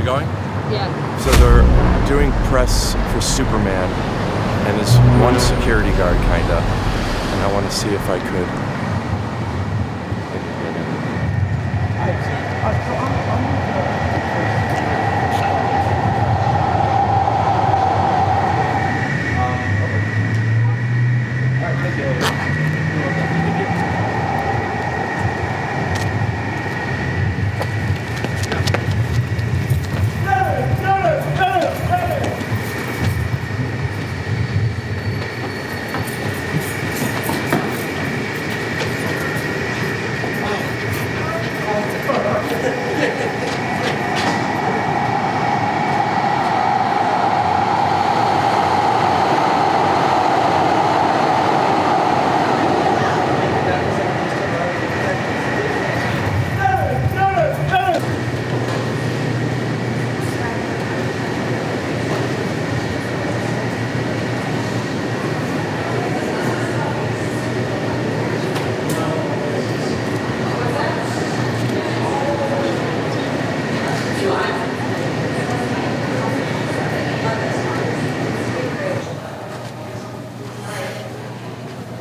going? Yeah. So they're doing press for Superman, and there's one security guard, kinda. And I want to see if I could.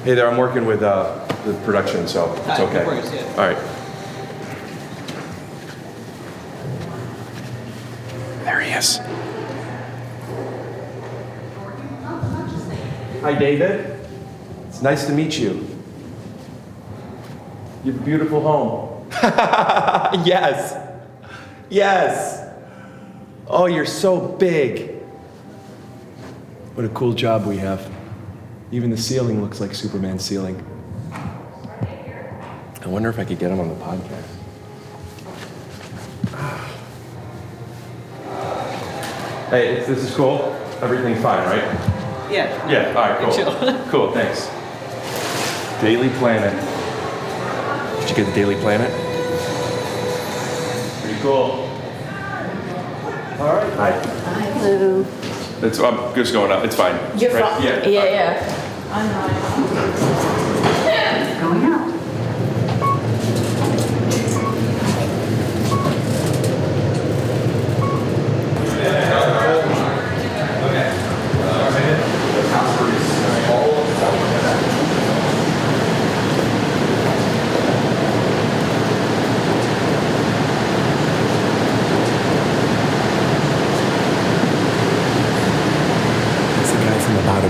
Hey there, I'm working with the production, so it's okay. No worries, yeah. All right. There he is. Hi, David. It's nice to meet you. Your beautiful home. Yes. Yes. Oh, you're so big. What a cool job we have. Even the ceiling looks like Superman's ceiling. I wonder if I could get him on the podcast. Hey, this is cool. Everything's fine, right? Yeah. Yeah, all right, cool. Chill. Cool, thanks. Daily Planet. Did you get the Daily Planet? Pretty cool. All right. Hi. Hello. I'm just going up. It's fine. You're Right? fine. Yeah. Yeah. I'm not. Going out.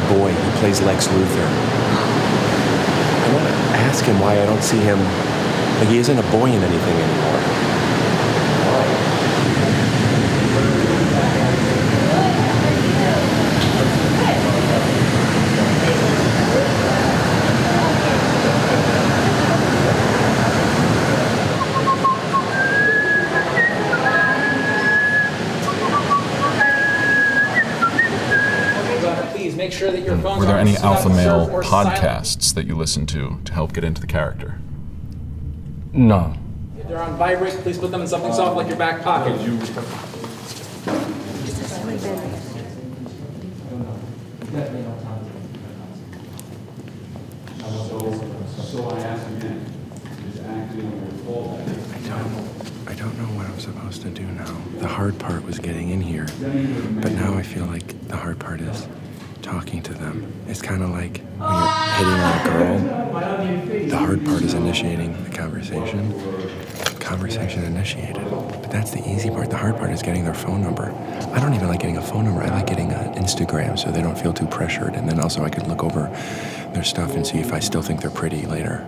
Boy, he plays Lex Luthor. I want to ask him why I don't see him, like he isn't a boy in anything anymore. Make sure that your phones Were there are any on alpha male surf or podcasts that you listened to help get into the character? No. If they're on vibrate, please put them in something soft like your back pocket. I don't know what I'm supposed to do now. The hard part was getting in here, but now I feel like the hard part is talking to them. It's kind of like when you're hitting on a girl. The hard part is initiating the conversation. Conversation initiated. But that's the easy part. The hard part is getting their phone number. I don't even like getting a phone number. I like getting an Instagram so they don't feel too pressured. And then also I could look over their stuff and see if I still think they're pretty later.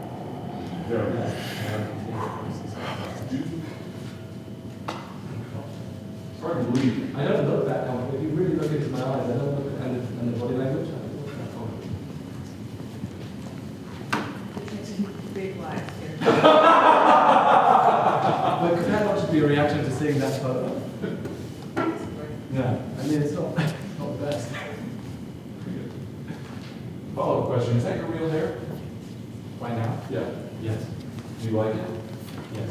I don't look that comfortable. If you really look into my eyes, I don't look at the body language. I don't look that comfortable. Big lies here. But could that not just be a reaction to seeing that photo? Yeah, I mean, it's not the best. Follow-up question, is that your real hair? Right now? Yeah. Yes. Do you like it? Yes.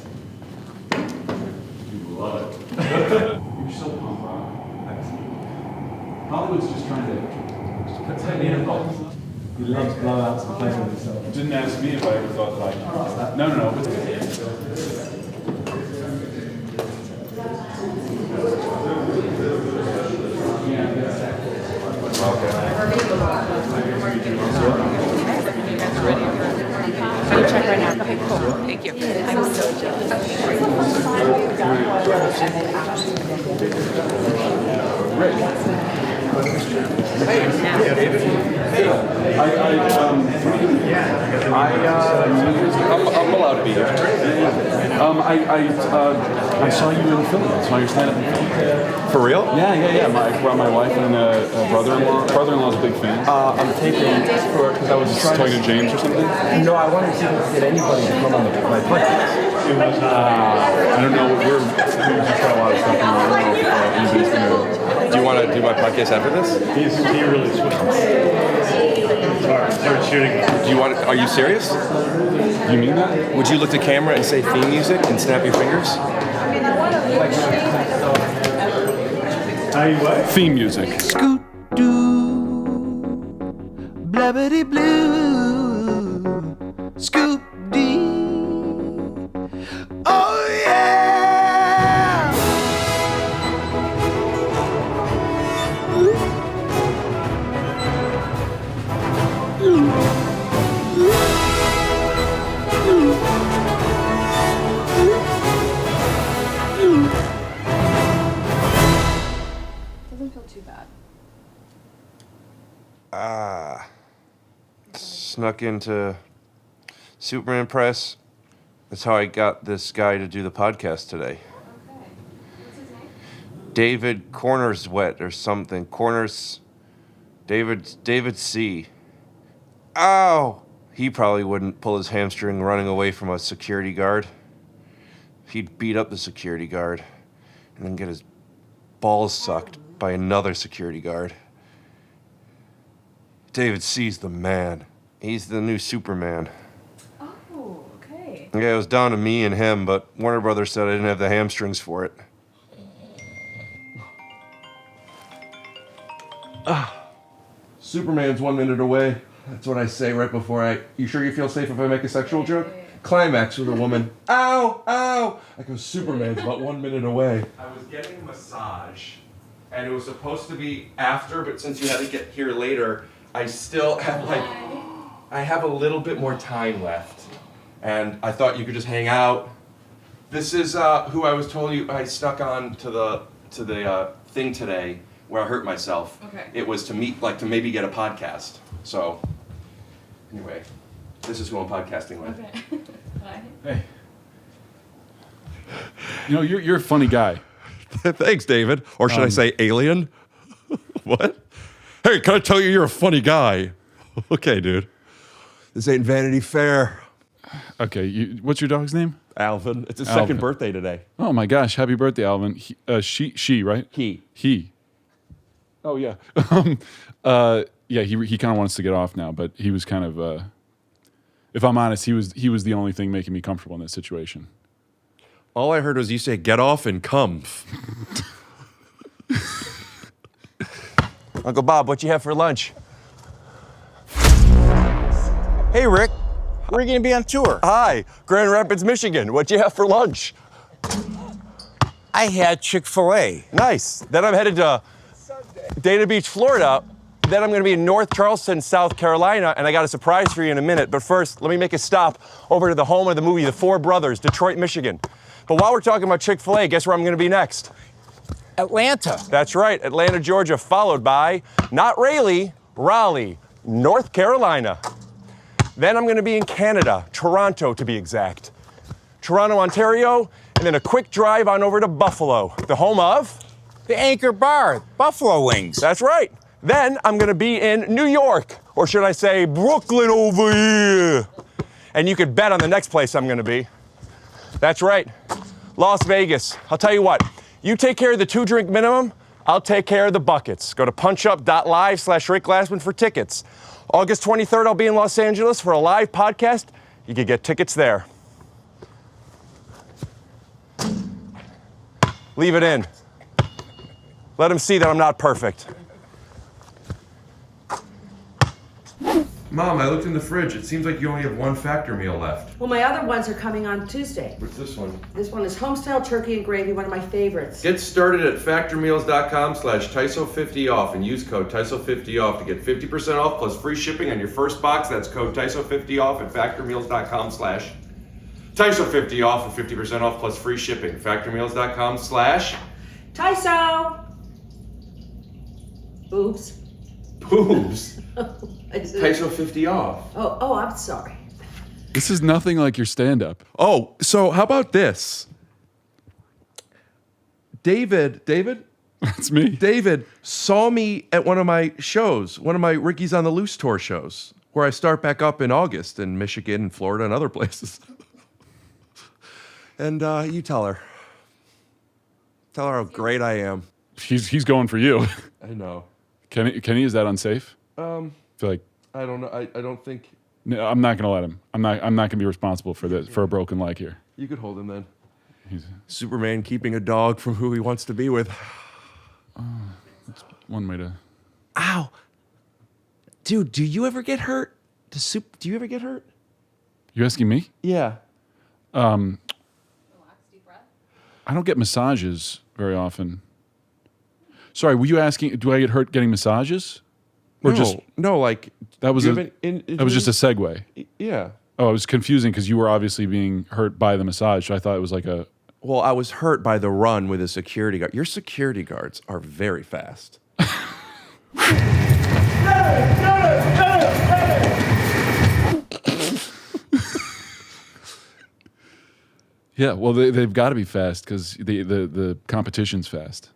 You love it. You're so punk rock. Thanks. Hollywood's just trying to protect me in a box. He loves blowouts and playing with himself. Didn't ask me if I ever thought that I... No. But... Can you check right now? Okay, cool. Thank you. I'm so jealous. I'm allowed to be here. I saw you in Philly. I saw your stand-up in Philly. For real? Yeah. My wife and brother-in-law. Brother-in-law's a big fan. I'm taping because I was just Talking to James or something? No, I wanted to see if I could get anybody to come on my podcast. I don't know. We just got a lot of stuff going on. I don't know if anybody's gonna. Do you want to do my podcast after this? He really switched. Start shooting. Do you want? Are you serious? You mean that? Would you look to camera and say theme music and snap your fingers? Theme music. Scoot doo, blabbity blue, scoop dee. Oh yeah! Doesn't feel too bad. Snuck into Superman Press. That's how I got this guy to do the podcast today. Okay. What's his name? David Corenswet or something. David C. Ow! He probably wouldn't pull his hamstring running away from a security guard. He'd beat up the security guard and then get his balls sucked by another security guard. David C's the man. He's the new Superman. Oh, okay. Yeah, it was down to me and him, but Warner Brothers said I didn't have the hamstrings for it. Superman's 1 minute away. That's what I say right before You sure you feel safe if I make a sexual joke? Climax with a woman. Ow! Ow! I go, Superman's about 1 minute away. I was getting a massage, and it was supposed to be after, but since you had to get here later, I still have I have a little bit more time left. And I thought you could just hang out. This is who I was told I snuck on to the thing today where I hurt myself. Okay. It was to meet, to maybe get a podcast. So, anyway, this is who I'm podcasting with. Okay. Bye. Hey. You know, you're a funny guy. Thanks, David. Or should I say alien? What? Hey, can I tell you you're a funny guy? Okay, dude. This ain't Vanity Fair. Okay, what's your dog's name? Alvin. It's his Alvin. second birthday today. Oh my gosh, happy birthday, Alvin. She, right? He. Oh yeah. Yeah, he kind of wants to get off now, but he was kind of, if I'm honest, he was the only thing making me comfortable in this situation. All I heard was you say get off and come. Uncle Bob, what you have for lunch? Hey, Rick. Where are you going to be on tour? Hi, Grand Rapids, Michigan. What you have for lunch? I had Chick-fil-A. Nice. Then I'm headed to Dana Beach, Florida. Then I'm going to be in North Charleston, South Carolina, and I got a surprise for you in a minute. But first, let me make a stop over to the home of the movie, The Four Brothers, Detroit, Michigan. But while we're talking about Chick-fil-A, guess where I'm going to be next? Atlanta. That's right, Atlanta, Georgia, followed by, not Raleigh, North Carolina. Then I'm going to be in Canada, Toronto to be exact. Toronto, Ontario, and then a quick drive on over to Buffalo, the home of? The Anchor Bar, Buffalo Wings. That's right. Then I'm going to be in New York, or should I say Brooklyn over here. And you could bet on the next place I'm going to be. That's right, Las Vegas. I'll tell you what, you take care of the 2-drink minimum, I'll take care of the buckets. Go to punchup.live/Rick Glassman for tickets. August 23rd, I'll be in Los Angeles for a live podcast. You can get tickets there. Leave it in. Let them see that I'm not perfect. Mom, I looked in the fridge. It seems like you only have one Factor meal left. Well, my other ones are coming on Tuesday. What's this one? This one is homestyle turkey and gravy, one of my favorites. Get started at factormeals.com/TYSO50off and use code TYSO50off to get 50% off plus free shipping on your first box. That's code TYSO50off at factormeals.com/TYSO50off for 50% off plus free shipping. Factormeals.com/TYSO. Oops. Boobs. TYSO 50 off. Oh, I'm sorry. This is nothing like your stand-up. Oh, so how about this? David? That's me. David saw me at one of my shows, one of my Ricky's on the Loose tour shows, where I start back up in August in Michigan and Florida and other places. And you tell her. Tell her how great I am. He's going for you. I know. Kenny, is that unsafe? I feel like I don't know. I don't think no, I'm not gonna let him. I'm not gonna be responsible for this for a broken leg here. you could hold him then. Superman keeping a dog from who he wants to be with. That's one way to. Ow, dude! Do you ever get hurt? Do you ever get hurt? You asking me? Yeah. I don't get massages very often. Sorry, were you asking? Do I get hurt getting massages? Or no, like that was that was just a segue. Yeah. Oh, it was confusing because you were obviously being hurt by the massage. So I thought it was like a. Well, I was hurt by the run with a security guard. Your security guards are very fast. Yeah, well, they've got to be fast because the competition's fast.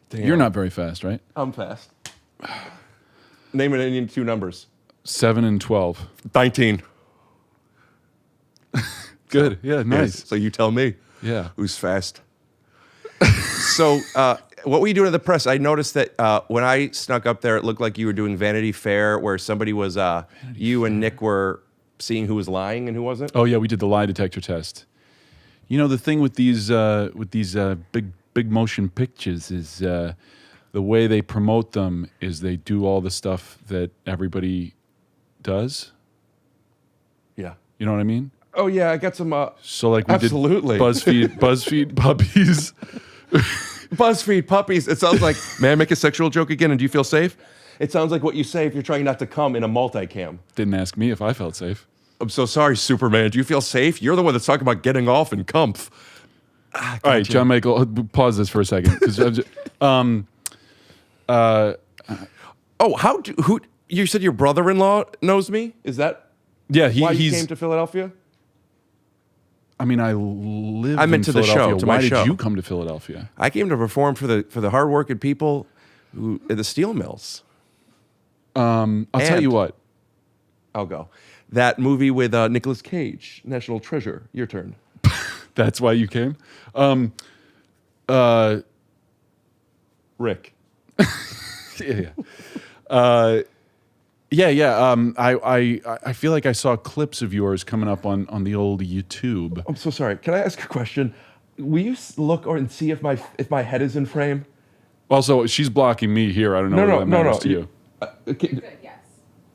Damn. You're not very fast, right? I'm fast. Name it any two numbers. 7 and 12. 19. Good. Yeah, nice. Yes. So you tell me. Yeah. Who's fast? So what were you doing at the press? I noticed that when I snuck up there, it looked like you were doing Vanity Fair, where somebody was, you and Nick were seeing who was lying and who wasn't. Oh yeah, we did the lie detector test. You know, the thing with these big motion pictures is the way they promote them is they do all the stuff that everybody does. Yeah. You know what I mean? Oh yeah, I got some. So like we absolutely. did BuzzFeed puppies. BuzzFeed puppies. It sounds like, may I make a sexual joke again? And do you feel safe? It sounds like what you say if you're trying not to come in a multicam. Didn't ask me if I felt safe. I'm so sorry, Superman. Do you feel safe? You're the one that's talking about getting off and comf. All right, JonMichael, pause this for a second. Who? You said your brother-in-law knows me? Is that yeah? Why you he's came to Philadelphia? I mean, I live. I'm into the show. Why did you come to Philadelphia? I came to perform for the hardworking people at the steel mills. I'll tell you what. I'll go. That movie with Nicolas Cage, National Treasure. Your turn. That's why you came? Rick. Yeah. I feel like I saw clips of yours coming up on the old YouTube. I'm so sorry. Can I ask a question? Will you look and see if my head is in frame? Also, she's blocking me here. I don't know whether that matters to you. Good, yes.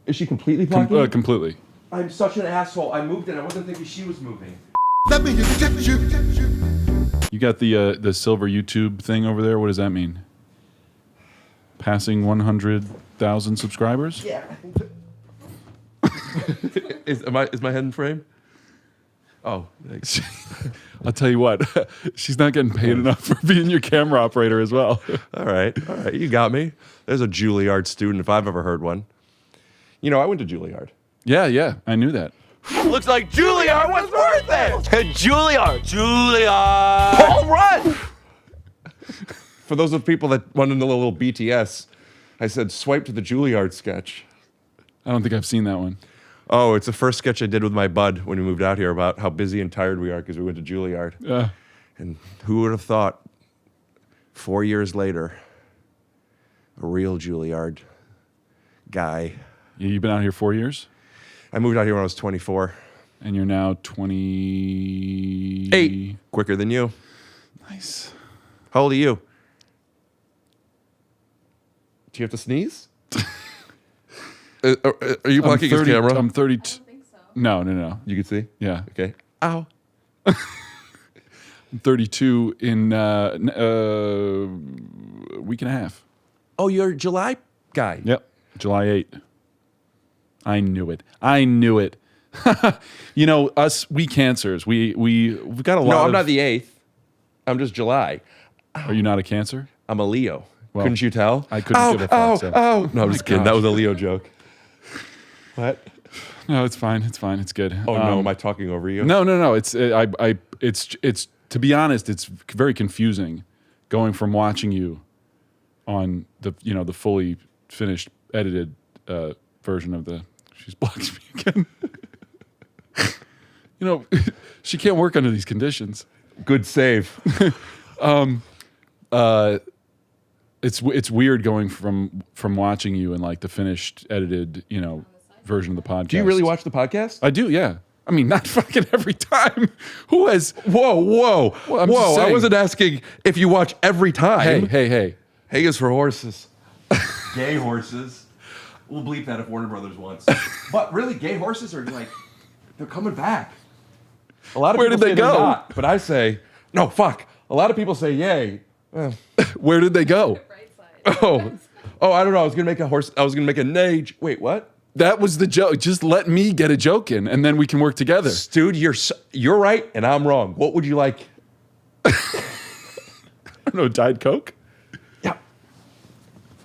Is she completely blocking you? Completely. I'm such an asshole. I moved and I wasn't thinking she was moving. You got the silver YouTube thing over there. What does that mean? Passing 100,000 subscribers? Yeah. Is my head in frame? Oh, thanks. I'll tell you what. She's not getting paid enough for being your camera operator as well. All right. You got me. There's a Juilliard student if I've ever heard one. You know, I went to Juilliard. Yeah. I knew that. Looks like Juilliard was worth it. Juilliard. Paul Rudd. For those of people that want to know a little BTS, I said swipe to the Juilliard sketch. I don't think I've seen that one. Oh, it's the first sketch I did with my bud when we moved out here about how busy and tired we are because we went to Juilliard. Yeah. And who would have thought 4 years later, a real Juilliard guy. You've been out here 4 years? I moved out here when I was 24. And you're now 28. 8. Quicker than you. Nice. How old are you? Do you have to sneeze? Are you blocking his camera? I'm 32. No. You can see? Yeah. Okay. Ow. I'm 32 in a week and a half. Oh, you're a July guy. Yep. July 8. I knew it. You know, us, we cancers, we've got a lot No, I'm of... not the 8th. I'm just July. Are you not a Cancer? I'm a Leo. Well, couldn't you tell? I couldn't give a fuck. So. No, I'm just kidding. That was a Leo joke. What? No, it's fine. It's fine. It's good. Oh no, am I talking over you? No. It's it's to be honest, it's very confusing going from watching you on the the fully finished edited version of the. She's blocked me again. She can't work under these conditions. Good save. It's weird going from watching you in like the finished edited version of the podcast. Do you really watch the podcast? I do, yeah. I mean, not fucking every time. Who has? Whoa! Well, I'm just I saying. wasn't asking if you watch every time. Hey. Hay is for horses. Gay horses. We'll bleep that if Warner Brothers wants. But really, gay horses are like, they're coming back. A lot of Where people did they say they're go? not, but I say, no, fuck. A lot of people say yay. Where did they go? Oh, I don't know. I was gonna make a neigh. Wait, what? That was the joke. Just let me get a joke in, and then we can work together. Dude, you're right, and I'm wrong. What would you like? I don't know. Diet Coke? Yeah.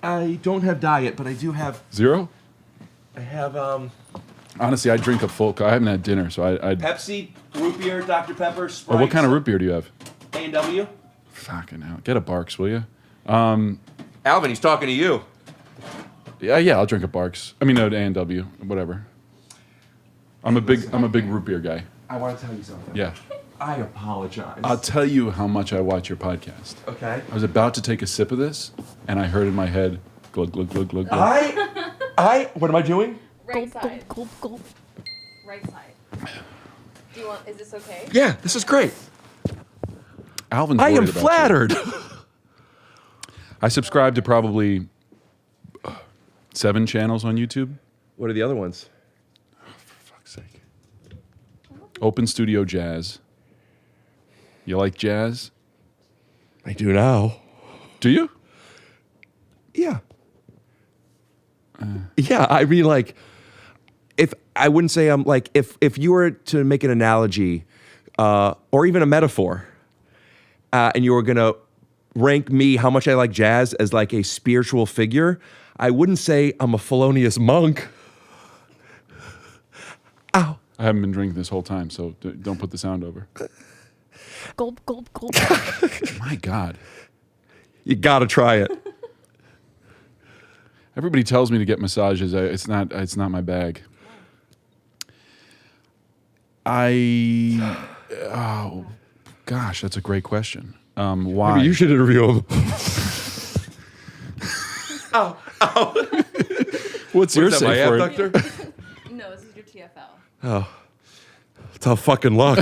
I don't have diet, but I do have. Zero? I have Honestly, I drink a full. I haven't had dinner, so I'd. Pepsi, root beer, Dr. Pepper, Sprite. Or what kind of root beer do you have? A&W. Fucking hell. Get a Barks, will you? Alvin, he's talking to you. Yeah, I'll drink a Barks. I mean, no, A&W, whatever. I'm a big root beer guy. I want to tell you something. Yeah. I apologize. I'll tell you how much I watch your podcast. Okay. I was about to take a sip of this, and I heard in my head, glug, glug, glug, glug, glug. What am I doing? Right side. Gulp. Right side. Do you want? Is this okay? Yeah, this is great. Alvin's I am worried about flattered. I subscribe to probably 7 channels on YouTube. What are the other ones? For fuck's sake. Open Studio Jazz. You like jazz? I do now. Do you? Yeah. Yeah, I mean, like, if I wouldn't say I'm like, if you were to make an analogy or even a metaphor, and you were gonna rank me how much I like jazz as like a spiritual figure, I wouldn't say I'm a felonious monk. Ow. I haven't been drinking this whole time, so don't put the sound over. Gulp. My God. You gotta try it. Everybody tells me to get massages. It's not my bag. Oh, gosh, that's a great question. Why? Maybe you should interview him. Ow. What's your Is that my safe word? abductor? No, this is your TFL. Oh, tough fucking luck.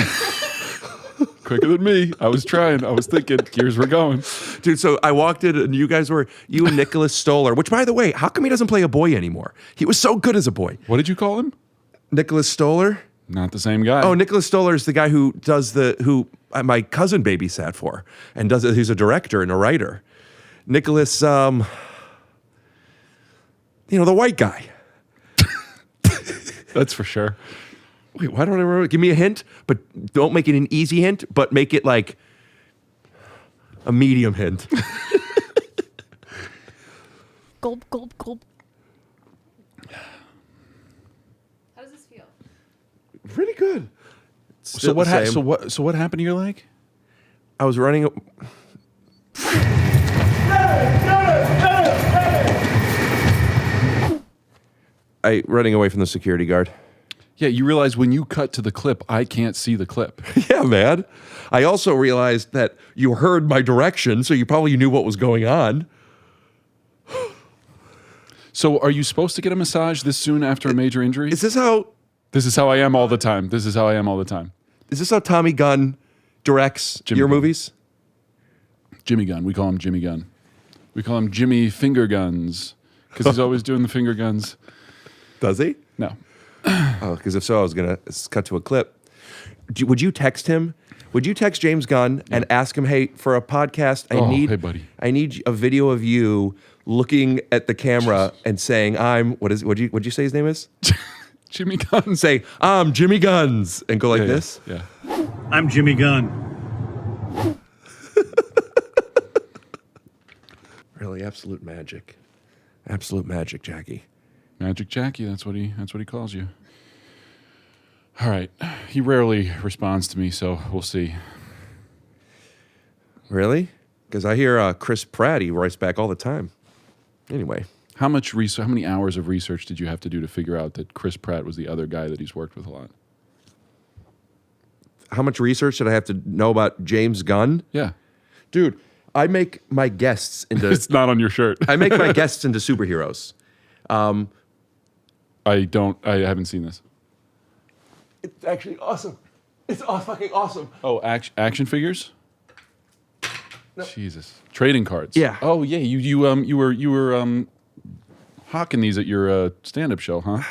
Quicker than me. I was trying. I was thinking, here's where we're going. Dude, so I walked in and you and Nicholas Stoller, which by the way, how come he doesn't play a boy anymore? He was so good as a boy. What did you call him? Nicholas Stoller? Not the same guy. Oh, Nicholas Stoller is the guy who my cousin babysat for and he's a director and a writer. Nicholas, the white guy. That's for sure. Wait, why don't I remember? Give me a hint, but don't make it an easy hint, but make it like a medium hint. Gulp. How does this feel? Pretty good. So what happened to your leg? I was running. Running away from the security guard. Yeah, you realize when you cut to the clip, I can't see the clip. Yeah, man. I also realized that you heard my direction, so you probably knew what was going on. So are you supposed to get a massage this soon after a major injury? Is this how... This is how I am all the time. Is this how Tommy Gunn directs your movies? Jimmy Gunn. We call him Jimmy Gunn. We call him Jimmy Finger Guns because he's always doing the finger guns. Does he? No. Oh, because if so, I was gonna cut to a clip. Would you text him? Would you text James Gunn and ask him, "Hey, for a podcast, hey, buddy. I need a video of you looking at the camera and saying, what'd you say his name is? Jimmy Guns. Say, I'm Jimmy Guns, and go like this. Yeah. I'm Jimmy Gunn. Really, absolute magic. Absolute magic, Jackie. Magic Jackie, that's what he calls you. All right. He rarely responds to me, so we'll see. Really? Because I hear Chris Pratt, he writes back all the time. Anyway. How many hours of research did you have to do to figure out that Chris Pratt was the other guy that he's worked with a lot? How much research did I have to know about James Gunn? Yeah. Dude, I make my guests into... It's not on your shirt. I make my guests into superheroes. I haven't seen this. It's actually awesome. It's fucking awesome. Oh, action figures? No. Jesus. Trading cards. Yeah. Oh yeah, you were hawking these at your stand-up show, huh?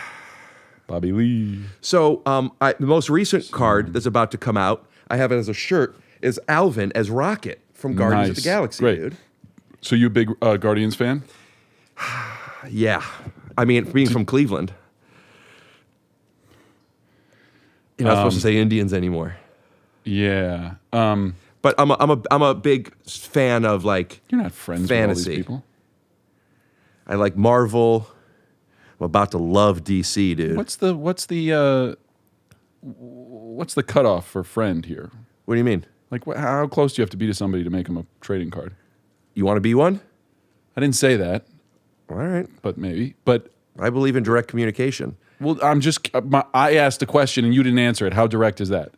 Bobby Lee. So the most recent card that's about to come out, I have it as a shirt, is Alvin as Rocket from Guardians of the Galaxy, Great. dude. So you a big Guardians fan? Yeah. I mean, being from Cleveland. You're not supposed to say Indians anymore. Yeah. But I'm a big fan of like You're not friends fantasy. with all these people. I like Marvel. I'm about to love DC, dude. What's the cutoff for friend here? What do you mean? Like, how close do you have to be to somebody to make them a trading card? You want to be one? I didn't say that. All right. But maybe. But I believe in direct communication. Well, I asked a question and you didn't answer it. How direct is that?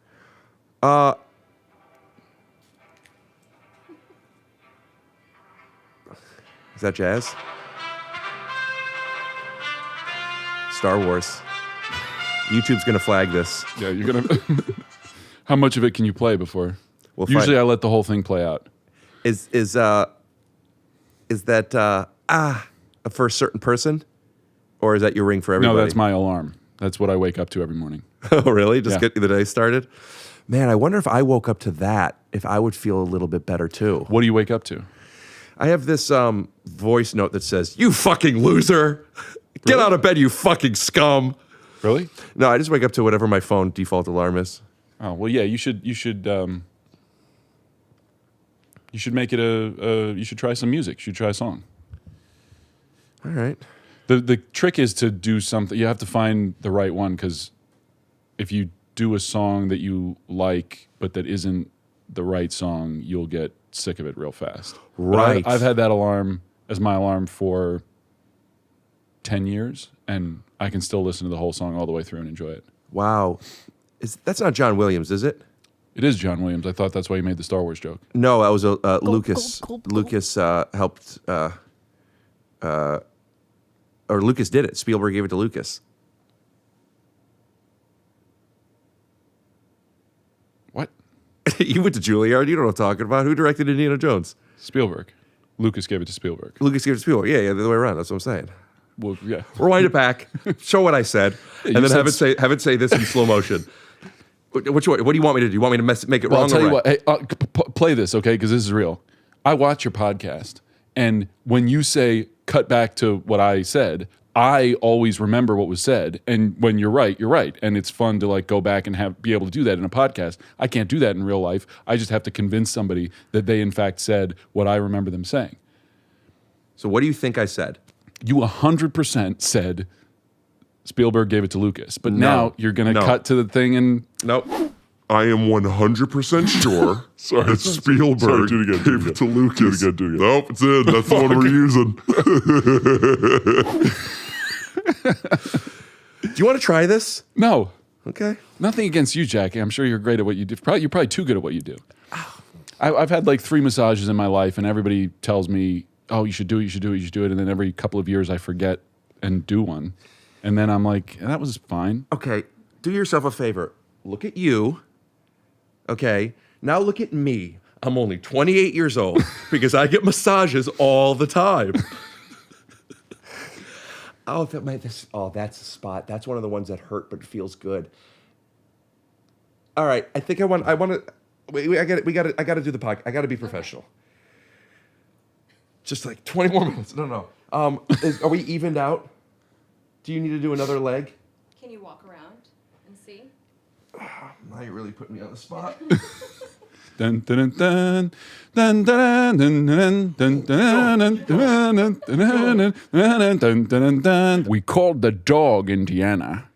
Is that jazz? Star Wars. YouTube's gonna flag this. Yeah, you're gonna. How much of it can you play before? Usually I let the whole thing play out. Is that for a certain person, or is that your ring for everybody? No, that's my alarm. That's what I wake up to every morning. Oh, really? Just Yeah. get the day started? Man, I wonder if I woke up to that, if I would feel a little bit better too. What do you wake up to? I have this voice note that says, "You fucking loser! Get out of bed, you fucking scum!" Really? No, I just wake up to whatever my phone default alarm is. Oh well, yeah. You should make it you should try some music. You should try a song. All right. The trick is to do something. You have to find the right one, because if you do a song that you like but that isn't the right song, you'll get sick of it real fast. Right. I've had that alarm as my alarm for 10 years, and I can still listen to the whole song all the way through and enjoy it. Wow. That's not John Williams, is it? It is John Williams. I thought that's why you made the Star Wars joke. No, that was Lucas. Lucas helped, or Lucas did it. Spielberg gave it to Lucas. What? You went to Juilliard. You know what I'm talking about. Who directed Indiana Jones? Spielberg. Lucas gave it to Spielberg. Lucas gave it to Spielberg. Yeah, the other way around. That's what I'm saying. Well, yeah. Rewind it back. Show what I said, Yeah, and then have it say this in slow motion. Which one? What do you want me to do? You want me to make it Well, wrong? I'll tell or you right? what. Hey, play this, okay? Because this is real. I watch your podcast, and when you say cut back to what I said, I always remember what was said. And when you're right, and it's fun to like go back and be able to do that in a podcast. I can't do that in real life. I just have to convince somebody that they in fact said what I remember them saying. So what do you think I said? You 100% said Spielberg gave it to Lucas, but now you're going to cut to the thing and... Nope. I am 100% sure that Spielberg gave it to Lucas. Do it again. Nope, it's in. That's the one we're using. Do you want to try this? No. Okay. Nothing against you, Jackie. I'm sure you're great at what you do. You're probably too good at what you do. I've had like 3 massages in my life, and everybody tells me, oh, you should do it. And then every couple of years I forget and do one. And then I'm like, that was fine. Okay, do yourself a favor. Look at you. Okay, now look at me. I'm only 28 years old because I get massages all the time. Oh, if it might, that's the spot. That's one of the ones that hurt, but feels good. All right, I think I want to. Wait, I got to do the podcast. I got to be professional. Just like 20 more minutes. No. Are we evened out? Do you need to do another leg? Can you walk around and see? Now you're really putting me on the spot. Dun, dun, dun, dun, dun, dun, dun, dun, dun, dun, dun, dun, dun. We called the dog Indiana.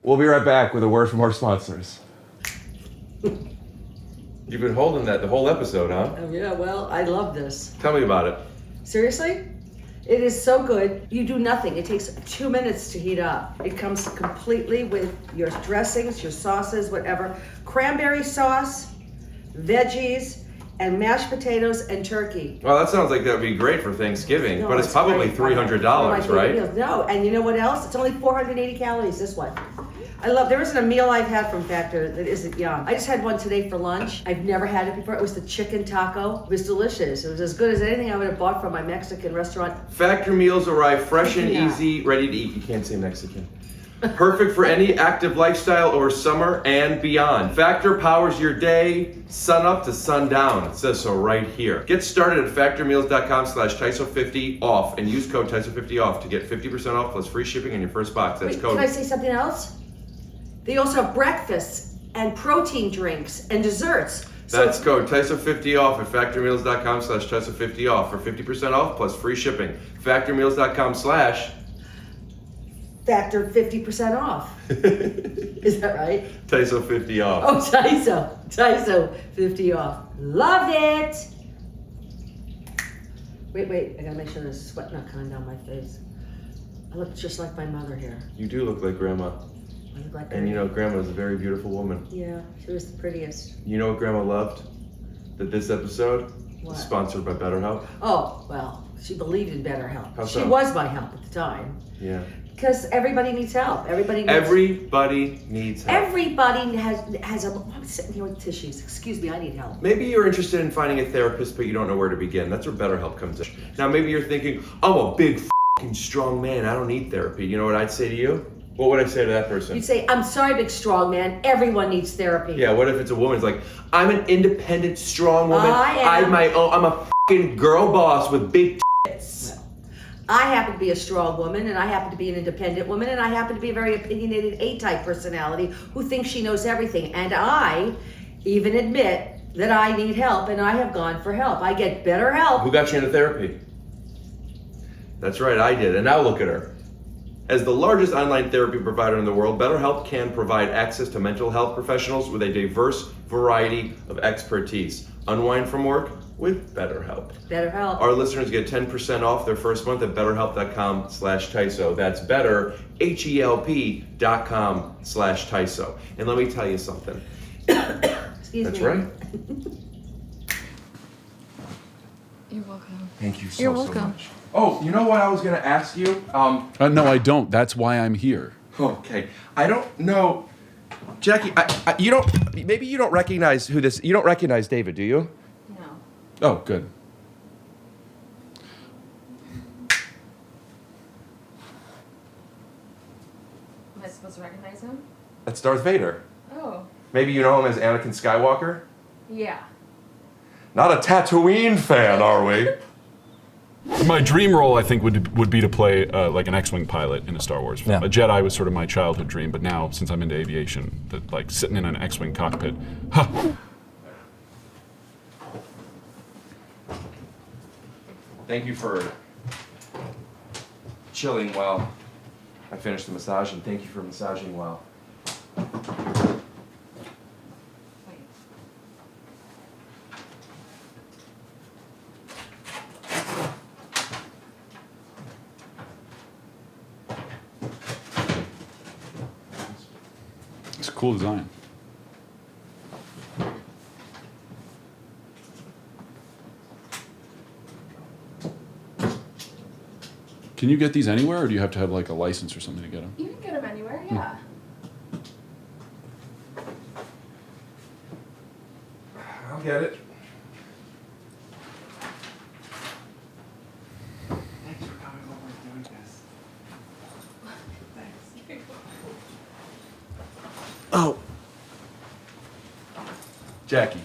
We'll be right back with a word from our sponsors. You've been holding that the whole episode, huh? Oh, yeah, well, I love this. Tell me about it. Seriously? It is so good. You do nothing. It takes 2 minutes to heat up. It comes completely with your dressings, your sauces, whatever. Cranberry sauce, veggies, and mashed potatoes and turkey. Well, that sounds like that would be great for Thanksgiving, No, but it's probably great. $300, right? Meals. No, and you know what else? It's only 480 calories, this one. There isn't a meal I've had from Factor that isn't yum. I just had one today for lunch. I've never had it before. It was the chicken taco. It was delicious. It was as good as anything I would have bought from my Mexican restaurant. Factor meals arrive fresh and Yeah. easy, ready to eat. You can't say Mexican. Perfect for any active lifestyle over summer and beyond. Factor powers your day, sun up to sundown. It says so right here. Get started at factormeals.com/TYSO50 off and use code TYSO50 off to get 50% off plus free shipping on your first box. That's Wait, code. can I say something else? They also have breakfasts and protein drinks and desserts. That's code TYSO50 off at factormeals.com/TYSO50 off for 50% off plus free shipping. Factormeals.com/ Factor 50% off. Is that right? TYSO50 off. Oh, TYSO 50 off. Love it. Wait, I gotta make sure there's sweat not coming down my face. I look just like my mother here. You do look like Grandma. I look like And her. you know, Grandma is a very beautiful woman. Yeah, she was the prettiest. You know what Grandma loved? That this episode What? is sponsored by BetterHelp. Oh, well, she believed in BetterHelp. How She so? was my help at the time. Yeah. Because everybody needs help. Everybody needs help. Everybody has a. I'm sitting here with tissues. Excuse me, I need help. Maybe you're interested in finding a therapist, but you don't know where to begin. That's where BetterHelp comes in. Now, maybe you're thinking, I'm a big f***ing strong man. I don't need therapy. You know what I'd say to you? What would I say to that person? You'd say, I'm sorry, big strong man. Everyone needs therapy. Yeah, what if it's a woman? It's like, I'm an independent, strong woman. I'm I'm a f***ing girl boss with big tits. I happen to be a strong woman, and I happen to be an independent woman, and I happen to be a very opinionated A-type personality who thinks she knows everything. And I even admit that I need help, and I have gone for help. I get better help. Who got you into therapy? That's right, I did. And now look at her. As the largest online therapy provider in the world, BetterHelp can provide access to mental health professionals with a diverse variety of expertise. Unwind from work with BetterHelp. BetterHelp. Our listeners get 10% off their first month at betterhelp.com/TYSO. That's better, HELP.com/TYSO. And let me tell you something. Excuse That's me. right. You're welcome. Thank you so, You're so welcome. much. Oh, you know what I was going to ask you? No, I don't. That's why I'm here. Okay. I don't know. Jackie, you don't, maybe you don't recognize who this, you don't recognize David, do you? No. Oh, good. Am I supposed to recognize him? That's Darth Vader. Oh. Maybe you know him as Anakin Skywalker? Yeah. Not a Tatooine fan, are we? My dream role, I think, would be to play like an X-wing pilot in a Star Wars film. Yeah. A Jedi was sort of my childhood dream, but now, since I'm into aviation, that like sitting in an X-wing cockpit, Thank you for chilling while I finished the massage, and thank you for massaging while. It's a cool design. Can you get these anywhere, or do you have to have like a license or something to get them? You can get him anywhere, yeah. I'll get it. Thanks for coming over and doing this. Oh. Jackie.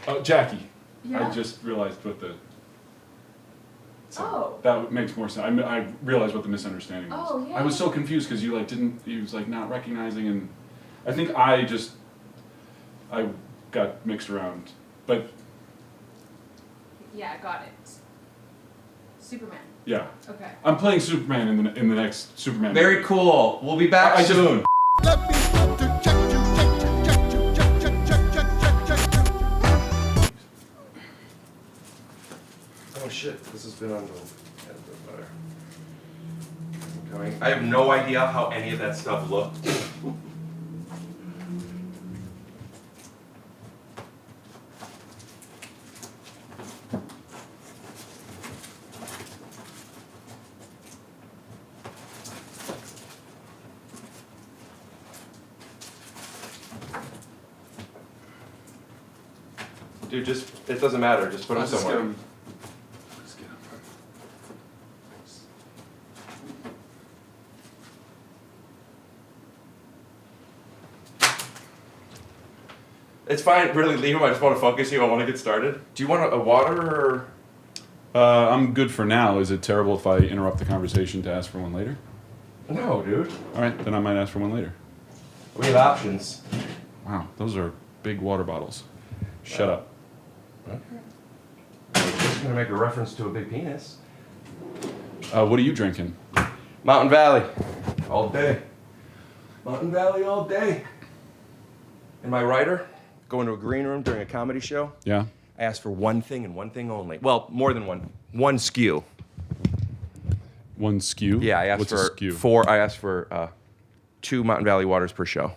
Oh, Jackie. Yeah? I just realized what the... Oh. That makes more sense. I realized what the misunderstanding was. Oh, yeah. I was so confused because you like didn't, he was like not recognizing, and I think I got mixed around. But Yeah, got it. Superman. yeah. Okay. I'm playing Superman in the next Superman Very movie. cool. We'll be back I just- soon. Oh shit, this has been on the end of the butter. I have no idea how any of that stuff looked. Dude, it doesn't matter, just put them Let's just somewhere. get 'em- let's get 'em. It's fine, really leave them. I just want to focus you. I want to get started. Do you want a water or? I'm good for now. Is it terrible if I interrupt the conversation to ask for one later? No, dude. All right, then I might ask for one later. We have options. Wow, those are big water bottles. Shut up. Okay. I'm just gonna make a reference to a big penis. What are you drinking? Mountain Valley, all day. Mountain Valley all day. And my writer, going to a green room during a comedy show. Yeah. I asked for one thing and one thing only. Well, more than one. One skew. One skew? Yeah, I asked What's for a skew? 4. I asked for 2 Mountain Valley waters per show.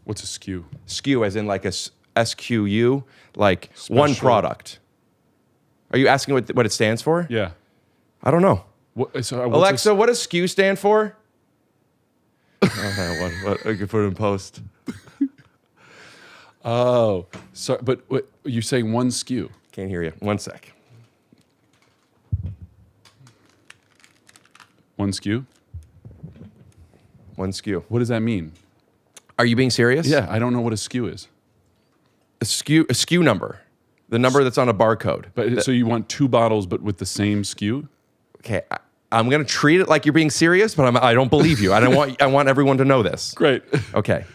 What's a skew? Skew, as in like a SQU, like one product. Are you asking what it stands for? Yeah. I don't know. What's Alexa, what does SKU stand for? What I could put in post. Oh, sorry, but what, you're saying one skew? Can't hear you. One sec. One skew? One skew. What does that mean? Are you being serious? Yeah, I don't know what a skew is. A SKU number. The number that's on a barcode. But so you want 2 bottles, but with the same skew? Okay, I'm gonna treat it like you're being serious, but I don't believe you. I want everyone to know this. Great. Okay.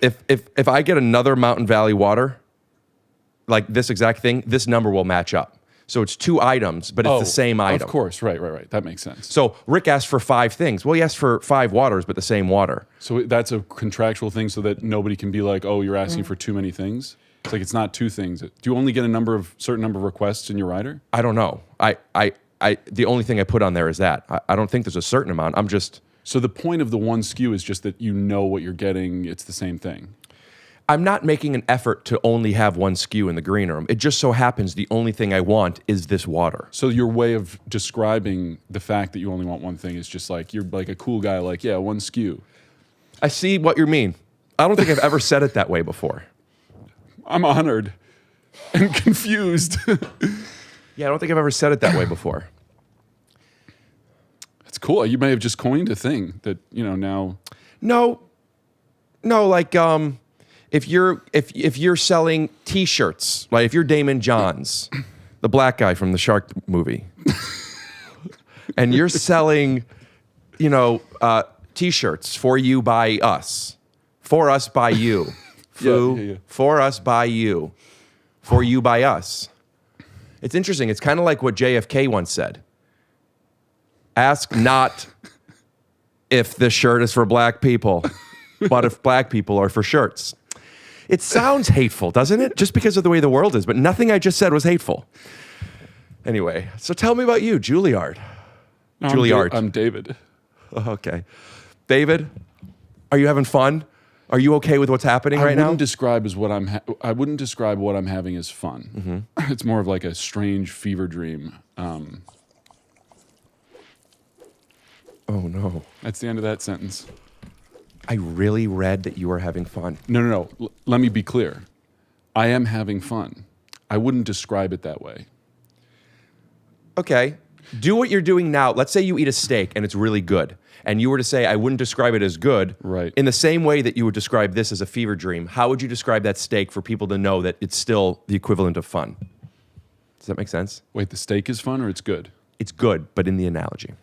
If I get another Mountain Valley water, like this exact thing, this number will match up. So it's 2 items, but it's the same item. Of course, right. That makes sense. So Rick asked for 5 things. Well, he asked for 5 waters, but the same water. So that's a contractual thing so that nobody can be like, oh, you're asking for too many things? It's like it's not 2 things. Do you only get a certain number of requests in your rider? I don't know. The only thing I put on there is that. I don't think there's a certain amount. I'm just... So the point of the one skew is just that you know what you're getting. It's the same thing. I'm not making an effort to only have one skew in the green room. It just so happens the only thing I want is this water. So your way of describing the fact that you only want one thing is just like, you're like a cool guy, like, yeah, one skew. I see what you mean. I don't think I've ever said it that way before. I'm honored and confused. Yeah, I don't think I've ever said it that way before. It's cool. You may have just coined a thing that, now... No, like, if you're selling T-shirts, like if you're Damon Johns, the black guy from the Shark movie, and you're selling, T-shirts for you by us, for us by you, for us by you, for you by us. It's interesting. It's kind of like what JFK once said. Ask not if this shirt is for black people, but if black people are for shirts. It sounds hateful, doesn't it? Just because of the way the world is, but nothing I just said was hateful. Anyway, so tell me about you, Juilliard. No, Juilliard. I'm David. Okay. David, are you having fun? Are you okay with what's happening right now? I wouldn't describe what I'm having as fun. Mm-hmm. It's more of like a strange fever dream. Oh no. That's the end of that sentence. I really read that you were having fun. No. Let me be clear. I am having fun. I wouldn't describe it that way. Okay. Do what you're doing now. Let's say you eat a steak and it's really good, and you were to say, I wouldn't describe it as good. Right. In the same way that you would describe this as a fever dream, how would you describe that steak for people to know that it's still the equivalent of fun? Does that make sense? Wait, the steak is fun or it's good? It's good, but in the analogy.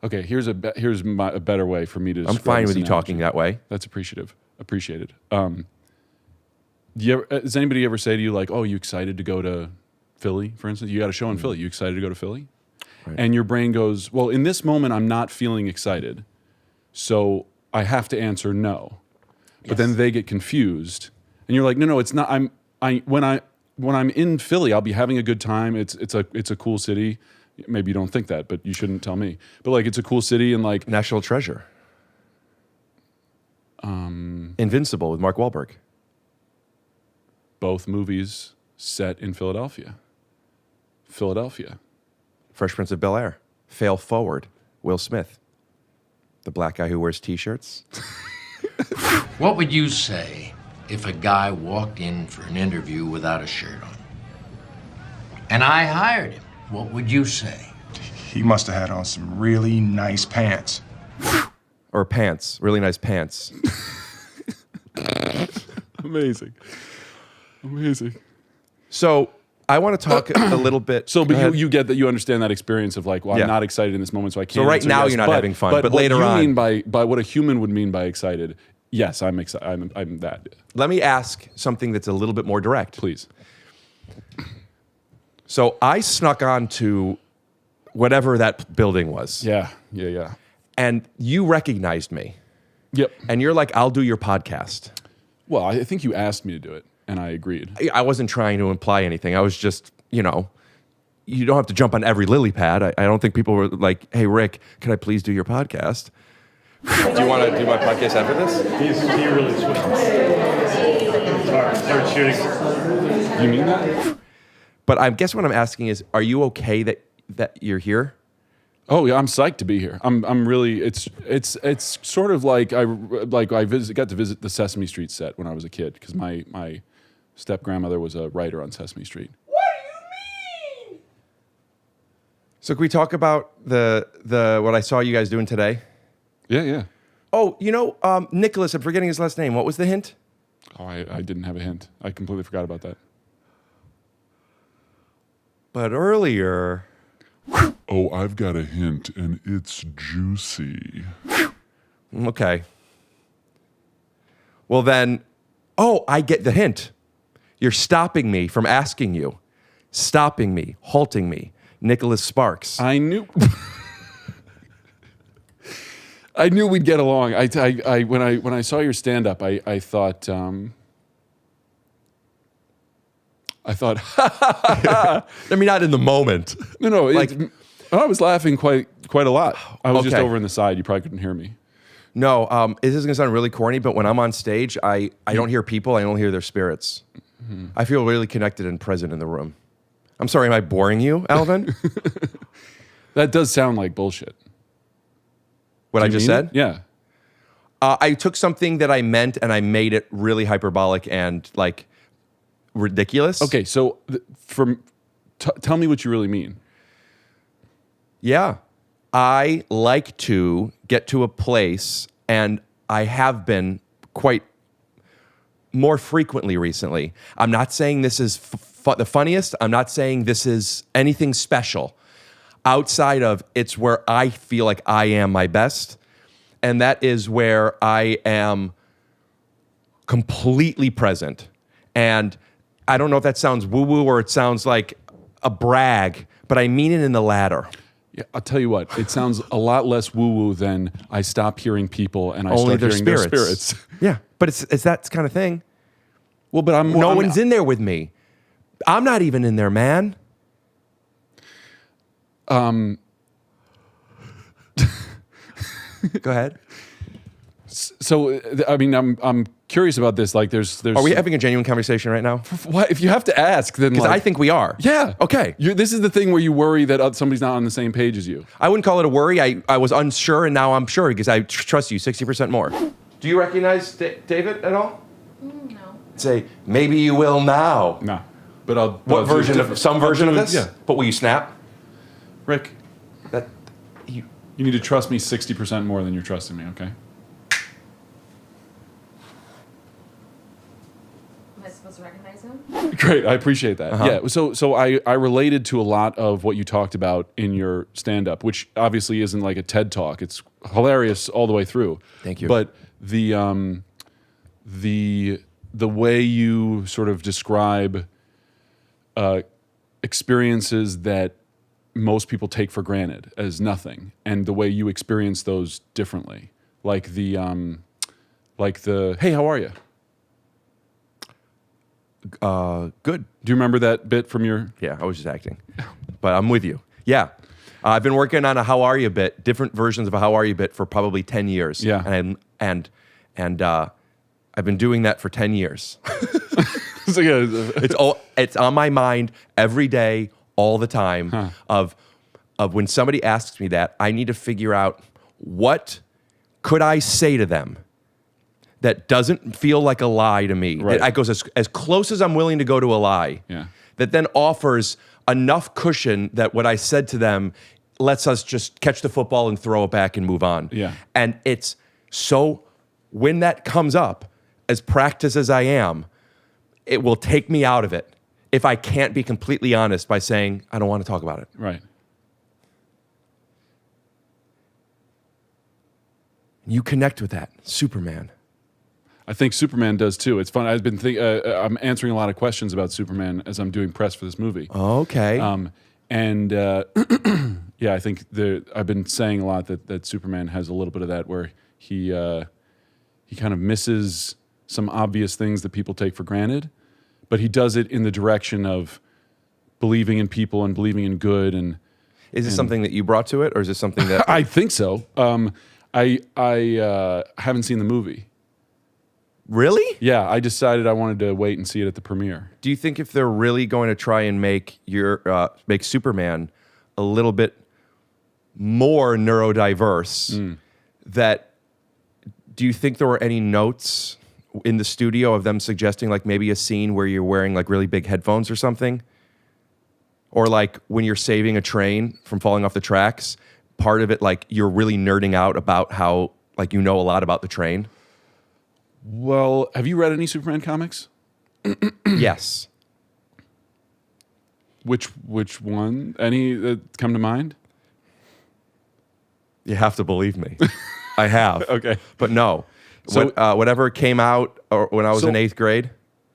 Okay, here's a better way for me to describe I'm fine this with you analogy. talking that way. That's appreciated. Does anybody ever say to you, like, oh, you excited to go to Philly, for instance? You got a show in Philly. You excited to go to Philly? Right. And your brain goes, well, in this moment, I'm not feeling excited. So I have to answer no. But then they get confused. And you're like, no, it's not. When I'm in Philly, I'll be having a good time. It's a cool city. Maybe you don't think that, but you shouldn't tell me. But like, it's a cool city and like National Treasure. Invincible with Mark Wahlberg. Both movies set in Philadelphia. Fresh Prince of Bel-Air. Fail Forward. Will Smith. The black guy who wears T-shirts. What would you say if a guy walked in for an interview without a shirt on? And I hired him. What would you say? He must have had on some really nice pants. Or pants. Really nice pants. Amazing. So I want to talk a little bit. So, but you get that, you understand that experience of like, well, I'm not excited in this moment, so I can't. So right answer now yes. you're not having fun, but later what on. you mean by what a human would mean by excited? Yes, I'm excited. I'm that. Let me ask something that's a little bit more direct. Please. So I snuck onto whatever that building was. Yeah. And you recognized me. Yep. And you're like, I'll do your podcast. Well, I think you asked me to do it, and I agreed. I wasn't trying to imply anything. I was just, you don't have to jump on every lily pad. I don't think people were like, hey, Rick, can I please do your podcast? Do you want to do my podcast after this? He really swings. Start shooting. You mean that? But I guess what I'm asking is, are you okay that you're here? Oh yeah, I'm psyched to be here. I'm really. It's sort of like I got to visit the Sesame Street set when I was a kid because my step grandmother was a writer on Sesame Street. What do you mean? So can we talk about the what I saw you guys doing today? Yeah. Oh, Nickelson. I'm forgetting his last name. What was the hint? Oh, I didn't have a hint. I completely forgot about that. But earlier. Oh, I've got a hint, and it's juicy. Okay. Well then, I get the hint. You're stopping me from asking you. Stopping me, halting me. Nicholas Sparks. I knew we'd get along. When I saw your stand-up, I thought I mean, not in the moment. No. I was laughing quite a lot. I was just Okay. over in the side. You probably couldn't hear me. No, this is gonna sound really corny, but when I'm on stage, I don't hear people. I only hear their spirits. Mm-hmm. I feel really connected and present in the room. I'm sorry, am I boring you, Alvin? That does sound like bullshit. What Do I you just mean said? it? Yeah. I took something that I meant and I made it really hyperbolic and like ridiculous. Okay, so tell me what you really mean. Yeah. I like to get to a place, and I have been quite more frequently recently. I'm not saying this is the funniest. I'm not saying this is anything special. Outside of it's where I feel like I am my best, and that is where I am completely present. And I don't know if that sounds woo-woo or it sounds like a brag, but I mean it in the latter. Yeah, I'll tell you what. It sounds a lot less woo-woo than I stop hearing people and I Only start their hearing spirits. their spirits. Yeah, but it's that kind of thing. Well, but no one's in there with me. I'm not even in there, man. Go ahead. So, I mean, I'm curious about this. Like, there's. Are we having a genuine conversation right now? What if you have to ask? Then, Because I think we are. Yeah. Okay. This is the thing where you worry that somebody's not on the same page as you. I wouldn't call it a worry. I was unsure, and now I'm sure because I trust you 60% more. Do you recognize David at all? No. Say, maybe you will now. No. But I'll. What version of some version of this? Yeah. But will you snap? Rick, You need to trust me 60% more than you're trusting me, okay? Am I supposed to recognize him? Great, I appreciate that. Uh-huh. Yeah, so I related to a lot of what you talked about in your stand-up, which obviously isn't like a TED Talk. It's hilarious all the way through. Thank you. But the way you sort of describe experiences that most people take for granted as nothing, and the way you experience those differently, like the hey, how are you? Good. Do you remember that bit from your? Yeah, I was just acting, but I'm with you. Yeah, I've been working on a "How are you" bit, different versions of a "How are you" bit for probably 10 years. Yeah, and I've been doing that for 10 years. It's on my mind every day, all the time. Of when somebody asks me that, I need to figure out what could I say to them that doesn't feel like a lie to me. Right. That goes as close as I'm willing to go to a lie. Yeah. That then offers enough cushion that what I said to them lets us just catch the football and throw it back and move on. Yeah. And it's so, when that comes up, as practiced as I am, it will take me out of it if I can't be completely honest by saying, I don't want to talk about it. Right. You connect with that, Superman. I think Superman does too. It's fun. I've been I'm answering a lot of questions about Superman as I'm doing press for this movie. Okay. Yeah, I think I've been saying a lot that Superman has a little bit of that, where he kind of misses some obvious things that people take for granted, but he does it in the direction of believing in people and believing in good. And is this something that you brought to it, or is this something that I think so? I haven't seen the movie. Really? Yeah, I decided I wanted to wait and see it at the premiere. Do you think if they're really going to try and make make Superman a little bit more neurodiverse, do you think there were any notes in the studio of them suggesting like maybe a scene where you're wearing like really big headphones or something? Or like when you're saving a train from falling off the tracks, part of it like you're really nerding out about how like you know a lot about the train? Well, have you read any Superman comics? Yes. Which one? Any that come to mind? You have to believe me. I have. Okay. But no. So whatever came out when I was in 8th grade.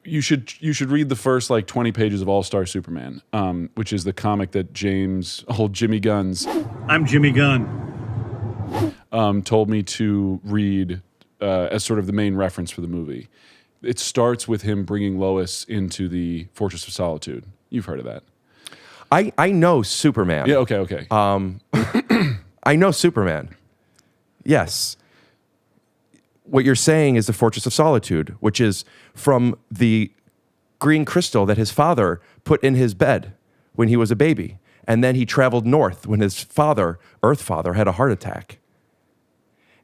You should read the first like 20 pages of All Star Superman, which is the comic that Jimmy Guns. I'm Jimmy Gunn. Told me to read as sort of the main reference for the movie. It starts with him bringing Lois into the Fortress of Solitude. You've heard of that. I know Superman. Yeah, okay. I know Superman. Yes. What you're saying is the Fortress of Solitude, which is from the green crystal that his father put in his bed when he was a baby. And then he traveled north when his father, Earth Father, had a heart attack.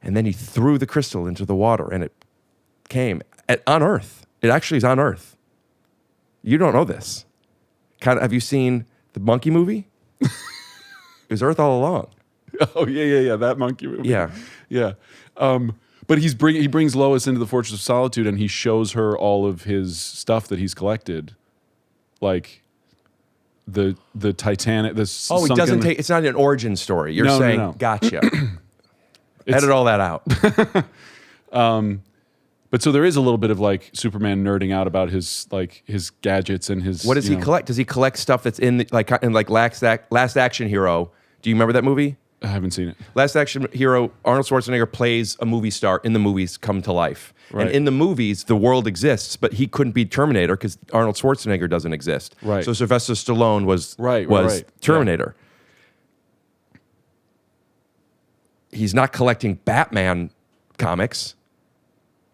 And then he threw the crystal into the water, and it came on Earth. It actually is on Earth. You don't know this. Have you seen the monkey movie? It was Earth all along. Oh yeah, that monkey movie. Yeah. But he brings Lois into the Fortress of Solitude, and he shows her all of his stuff that he's collected, like the Titanic. He doesn't take. It's not an origin story. You're saying, no. Gotcha. Edit all that out. But so there is a little bit of like Superman nerding out about his gadgets and his. What does he collect? Does he collect stuff that's in Last Action Hero? Do you remember that movie? I haven't seen it. Last Action Hero, Arnold Schwarzenegger plays a movie star in the movies come to life. Right. And in the movies, the world exists, but he couldn't be Terminator because Arnold Schwarzenegger doesn't exist. Right. So Sylvester Stallone was Terminator. Yeah. He's not collecting Batman comics.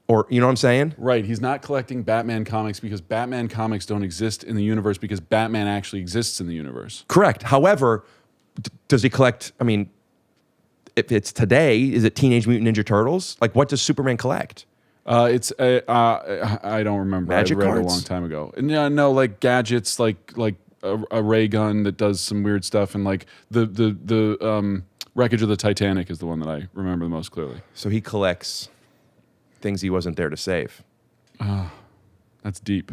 Or, you know what I'm saying? Right. He's not collecting Batman comics because Batman comics don't exist in the universe because Batman actually exists in the universe. Correct. However, does he collect, if it's today, is it Teenage Mutant Ninja Turtles? Like, what does Superman collect? I don't remember. Magic I read cards? it a long time ago. No, like gadgets, like a ray gun that does some weird stuff, and like the Wreckage of the Titanic is the one that I remember the most clearly. So he collects things he wasn't there to save. That's deep.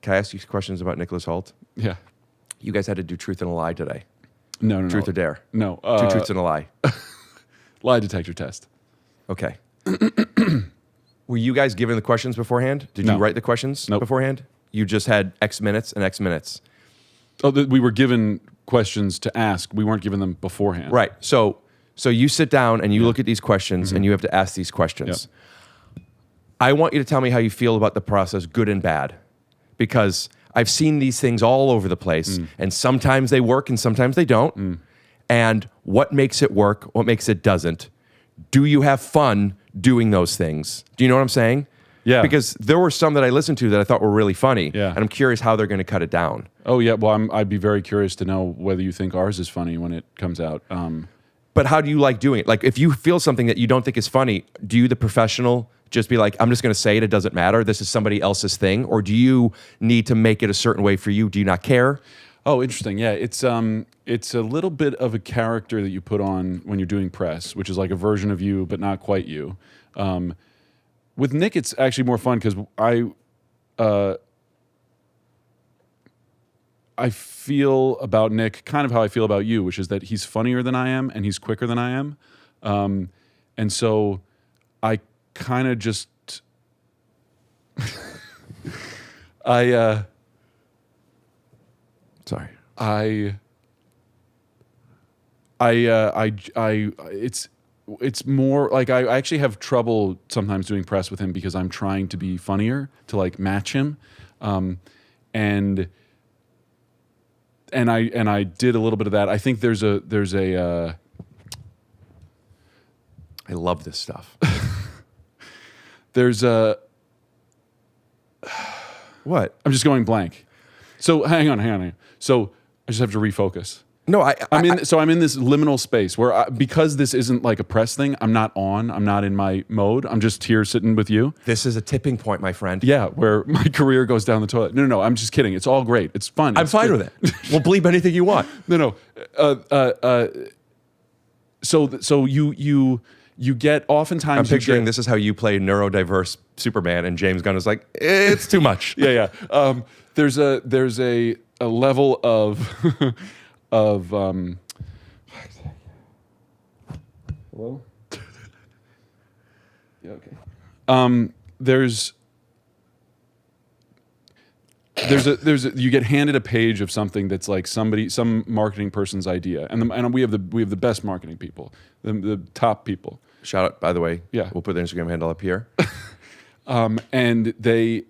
Can I ask you questions about Nicholas Hoult? Yeah. You guys had to do Truth and a Lie today. No. Truth or Dare? No. 2 truths and a lie. Lie detector test. Okay. Were you guys given the questions beforehand? Did you write the questions beforehand? You just had X minutes and X minutes. Oh, we were given questions to ask. We weren't given them beforehand. Right. So you sit down and you look at these questions and you have to ask these questions. Yep. I want you to tell me how you feel about the process, good and bad, because I've seen these things all over the place, and sometimes they work and sometimes they don't. And what makes it work? What makes it doesn't? Do you have fun doing those things? Do you know what I'm saying? Yeah. Because there were some that I listened to that I thought were really funny. Yeah. And I'm curious how they're going to cut it down. Oh, yeah. Well, I'd be very curious to know whether you think ours is funny when it comes out. But how do you like doing it? Like, if you feel something that you don't think is funny, do you, the professional, just be like, I'm just going to say it, it doesn't matter, this is somebody else's thing? Or do you need to make it a certain way for you? Do you not care? Oh, interesting. Yeah, it's a little bit of a character that you put on when you're doing press, which is like a version of you, but not quite you. With Nick, it's actually more fun because I feel about Nick kind of how I feel about you, which is that he's funnier than I am and he's quicker than I am. And so I kind of just, it's more like I actually have trouble sometimes doing press with him because I'm trying to be funnier to like match him. And I did a little bit of that. I think there's a I love this stuff. There's a what? I'm just going blank. So hang on. So I just have to refocus. No, I'm in this liminal space where because this isn't like a press thing, I'm not in my mode. I'm just here sitting with you. This is a tipping point, my friend. Yeah, where my career goes down the toilet. No, I'm just kidding. It's all great. It's fun. I'm fine with it. We'll bleep anything you want. No. So you get oftentimes. I'm picturing this is how you play neurodiverse Superman, and James Gunn is like, it's too much. Yeah. There's a level of hello. Yeah. Okay. There's you get handed a page of something that's like some marketing person's idea, and we have the best marketing people, the top people. Shout out, by the way. Yeah, we'll put the Instagram handle up here. And they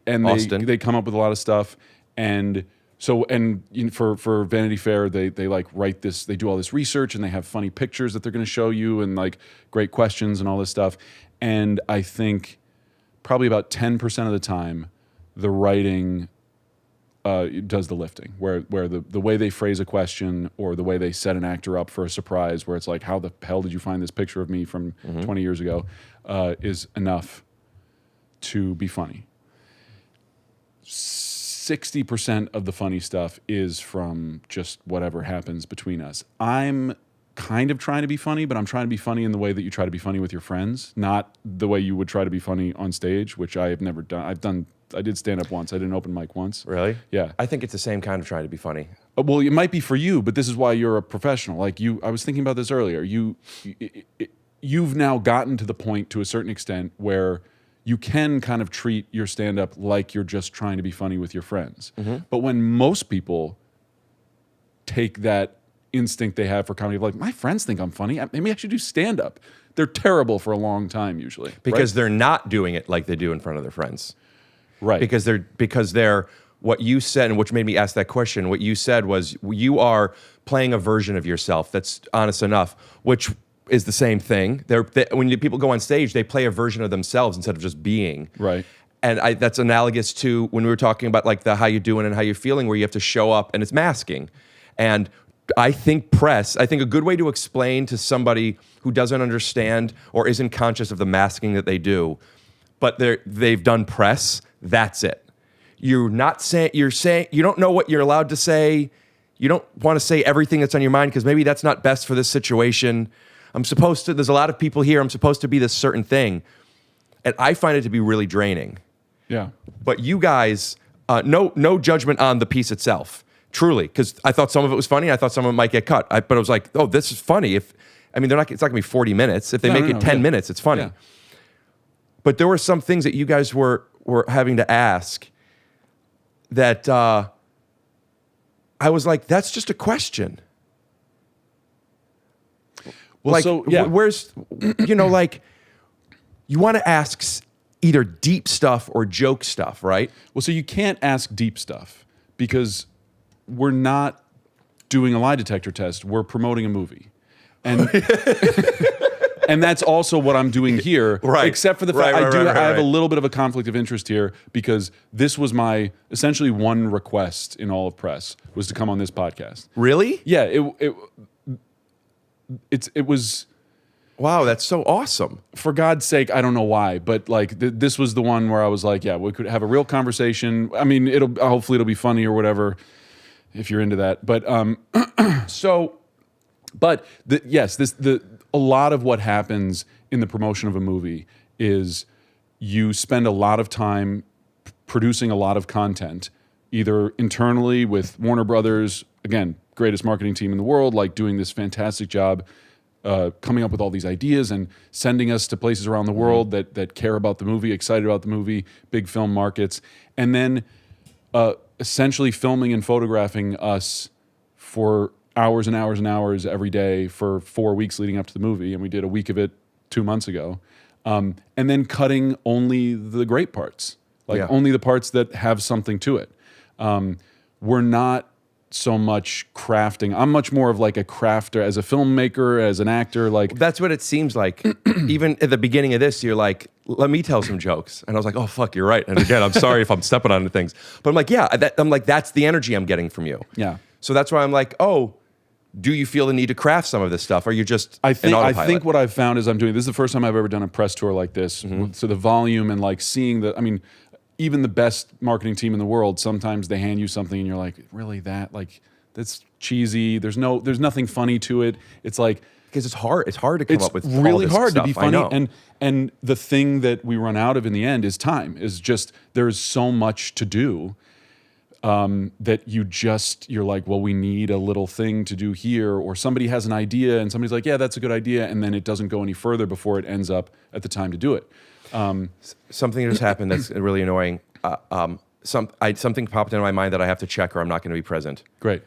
come up with a lot of stuff, and so for Vanity Fair they like write this, they do all this research, and they have funny pictures that they're going to show you, and like great questions and all this stuff. And I think probably about 10% of the time, the writing does the lifting, where the way they phrase a question or the way they set an actor up for a surprise, where it's like, how the hell did you find this picture of me from 20 years ago, is enough to be funny. 60% of the funny stuff is from just whatever happens between us. I'm kind of trying to be funny, but I'm trying to be funny in the way that you try to be funny with your friends, not the way you would try to be funny on stage, which I have never done. I did stand up once. I did an open mic once. Really? Yeah. I think it's the same kind of trying to be funny. Well, it might be for you, but this is why you're a professional. Like you, I was thinking about this earlier. You've now gotten to the point, to a certain extent, where you can kind of treat your stand-up like you're just trying to be funny with your friends. But when most people take that instinct they have for comedy, like, my friends think I'm funny, maybe I should do stand-up. They're terrible for a long time usually. Because they're not doing it like they do in front of their friends. Right. Because they're what you said, and which made me ask that question, what you said was you are playing a version of yourself that's honest enough, which is the same thing. When people go on stage, they play a version of themselves instead of just being. Right. And that's analogous to when we were talking about like the how you doing and how you're feeling, where you have to show up and it's masking. And I think a good way to explain to somebody who doesn't understand or isn't conscious of the masking that they do, but they've done press, that's it. You're not saying, you don't know what you're allowed to say. You don't want to say everything that's on your mind because maybe that's not best for this situation. There's a lot of people here. I'm supposed to be this certain thing. And I find it to be really draining. Yeah. But you guys, no judgment on the piece itself, truly, because I thought some of it was funny. I thought some of it might get cut. But I was like, oh, this is funny. It's not going to be 40 minutes. If they make it 10 minutes, it's funny. Yeah. But there were some things that you guys were having to ask that I was like, that's just a question. Well, like, so, yeah. Where's, like, you want to ask either deep stuff or joke stuff, right? Well, so you can't ask deep stuff because we're not doing a lie detector test. We're promoting a movie. And and that's also what I'm doing here, right? Except for the fact I have a little bit of a conflict of interest here because this was my essentially one request in all of press was to come on this podcast. Really? Yeah. It was. Wow, that's so awesome. For God's sake, I don't know why, but like this was the one where I was like, yeah, we could have a real conversation. I mean, hopefully it'll be funny or whatever if you're into that. But a lot of what happens in the promotion of a movie is you spend a lot of time producing a lot of content, either internally with Warner Brothers, again, greatest marketing team in the world, like doing this fantastic job coming up with all these ideas and sending us to places around the world that care about the movie, excited about the movie, big film markets, and then essentially filming and photographing us for hours and hours and hours every day for 4 weeks leading up to the movie, and we did a week of it 2 months ago, and then cutting only the great parts, only the parts that have something to it. We're not so much crafting. I'm much more of like a crafter as a filmmaker, as an actor. Like that's what it seems like. Even at the beginning of this, you're like, let me tell some jokes. And I was like, oh, fuck, you're right. And again, I'm sorry if I'm stepping on things. But I'm like, yeah, that's the energy I'm getting from you. Yeah. So that's why I'm like, oh, do you feel the need to craft some of this stuff? Or are you just I think what I've found is this is the first time I've ever done a press tour like this. So the volume and like seeing even the best marketing team in the world, sometimes they hand you something and you're like, really that? Like, that's cheesy. There's nothing funny to it. It's like, because it's hard. It's hard to come up with really all this hard stuff. to be funny. And the thing that we run out of in the end is time. Is just there's so much to do that you're like, well, we need a little thing to do here, or somebody has an idea and somebody's like, yeah, that's a good idea, and then it doesn't go any further before it ends up at the time to do it. Something just happened that's really annoying. Something popped into my mind that I have to check or I'm not going to be present. Great.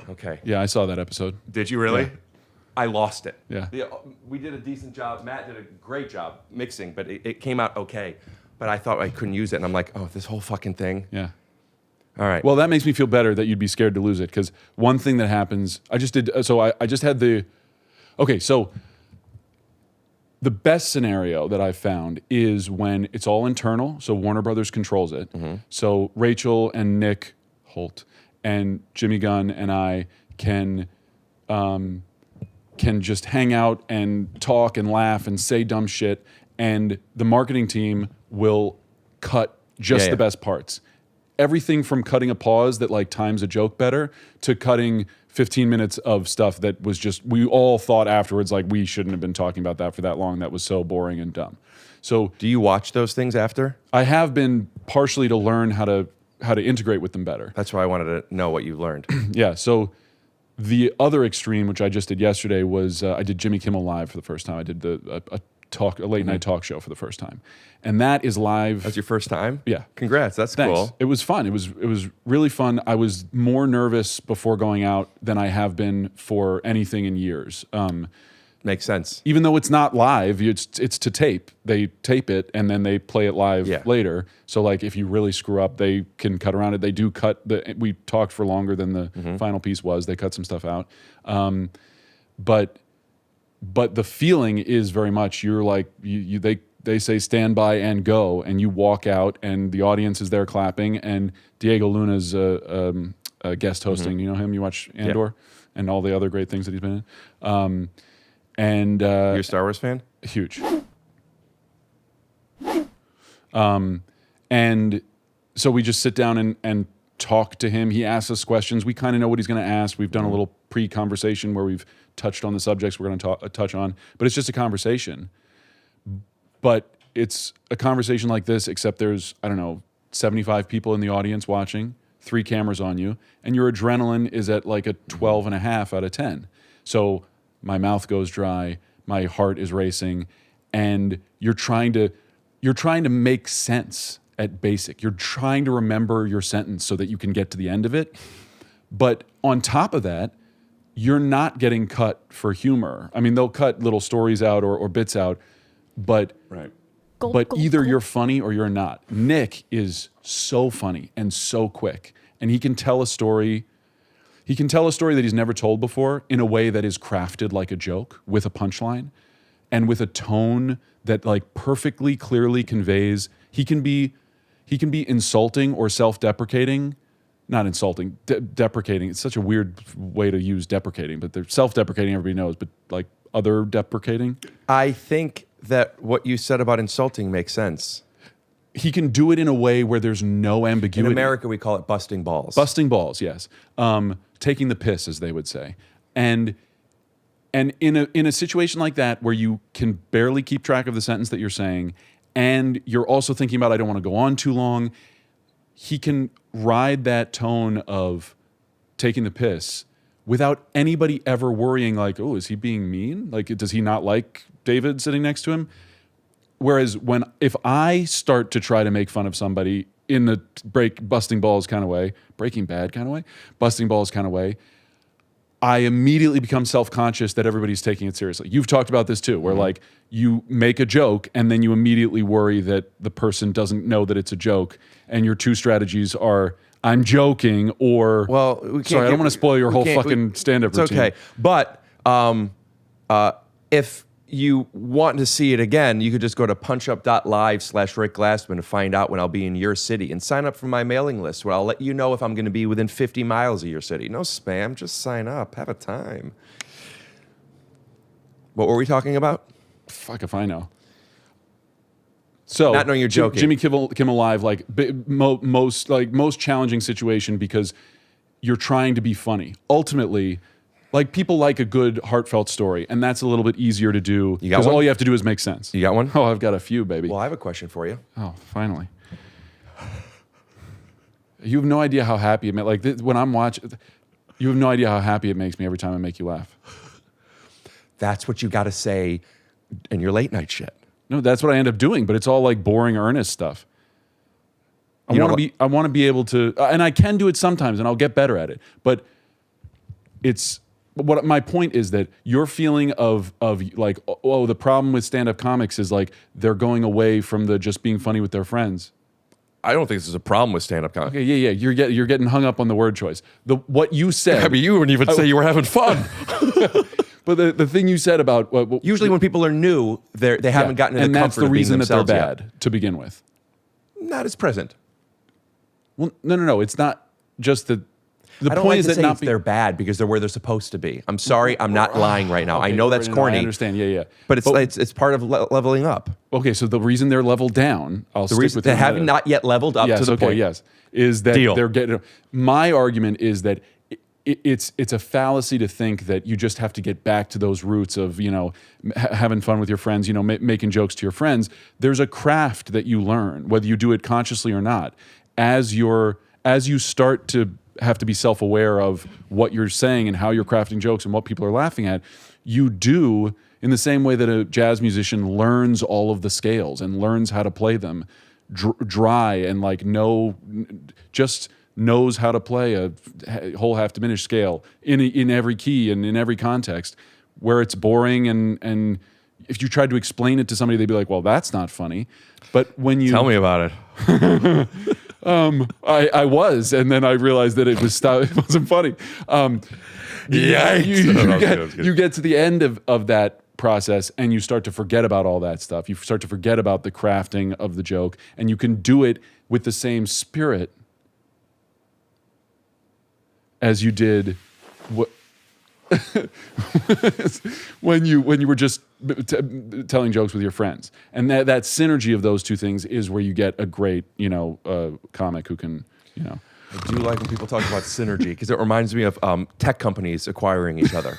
Okay. Yeah, I saw that episode. Did you really? Yeah. I lost it. Yeah. We did a decent job. Matt did a great job mixing, but it came out okay. But I thought I couldn't use it, and I'm like, oh, this whole fucking thing. Yeah. All right. Well, that makes me feel better that you'd be scared to lose it, because one thing that happens, I just had the, okay, so the best scenario that I've found is when it's all internal, so Warner Brothers controls it. So Rachel and Nick Holt and Jimmy Gunn and I can just hang out and talk and laugh and say dumb shit, and the marketing team will cut just the best parts. Everything from cutting a pause that like times a joke better to cutting 15 minutes of stuff that was just, we all thought afterwards, like, we shouldn't have been talking about that for that long. That was so boring and dumb. So do you watch those things after? I have been, partially to learn how to integrate with them better. That's why I wanted to know what you learned. Yeah. So the other extreme, which I just did yesterday, was I did Jimmy Kimmel Live for the first time. I did a late night talk show for the first time, and that is live. That's your first time? Yeah. Congrats. That's Thanks. cool. It was fun. It was really fun. I was more nervous before going out than I have been for anything in years. Makes sense. Even though it's not live, it's to tape. They tape it and then they play it live later. So like if you really screw up, they can cut around it. They do cut we talked for longer than the final piece was. They cut some stuff out. But the feeling is very much, you're like, they say stand by and go, and you walk out and the audience is there clapping, and Diego Luna's a guest hosting. You know him? You watch Andor and all the other great things that he's been in. You're a Star Wars fan? Huge. And so we just sit down and talk to him. He asks us questions. We kind of know what he's going to ask. We've done a little pre-conversation where we've touched on the subjects we're going to touch on, but it's just a conversation. But it's a conversation like this, except there's, I don't know, 75 people in the audience watching, 3 cameras on you, and your adrenaline is at like a 12.5 out of 10. So my mouth goes dry, my heart is racing, and you're trying to make sense at basic. You're trying to remember your sentence so that you can get to the end of it. But on top of that, you're not getting cut for humor. I mean, they'll cut little stories out or bits out, but either you're funny or you're not. Nick is so funny and so quick, and he can tell a story. He can tell a story that he's never told before in a way that is crafted like a joke with a punchline and with a tone that like perfectly clearly conveys. He can be insulting or self-deprecating. Not insulting, deprecating. It's such a weird way to use deprecating, but they're self-deprecating, everybody knows, but like other deprecating. I think that what you said about insulting makes sense. He can do it in a way where there's no ambiguity. In America, we call it busting balls. Busting balls, yes. Taking the piss, as they would say. And in a situation like that where you can barely keep track of the sentence that you're saying, and you're also thinking about, I don't want to go on too long, he can ride that tone of taking the piss without anybody ever worrying like, oh, is he being mean? Like, does he not like David sitting next to him? Whereas if I start to try to make fun of somebody in the busting balls kind of way, Breaking Bad kind of way, busting balls kind of way, I immediately become self-conscious that everybody's taking it seriously. You've talked about this too, where like you make a joke and then you immediately worry that the person doesn't know that it's a joke, and your 2 strategies are, I'm joking, or, well, sorry, I don't want to spoil your whole fucking stand-up routine. It's okay. But if you want to see it again, you could just go to punchup.live/Rick Glassman to find out when I'll be in your city and sign up for my mailing list where I'll let you know if I'm going to be within 50 miles of your city. No spam, just sign up. Have a time. What were we talking about? Fuck if I know. So not knowing you're joking. Jimmy Kimmel Live, like most challenging situation because you're trying to be funny. Ultimately, like people like a good heartfelt story, and that's a little bit easier to do because all you have to do is make sense. You got one? Oh, I've got a few, baby. Well, I have a question for you. Oh, finally. You have no idea how happy it makes. Like when I'm watching, you have no idea how happy it makes me every time I make you laugh. That's what you got to say in your late night shit. No, that's what I end up doing, but it's all like boring, earnest stuff. I want to be able to, and I can do it sometimes, and I'll get better at it. But what my point is that your feeling of like, oh, the problem with stand-up comics is like they're going away from the just being funny with their friends. I don't think this is a problem with stand-up comics. Okay, yeah, you're getting hung up on the word choice. What you said. I mean, you wouldn't even say you were having fun. But the thing you said about usually when people are new, they haven't gotten into the comfort of being themselves yet. And that's the reason that they're bad to begin with. Not as present. Well, no. It's not just the I don't point like is to that say not they're bad because they're where they're supposed to be. I'm sorry, I'm not lying right now. Okay, I know that's corny. I understand. Yeah. But it's part of leveling up. Okay, so the reason they're leveled down, the reason they have not yet leveled up to the point. Yes, is that they're getting. My argument is that it's a fallacy to think that you just have to get back to those roots of having fun with your friends, making jokes to your friends. There's a craft that you learn, whether you do it consciously or not, as you start to have to be self-aware of what you're saying and how you're crafting jokes and what people are laughing at. You do, in the same way that a jazz musician learns all of the scales and learns how to play them dry and just knows how to play a whole half diminished scale in every key and in every context, where it's boring and if you tried to explain it to somebody, they'd be like, well, that's not funny. But when you tell me about it. I was, and then I realized that it wasn't funny. You get to the end of that process and you start to forget about all that stuff. You start to forget about the crafting of the joke, and you can do it with the same spirit as you did when you were just telling jokes with your friends. And that synergy of those two things is where you get a great comic who can I do like when people talk about synergy because it reminds me of tech companies acquiring each other.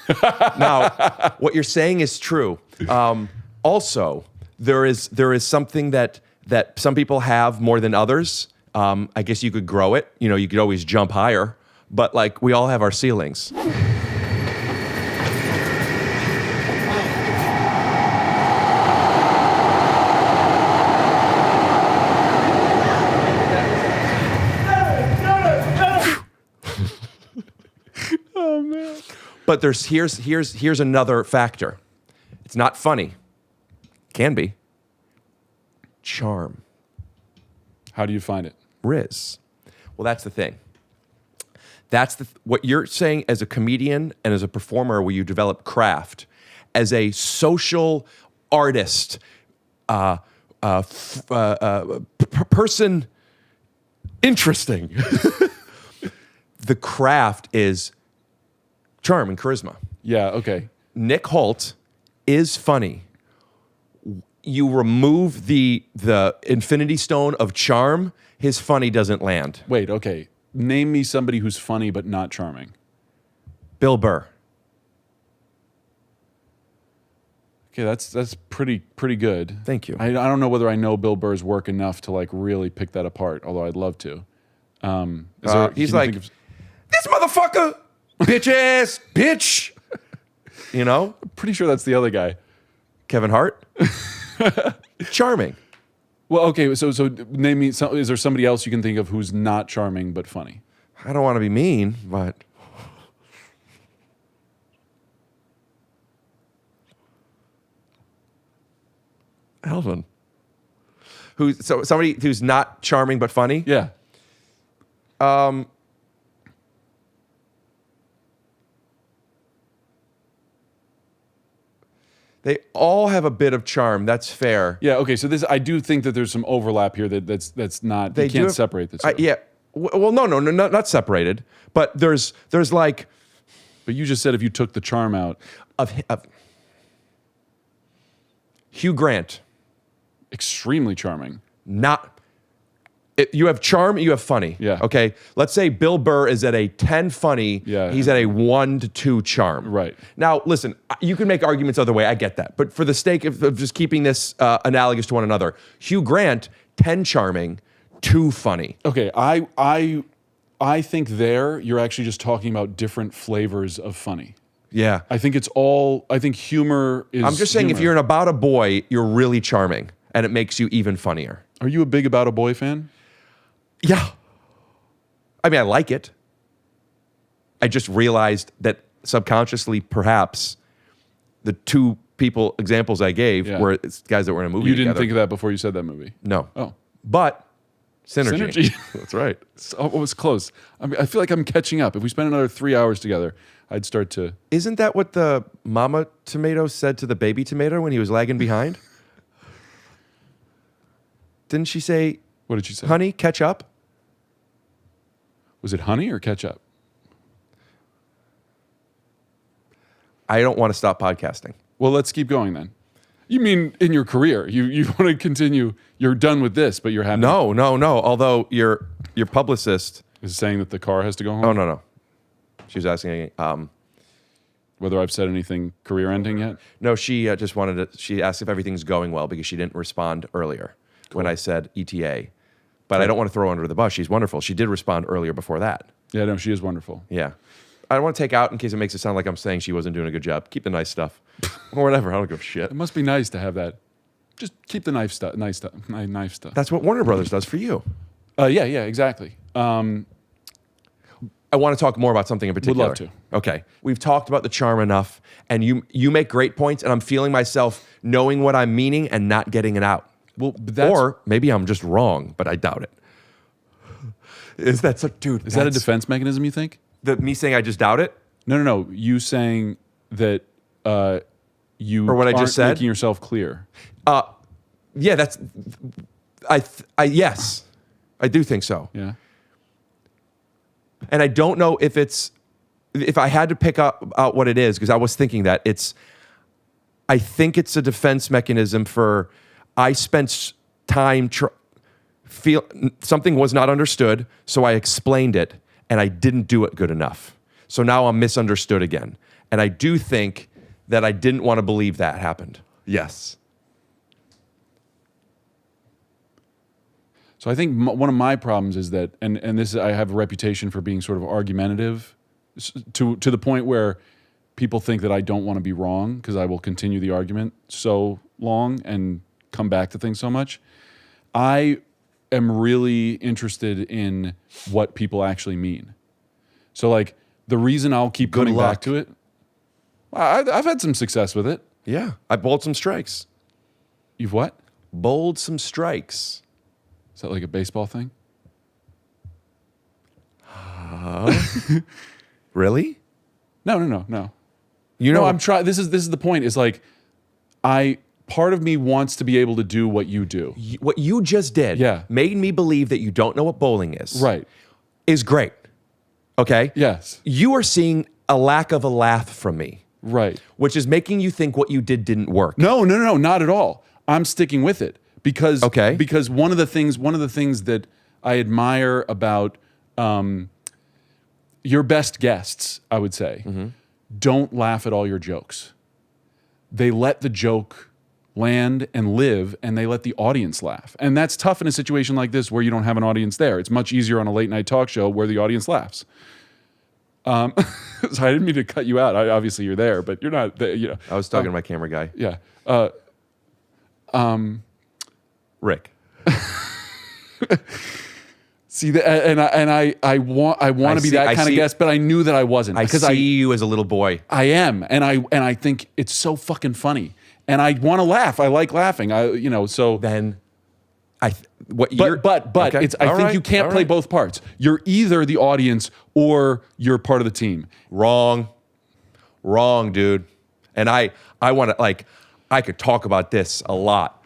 Now, what you're saying is true. Also, there is something that some people have more than others. I guess you could grow it. You know, you could always jump higher, but like we all have our ceilings. Oh man! But here's another factor. It's not funny. Can be. Charm. How do you find it? Riz. Well, that's the thing. That's what you're saying as a comedian and as a performer, where you develop craft. As a social artist, person interesting. The craft is charm and charisma. Yeah, okay. Nick Holt is funny. You remove the infinity stone of charm, his funny doesn't land. Wait, okay. Name me somebody who's funny but not charming. Bill Burr. Okay, that's pretty good. Thank you. I don't know whether I know Bill Burr's work enough to like really pick that apart, although I'd love to. He's like, this motherfucker, bitch ass, bitch. You know? I'm pretty sure that's the other guy. Kevin Hart? Charming. Well, okay, so name me, is there somebody else you can think of who's not charming but funny? I don't want to be mean, but... Alvin. Somebody who's not charming but funny? Yeah. They all have a bit of charm. That's fair. Yeah. Okay. So I do think that there's some overlap here. That's not. They you can't separate this. Yeah. Well, no, not separated. But there's like. But you just said if you took the charm out of Hugh Grant, extremely charming. You have charm, you have funny. Yeah. Okay. Let's say Bill Burr is at a 10 funny. Yeah. He's at a 1 to 2 charm. Right. Now, listen, you can make arguments other way. I get that. But for the sake of just keeping this analogous to one another, Hugh Grant, 10 charming, 2 funny. Okay. I think you're actually just talking about different flavors of funny. Yeah. I think humor is. I'm just saying, if you're in About a Boy, you're really charming, and it makes you even funnier. Are you a big About a Boy fan? Yeah. I mean, I like it. I just realized that subconsciously, perhaps, the 2 examples I gave were guys that were in a movie You didn't together. think of that before you said that movie? No. Oh. But synergy. That's right. It was close. I mean, I feel like I'm catching up. If we spend another 3 hours together, I'd start to... Isn't that what the mama tomato said to the baby tomato when he was lagging behind? Didn't she say... What did she say? Honey, catch up? Was it honey or ketchup? I don't want to stop podcasting. Well, let's keep going then. You mean in your career? You want to continue? You're done with this, but you're happy? No. Although your publicist is saying that the car has to go home. Oh no. She was asking whether I've said anything career-ending yet. No, she just wanted to. She asked if everything's going well because she didn't respond earlier when I said ETA. But I don't want to throw her under the bus. She's wonderful. She did respond earlier before that. Yeah, no, she is wonderful. Yeah. I don't want to take out in case it makes it sound like I'm saying she wasn't doing a good job. Keep the nice stuff. Or whatever. I don't give a shit. It must be nice to have that. Just keep the nice stuff. That's what Warner Brothers does for you. Yeah, exactly. I want to talk more about something in particular. Would love to. Okay. We've talked about the charm enough, and you make great points, and I'm feeling myself knowing what I'm meaning and not getting it out. Well, or maybe I'm just wrong, but I doubt it. Is that so, dude? Is that a defense mechanism, you think? Me saying I just doubt it? No. You saying that you or what I just said, making yourself clear. Yeah, that's. Yes, I do think so. Yeah. And I don't know if I had to pick out what it is, because I was thinking that I think it's a defense mechanism for, I spent time feel something was not understood, so I explained it, and I didn't do it good enough. So now I'm misunderstood again. And I do think that I didn't want to believe that happened. Yes. So I think one of my problems is that, and this I have a reputation for being sort of argumentative, to the point where people think that I don't want to be wrong because I will continue the argument so long and come back to things so much. I am really interested in what people actually mean. So like the reason I'll keep coming back to it, I've had some success with it. Yeah, I bowled some strikes. You've what? Bowled some strikes. Is that like a baseball thing? Really? No. You know, I'm trying. This is the point. Is like, part of me wants to be able to do what you do. What you just did made me believe that you don't know what bowling is. Right. Is great. Okay? Yes. You are seeing a lack of a laugh from me. Right. Which is making you think what you did didn't work. No, not at all. I'm sticking with it because one of the things that I admire about your best guests, I would say, don't laugh at all your jokes. They let the joke land and live, and they let the audience laugh. And that's tough in a situation like this where you don't have an audience there. It's much easier on a late night talk show where the audience laughs. So I didn't mean to cut you out. Obviously you're there, but you're not there, you know. I was talking to my camera guy. Yeah. Rick. See, I want to be that kind of guest, but I knew that I wasn't. I see you as a little boy. I am, and I think it's so fucking funny, and I want to laugh. I like laughing. So then, I think you can't play both parts. You're either the audience or you're part of the team. Wrong, dude. And I want to I could talk about this a lot.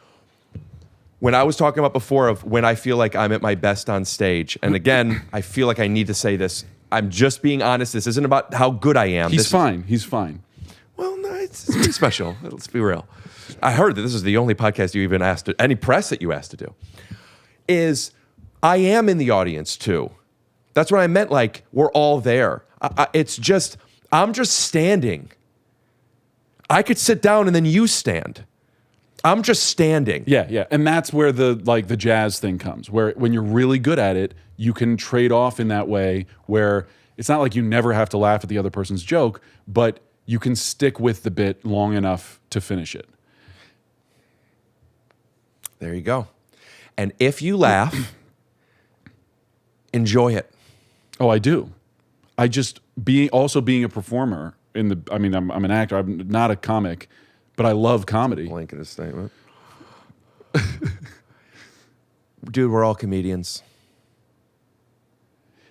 When I was talking about before of when I feel like I'm at my best on stage, and again, I feel like I need to say this. I'm just being honest. This isn't about how good I am. He's fine. Well, no, it's pretty special. Let's be real. I heard that this is the only podcast you even asked, any press that you asked to do, is I am in the audience too. That's what I meant, like, we're all there. It's just, I'm just standing. I could sit down and then you stand. I'm just standing. Yeah. And that's where the jazz thing comes, where when you're really good at it, you can trade off in that way where it's not like you never have to laugh at the other person's joke, but you can stick with the bit long enough to finish it. There you go. And if you laugh, enjoy it. Oh, I do. I just being a performer I'm an actor. I'm not a comic. But I love comedy. Blanket statement. Dude, we're all comedians.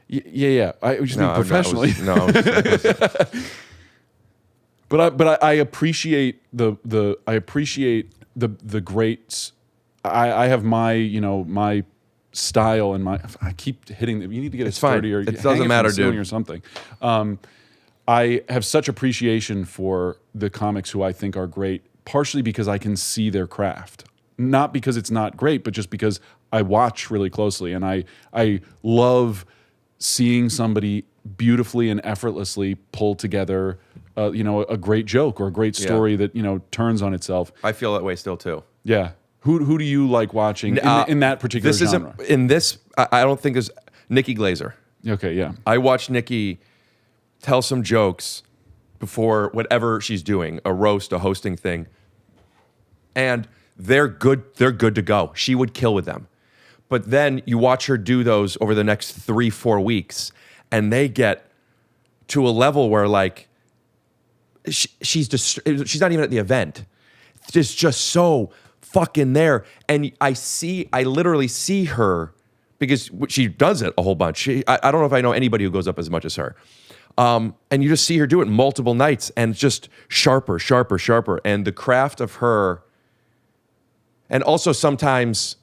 Yeah. I just mean professionally. But I appreciate the greats. I have my style and I keep hitting. You need to get a sturdy or it doesn't matter, dude, or something. I have such appreciation for the comics who I think are great, partially because I can see their craft. Not because it's not great, but just because I watch really closely. And I love seeing somebody beautifully and effortlessly pull together a great joke or a great story that turns on itself. I feel that way still too. Yeah. Who do you like watching in that particular genre? I don't think there's Nikki Glazer. Okay, yeah. I watch Nikki tell some jokes before whatever she's doing, a roast, a hosting thing, and they're good to go. She would kill with them. But then you watch her do those over the next 3-4 weeks, and they get to a level where she's not even at the event. It's just so fucking there. And I literally see her, because she does it a whole bunch. I don't know if I know anybody who goes up as much as her. And you just see her do it multiple nights, and just sharper. And the craft of her, and also sometimes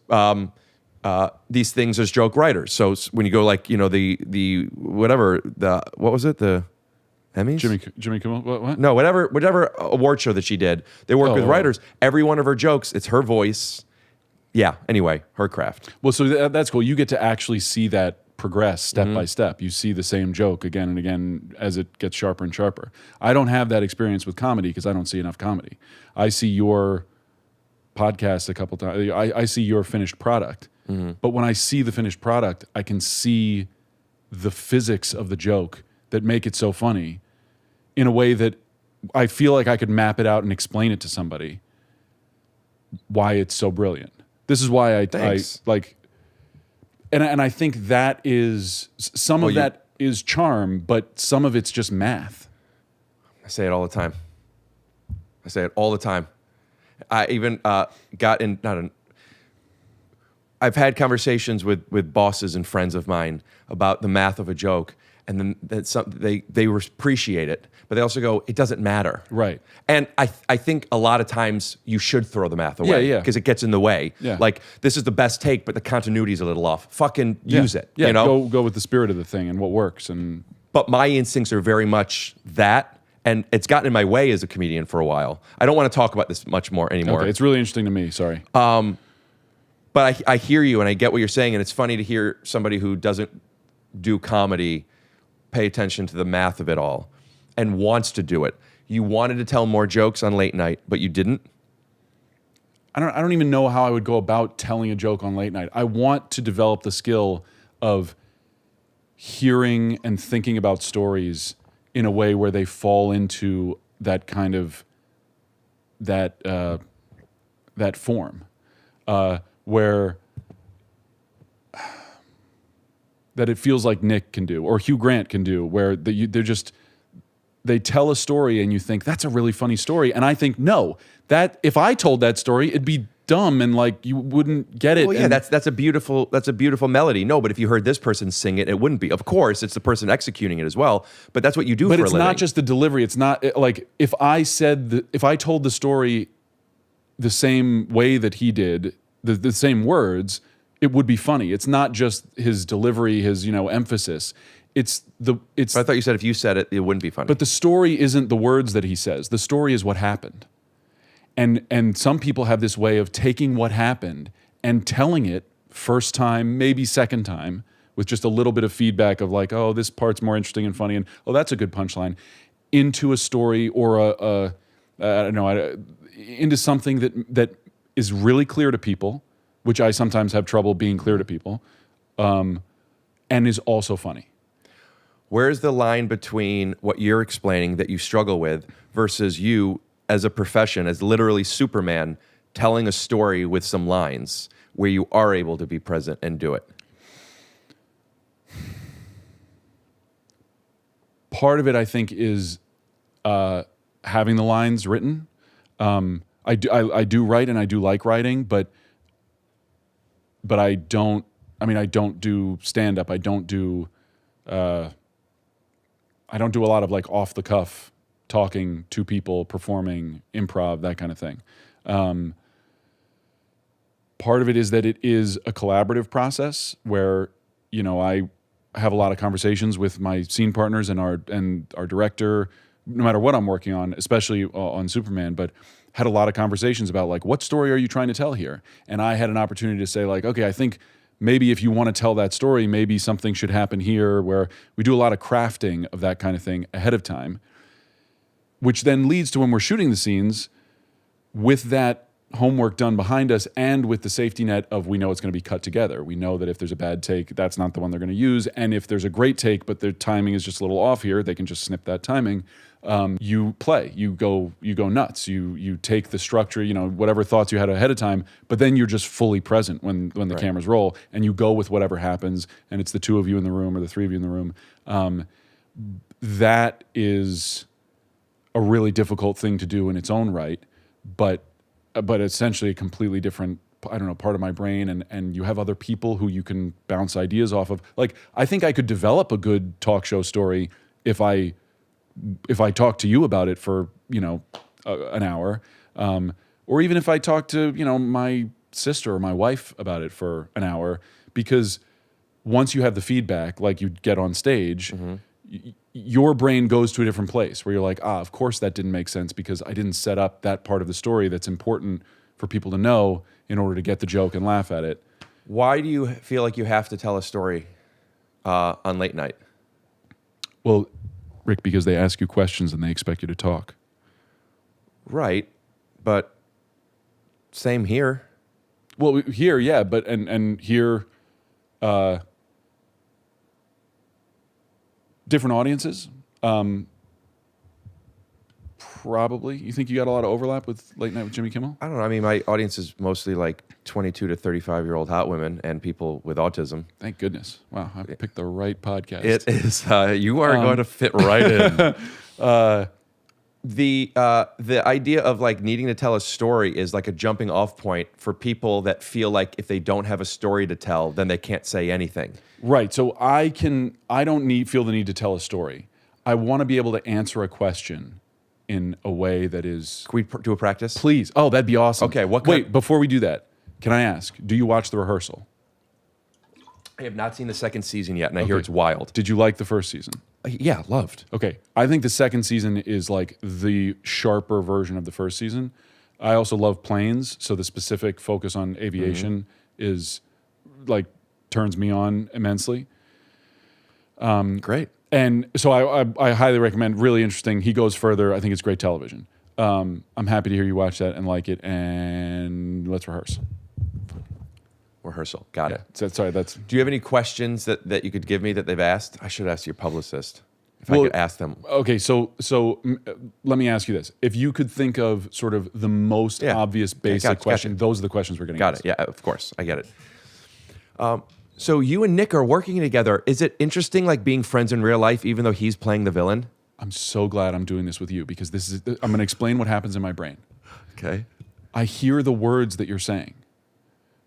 these things as joke writers. So when you go the what was it? The Emmys? Jimmy Kimmel? What? No, whatever award show that she did. They work with writers. Every one of her jokes, it's her voice. yeah. Anyway, her craft. Well, so that's cool. You get to actually see that progress step by step. You see the same joke again and again as it gets sharper and sharper. I don't have that experience with comedy because I don't see enough comedy. I see your podcast a couple times. I see your finished product. But when I see the finished product, I can see the physics of the joke that make it so funny in a way that I feel like I could map it out and explain it to somebody why it's so brilliant. This is why I like. And I think that is some of that is charm, but some of it's just math. I say it all the time. I even got in. I've had conversations with bosses and friends of mine about the math of a joke, and then they appreciate it, but they also go, it doesn't matter. Right. And I think a lot of times you should throw the math away. Yeah. Because it gets in the way. Yeah. Like, this is the best take, but the continuity is a little off. Fucking use it. Yeah, you know? go with the spirit of the thing and what works. But my instincts are very much that, and it's gotten in my way as a comedian for a while. I don't want to talk about this much more anymore. Okay, it's really interesting to me, sorry. But I hear you, and I get what you're saying, and it's funny to hear somebody who doesn't do comedy pay attention to the math of it all and wants to do it. You wanted to tell more jokes on late night, but you didn't? I don't even know how I would go about telling a joke on late night. I want to develop the skill of hearing and thinking about stories in a way where they fall into that kind of that form, where that it feels like Nick can do or Hugh Grant can do, where they tell a story and you think that's a really funny story, and I think no, that if I told that story, it'd be dumb and like you wouldn't get it. Well, yeah, that's a beautiful melody. No, but if you heard this person sing it, it wouldn't be. Of course, it's the person executing it as well. But that's what you do. But for it's a living. not just the delivery. It's not like if I told the story the same way that he did, the same words, it would be funny. It's not just his delivery, his emphasis. But I thought you said if you said it, it wouldn't be funny. But the story isn't the words that he says. The story is what happened. And some people have this way of taking what happened and telling it first time, maybe second time, with just a little bit of feedback of like, oh, this part's more interesting and funny, and oh, that's a good punchline, into a story or into something that is really clear to people, which I sometimes have trouble being clear to people, and is also funny. Where's the line between what you're explaining that you struggle with versus you as a profession, as literally Superman, telling a story with some lines where you are able to be present and do it? Part of it, I think, is having the lines written. I do write and I do like writing, but I don't. I mean, I don't do stand up. I don't do a lot of like off the cuff talking to people, performing, improv, that kind of thing. Part of it is that it is a collaborative process where, I have a lot of conversations with my scene partners and our director, no matter what I'm working on, especially on Superman, but had a lot of conversations about like, what story are you trying to tell here? And I had an opportunity to say like, okay, I think maybe if you want to tell that story, maybe something should happen here, where we do a lot of crafting of that kind of thing ahead of time, which then leads to when we're shooting the scenes with that homework done behind us and with the safety net of we know it's going to be cut together. We know that if there's a bad take, that's not the one they're going to use. And if there's a great take, but their timing is just a little off here, they can just snip that timing. You play, you go nuts. You take the structure, whatever thoughts you had ahead of time, but then you're just fully present when the cameras roll, and you go with whatever happens, and it's the two of you in the room or the three of you in the room. That is a really difficult thing to do in its own right, but essentially a completely different, part of my brain, and you have other people who you can bounce ideas off of. Like, I think I could develop a good talk show story if I talk to you about it for, an hour, or even if I talk to, my sister or my wife about it for an hour, because once you have the feedback, like you get on stage, your brain goes to a different place where you're like, of course that didn't make sense because I didn't set up that part of the story that's important for people to know in order to get the joke and laugh at it. Why do you feel like you have to tell a story on late night? Well, Rick, because they ask you questions and they expect you to talk. Right, but same here. Well, here, yeah, but and here, different audiences. Probably. You think you got a lot of overlap with Late Night with Jimmy Kimmel? I don't know. I mean, my audience is mostly like 22 to 35-year-old hot women and people with autism. Thank goodness. Wow, I picked the right podcast. It is. You are going to fit right in. The idea of like needing to tell a story is like a jumping off point for people that feel like if they don't have a story to tell, then they can't say anything. Right. So I don't feel the need to tell a story. I want to be able to answer a question in a way that is... Can we do a practice? Please. Oh, that'd be awesome. Okay. Wait, before we do that, can I ask, do you watch The Rehearsal? I have not seen the second season yet, and I hear it's wild. Did you like the first season? Yeah, loved. Okay. I think the second season is like the sharper version of the first season. I also love planes, so the specific focus on aviation is like turns me on immensely. Great. And so I highly recommend, really interesting. He goes further. I think it's great television. I'm happy to hear you watch that and like it, and let's rehearse. Rehearsal. Got it. So, sorry, that's... Do you have any questions that you could give me that they've asked? I should ask your publicist if I could ask them. Okay, so let me ask you this. If you could think of sort of the most obvious basic question, those are the questions we're going to Got it. Yeah, of course. I get it. So you and Nick are working together. Is it interesting, like being friends in real life, even though he's playing the villain? I'm so glad I'm doing this with you because I'm going to explain what happens in my brain. Okay. I hear the words that you're saying.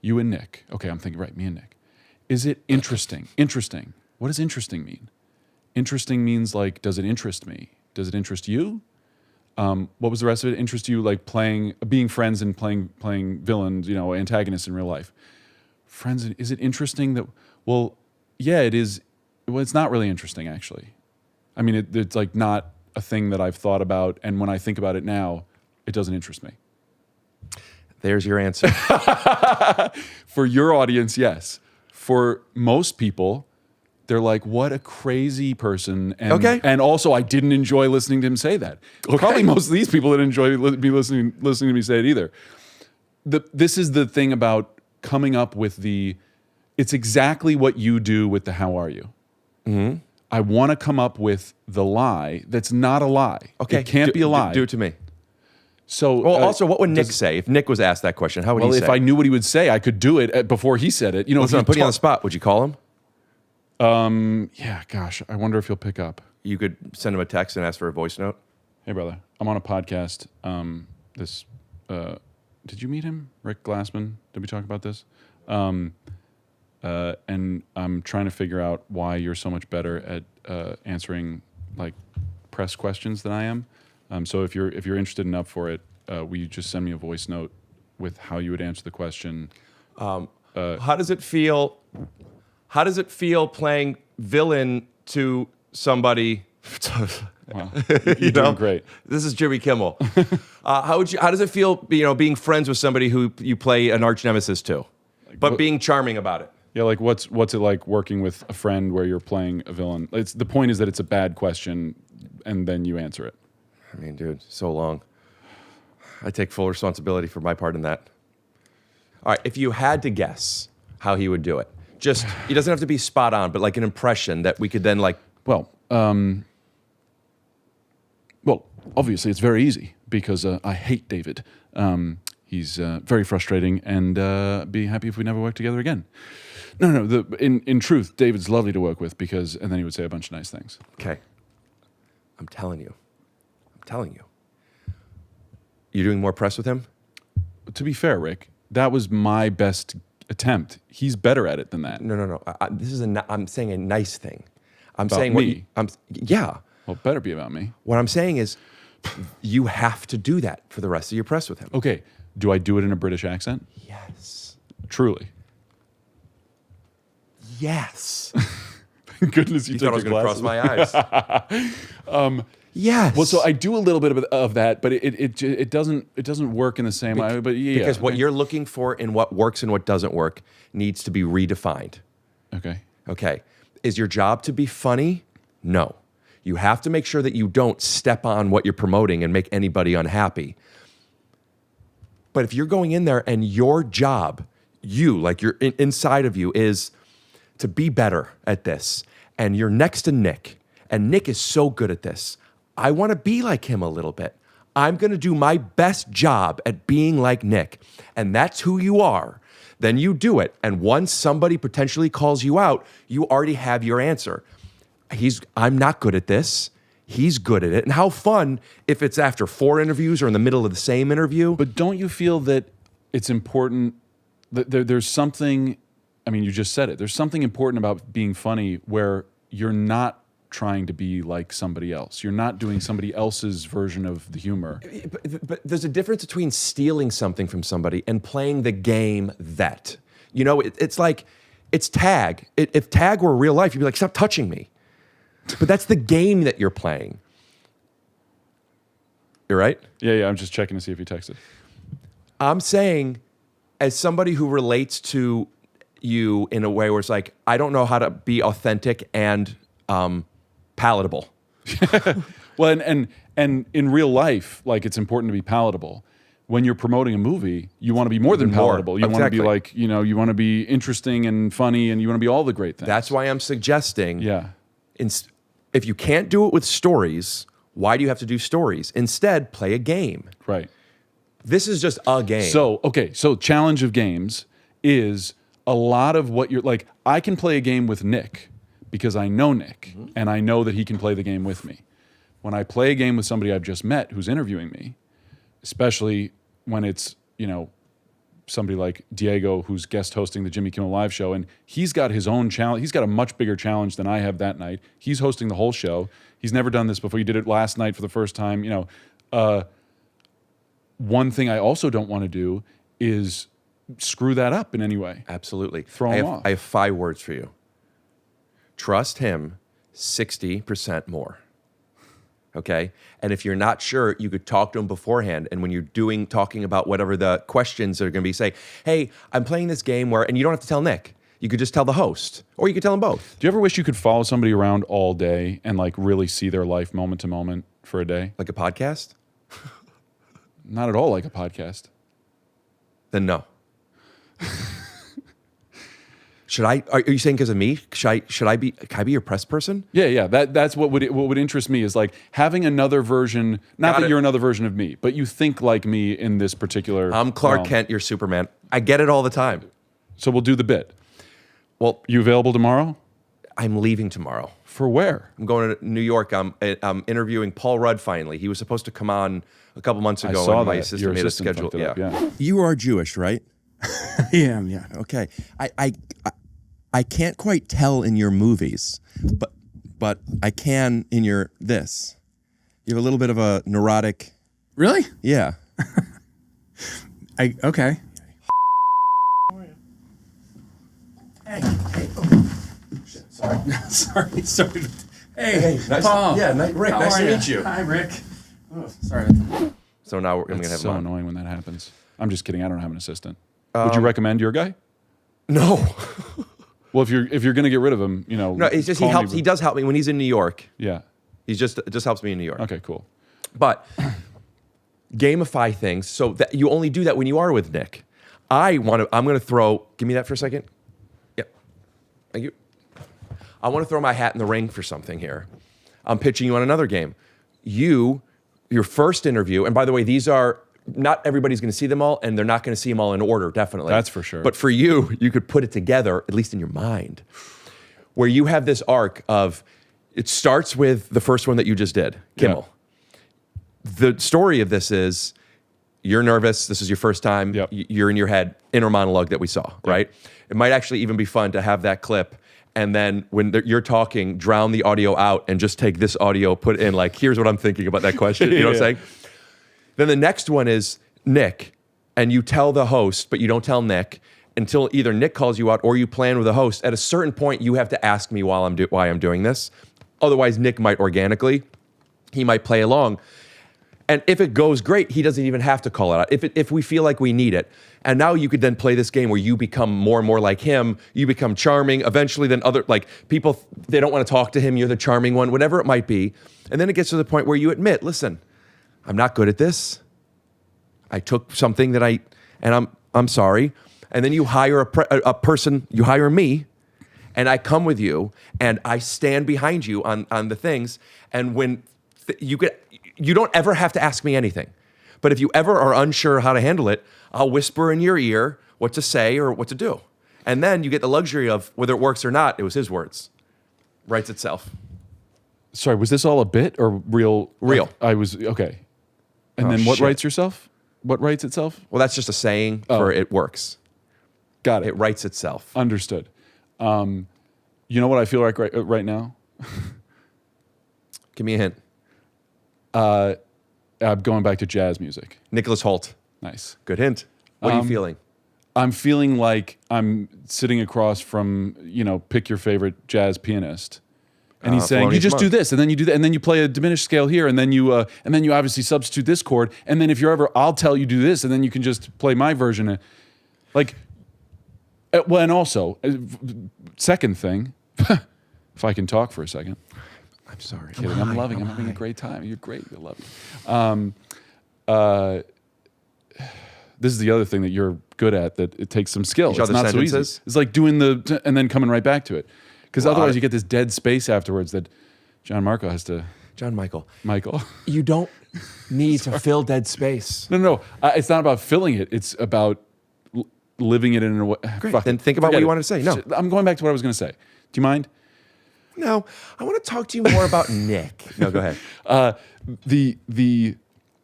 You and Nick. Okay, I'm thinking, right, me and Nick. Is it interesting? Interesting. What does interesting mean? Interesting means like, does it interest me? Does it interest you? What was the rest of it? Interest you like being friends and playing villains, antagonists in real life. Friends, is it interesting that, well, yeah, it is. Well, it's not really interesting, actually. I mean, it's like not a thing that I've thought about. And when I think about it now, it doesn't interest me. There's your answer. For your audience, yes. For most people, they're like, what a crazy person. And, and also, I didn't enjoy listening to him say that. Probably most of these people didn't enjoy listening to me say it either. This is the thing about coming up with it's exactly what you do with the how are you. Mm-hmm. I want to come up with the lie that's not a lie. Okay. It can't be a lie. Do it to me. So, also, what would Nick say if Nick was asked that question? How would he say? Well, if I knew what he would say, I could do it before he said it. Listen, I'm putting you on the spot. Would you call him? Yeah, gosh, I wonder if he'll pick up. You could send him a text and ask for a voice note. Hey, brother, I'm on a podcast. Did you meet him, Rick Glassman? Did we talk about this? And I'm trying to figure out why you're so much better at answering like press questions than I am. So if you're interested enough for it, will you just send me a voice note with how you would answer the question? How does it feel? How does it feel playing villain to somebody? Wow, you're doing great. This is Jimmy Kimmel. How does it feel? Being friends with somebody who you play an arch nemesis to, but being charming about it. Yeah, like what's it like working with a friend where you're playing a villain? The point is that it's a bad question, and then you answer it. I mean, dude, so long. I take full responsibility for my part in that. All right, if you had to guess how he would do it, he doesn't have to be spot on, but like an impression that we could then like. Well, obviously it's very easy because I hate David. He's very frustrating, and be happy if we never work together again. No. In truth, David's lovely to work with and then he would say a bunch of nice things. Okay. I'm telling you. You're doing more press with him? To be fair, Rick, that was my best attempt. He's better at it than that. No. I'm saying a nice thing. I'm about saying me. Yeah. Well, it better be about me. What I'm saying is, you have to do that for the rest of your press with him. Okay. Do I do it in a British accent? Yes. Truly. Yes. Thank goodness you took thought I was going to cross my eyes. Yes. Well, so I do a little bit of that, but it doesn't work in the same way. But yeah, because what you're looking for and what works and what doesn't work needs to be redefined. Okay. Okay. Is your job to be funny? No. You have to make sure that you don't step on what you're promoting and make anybody unhappy. But if you're going in there and your job, like you're inside of you, is to be better at this, and you're next to Nick, and Nick is so good at this, I want to be like him a little bit. I'm going to do my best job at being like Nick, and that's who you are. Then you do it, and once somebody potentially calls you out, you already have your answer. I'm not good at this. He's good at it. And how fun if it's after 4 interviews or in the middle of the same interview. But don't you feel that it's important that there's something, I mean, you just said it, there's something important about being funny where you're not trying to be like somebody else. You're not doing somebody else's version of the humor. But there's a difference between stealing something from somebody and playing the game that. You know, it's like, it's tag. If tag were real life, you'd be like, stop touching me. But that's the game that you're playing. You're right? Yeah, I'm just checking to see if you texted. I'm saying, as somebody who relates to you in a way where it's like, I don't know how to be authentic and palatable. Well, and in real life, like, it's important to be palatable. When you're promoting a movie, you want to be more than palatable. You want to be like, you want to be interesting and funny, and you want to be all the great things. That's why I'm suggesting, if you can't do it with stories, why do you have to do stories? Instead, play a game. Right. This is just a game. So challenge of games is a lot of what you're like. I can play a game with Nick because I know Nick, and I know that he can play the game with me. When I play a game with somebody I've just met who's interviewing me, especially when it's, somebody like Diego who's guest hosting the Jimmy Kimmel Live show, and he's got his own challenge. He's got a much bigger challenge than I have that night. He's hosting the whole show. He's never done this before. He did it last night for the first time. One thing I also don't want to do is screw that up in any way. Absolutely. Throw him off. I have 5 words for you. Trust him 60% more. Okay? And if you're not sure, you could talk to him beforehand. And when you're talking about whatever the questions are going to be, say, hey, I'm playing this game where, and you don't have to tell Nick. You could just tell the host, or you could tell them both. Do you ever wish you could follow somebody around all day and like really see their life moment to moment for a day? Like a podcast? Not at all like a podcast. Then no. Are you saying because of me? Can I be your press person? Yeah. That's what would interest me is like having another version. Not that you're another version of me, but you think like me in this particular. I'm Clark Kent. You're Superman. I get it all the time. So we'll do the bit. Well, you available tomorrow? I'm leaving tomorrow. For where? I'm going to New York. I'm interviewing Paul Rudd finally. He was supposed to come on a couple months ago. I saw and my that. assistant made a schedule. Yeah. You are Jewish, right? I am, yeah. Okay. I can't quite tell in your movies, but I can in your this. You have a little bit of a neurotic. Really? Yeah. Okay. Hey. Oh. Shit, sorry. Sorry. Hey, nice. Paul. Rick. Nice to meet you. Hi, Rick. Oh, sorry. So now we're going to have so annoying when that happens. I'm just kidding. I don't have an assistant. Would you recommend your guy? No. Well, if you're going to get rid of him, No, it's just he helps. He does help me when he's in New York. Yeah. He just helps me in New York. Okay, cool. But gamify things so that you only do that when you are with Nick. I'm going to throw. Give me that for a second. Yep. Thank you. I want to throw my hat in the ring for something here. I'm pitching you on another game. Your first interview, and by the way, these are. Not everybody's going to see them all, and they're not going to see them all in order, definitely. That's for sure. But for you, you could put it together, at least in your mind, where you have this arc of, it starts with the first one that you just did, Kimmel. Yeah. The story of this is, you're nervous, this is your first time, you're in your head, inner monologue that we saw, right? It might actually even be fun to have that clip, and then when you're talking, drown the audio out, and just take this audio, put in like, here's what I'm thinking about that question, you know what I'm saying? Then the next one is Nick, and you tell the host, but you don't tell Nick until either Nick calls you out or you plan with the host. At a certain point, you have to ask me why I'm doing this. Otherwise, Nick might organically. he might play along. And if it goes great, he doesn't even have to call it out. If we feel like we need it. And now you could then play this game where you become more and more like him. You become charming. Eventually, then other, like, people, they don't want to talk to him. You're the charming one, whatever it might be. And then it gets to the point where you admit, listen, I'm not good at this. I took something that I'm sorry. And then you hire a person, you hire me, and I come with you, and I stand behind you on the things. And when you don't ever have to ask me anything. But if you ever are unsure how to handle it, I'll whisper in your ear what to say or what to do. And then you get the luxury of whether it works or not, it was his words. Writes itself. Sorry, was this all a bit or real? Real. I was, okay. And then what shit. writes yourself? What writes itself? Well, that's just a saying for it works. Got it. It writes itself. Understood. You know what I feel like right now? Give me a hint. I'm going back to jazz music. Nicholas Hoult. Nice. Good hint. What are you feeling? I'm feeling like I'm sitting across from, pick your favorite jazz pianist. And he's saying, you just do this, and then you do that, and then you play a diminished scale here, and then you obviously substitute this chord, and then if you're ever, I'll tell you do this, and then you can just play my version. Like, well, and also, second thing, if I can talk for a second. I'm sorry. Kidding. I'm having a great time. You're great. I love you. This is the other thing that you're good at, that it takes some skill. It's not so easy. It's like doing and then coming right back to it. Because otherwise you get this dead space afterwards that JonMichael has to... JonMichael. Michael. You don't need to fill dead space. No. It's not about filling it. It's about living it in a way... Great. Then think about what you want to say. No. I'm going back to what I was going to say. Do you mind? No. I want to talk to you more about Nick. No, go ahead. The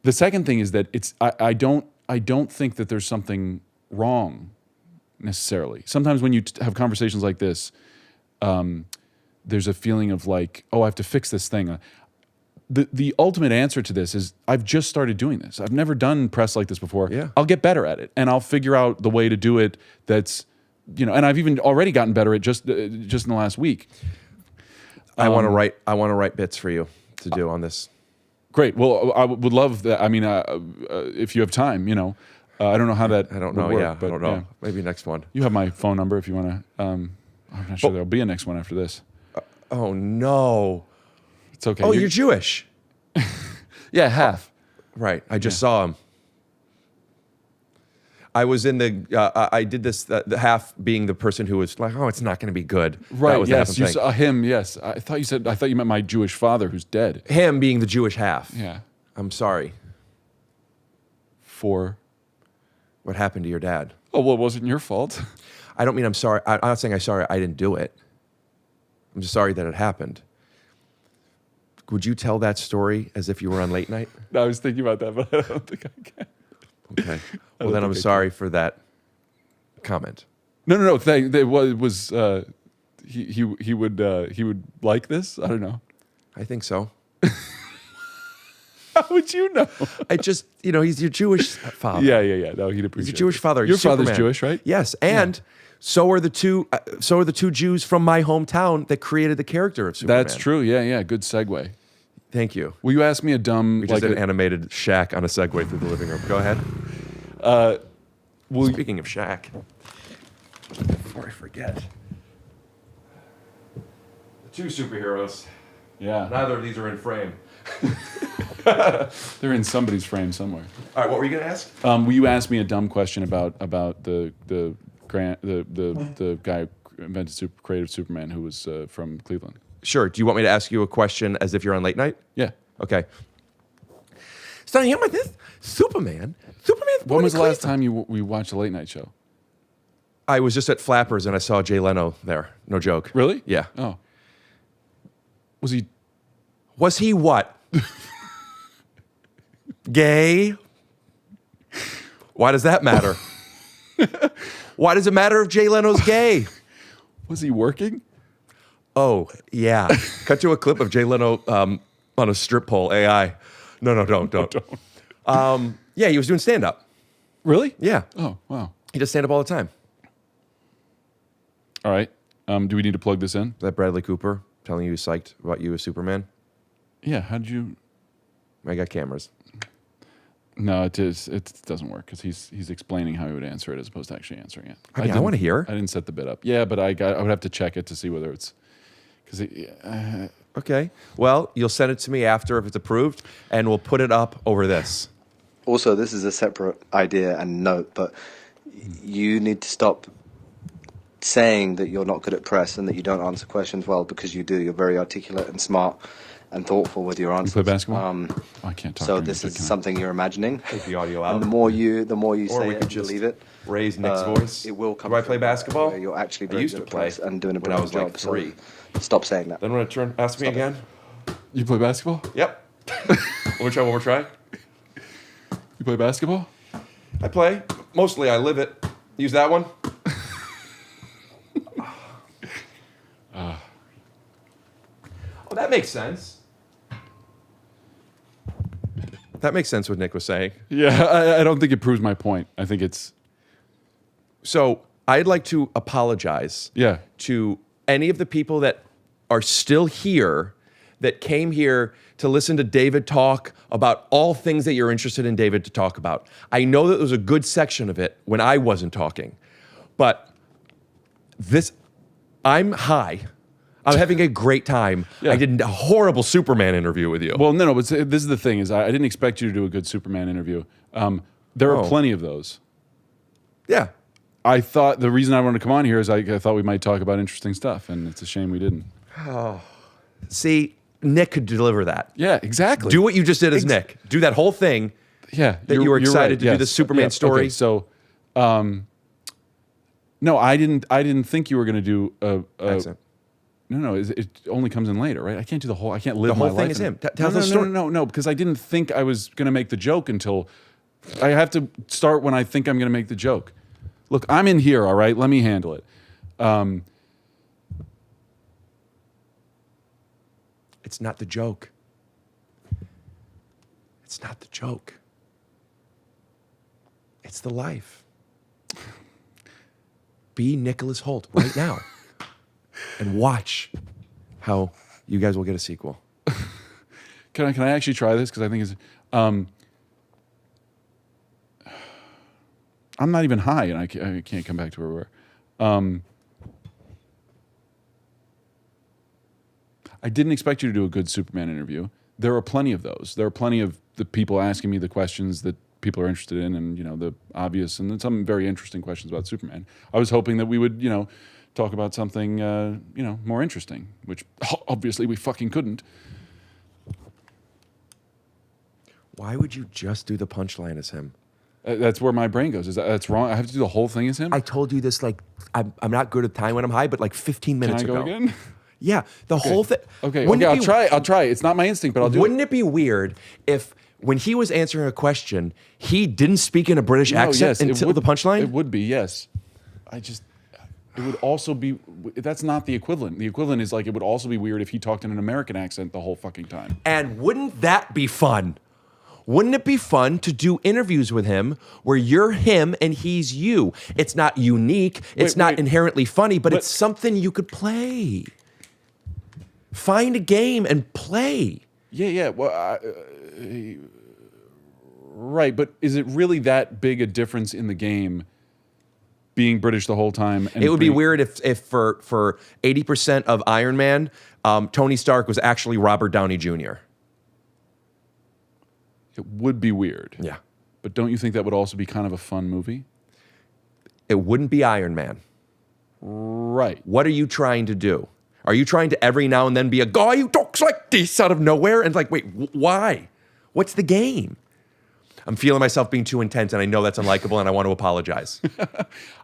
second thing is that I don't think that there's something wrong necessarily. Sometimes when you have conversations like this, there's a feeling of like, oh, I have to fix this thing. The ultimate answer to this is I've just started doing this. I've never done press like this before. Yeah. I'll get better at it, and I'll figure out the way to do it. That's, and I've even already gotten better at just in the last week. I want to write bits for you to do on this. Great. Well, I would love that. I mean, if you have time, I don't know how that. I don't know. Work, but I don't know. Yeah. Maybe next one. You have my phone number if you want to. I'm not sure there'll be a next one after this. Oh no. It's okay. Oh, you're Jewish. Yeah, half. Right. I just saw him. I was in I did this, the half being the person who was like, oh, it's not going to be good. Right. That was yes. You thing. saw him. Yes. I thought you meant my Jewish father who's dead. Him being the Jewish half. Yeah. I'm sorry. For what happened to your dad? Oh, well, it wasn't your fault. I don't mean I'm sorry. I'm not saying I'm sorry I didn't do it. I'm just sorry that it happened. Would you tell that story as if you were on late night? No, I was thinking about that, but I don't think I can. Okay. Well, then I'm sorry for that comment. No. It was he would like this. I don't know. I think so. How would you know? I just, he's your Jewish father. Yeah. No, he'd appreciate. He's your Jewish father. Your Superman. father's Jewish, right? Yes, and so are the two. So are the two Jews from my hometown that created the character of Superman. That's true. Yeah. Good segue. Thank you. Will you ask me a dumb... We just did an animated shack on a segue through the living room. Go ahead. Speaking of shack, before I forget, the two superheroes. Yeah. Neither of these are in frame. They're in somebody's frame somewhere. All right, what were you going to ask? Will you ask me a dumb question about the guy who invented creative Superman who was from Cleveland? Sure. Do you want me to ask you a question as if you're on late night? Yeah. Okay. So you know this Superman. When was the last time we watched a late night show? I was just at Flappers and I saw Jay Leno there. No joke. Really? Yeah. Oh. Was he? Was he what? Gay? Why does that matter? Why does it matter if Jay Leno's gay? Was he working? Oh, yeah. Cut to a clip of Jay Leno on a strip pole, AI. No, don't. Yeah, he was doing stand-up. Really? Yeah. Oh, wow. He does stand-up all the time. All right. Do we need to plug this in? Is that Bradley Cooper telling you he's psyched about you as Superman? Yeah, how did you... I got cameras. No, it doesn't work because he's explaining how he would answer it as opposed to actually answering it. I mean, I want to hear. I didn't set the bit up. Yeah, but I would have to check it to see whether it's because. Okay. Well, you'll send it to me after if it's approved, and we'll put it up over this. Also, this is a separate idea and note, but you need to stop saying that you're not good at press and that you don't answer questions well, because you do. You're very articulate and smart and thoughtful with your answers. You play basketball? I can't talk. So this is something you're imagining. Take the audio out. And the more you or say we it could and just believe it, raise Nick's voice. It will come. Do I play basketball? Where you're actually I very used good to at play press and doing a when I brilliant was job. like 3. So stop saying that. Then when I ask me again. You play basketball? Yep. One more try. You play basketball? I play. Mostly I live it. Use that one. Oh, that makes sense. That makes sense what Nick was saying. Yeah, I don't think it proves my point. I think it's... So I'd like to apologize to any of the people that are still here that came here to listen to David talk about all things that you're interested in David to talk about. I know that there was a good section of it when I wasn't talking, but I'm high. I'm having a great time. Yeah. I did a horrible Superman interview with you. Well, no, but this is the thing, is I didn't expect you to do a good Superman interview. There are plenty of those. Yeah. I thought the reason I wanted to come on here is I thought we might talk about interesting stuff, and it's a shame we didn't. Oh. See, Nick could deliver that. Yeah, exactly. Do what you just did as Nick. Do that whole thing. Yeah. That you were excited to do the Superman story. Okay, so, no, I didn't think you were going to do a accent. No, it only comes in later, right? I can't do the whole. I can't live the whole my thing life. is him. Tell the story. No, because I didn't think I was going to make the joke until I have to start when I think I'm going to make the joke. Look, I'm in here, all right? Let me handle it. It's not the joke. It's not the joke. It's the life. Be Nicholas Hoult right now and watch how you guys will get a sequel. Can I actually try this? Because I think it's... I'm not even high, and I can't come back to where we were. I didn't expect you to do a good Superman interview. There are plenty of those. There are plenty of the people asking me the questions that people are interested in, and the obvious and then some very interesting questions about Superman. I was hoping that we would talk about something more interesting, which obviously we fucking couldn't. Why would you just do the punchline as him? That's where my brain goes. That's wrong? I have to do the whole thing as him? I told you this I'm not good at time when I'm high, but 15 minutes ago. Can I go again? Yeah, the whole thing. Okay, I'll try. It's not my instinct, but I'll do it. Wouldn't it be weird if, when he was answering a question, he didn't speak in a British accent until the punchline? It would be, yes. It would also be, that's not the equivalent. The equivalent is it would also be weird if he talked in an American accent the whole fucking time. And wouldn't that be fun? Wouldn't it be fun to do interviews with him where you're him and he's you? It's not unique. It's not inherently funny, but it's something you could play. Find a game and play. Yeah. Well, right, but is it really that big a difference in the game being British the whole time? It would be weird if for 80% of Iron Man, Tony Stark was actually Robert Downey Jr. It would be weird. Yeah. But don't you think that would also be kind of a fun movie? It wouldn't be Iron Man. Right. What are you trying to do? Are you trying to every now and then be a guy who talks like this out of nowhere? And wait, why? What's the game? I'm feeling myself being too intense, and I know that's unlikable, and I want to apologize.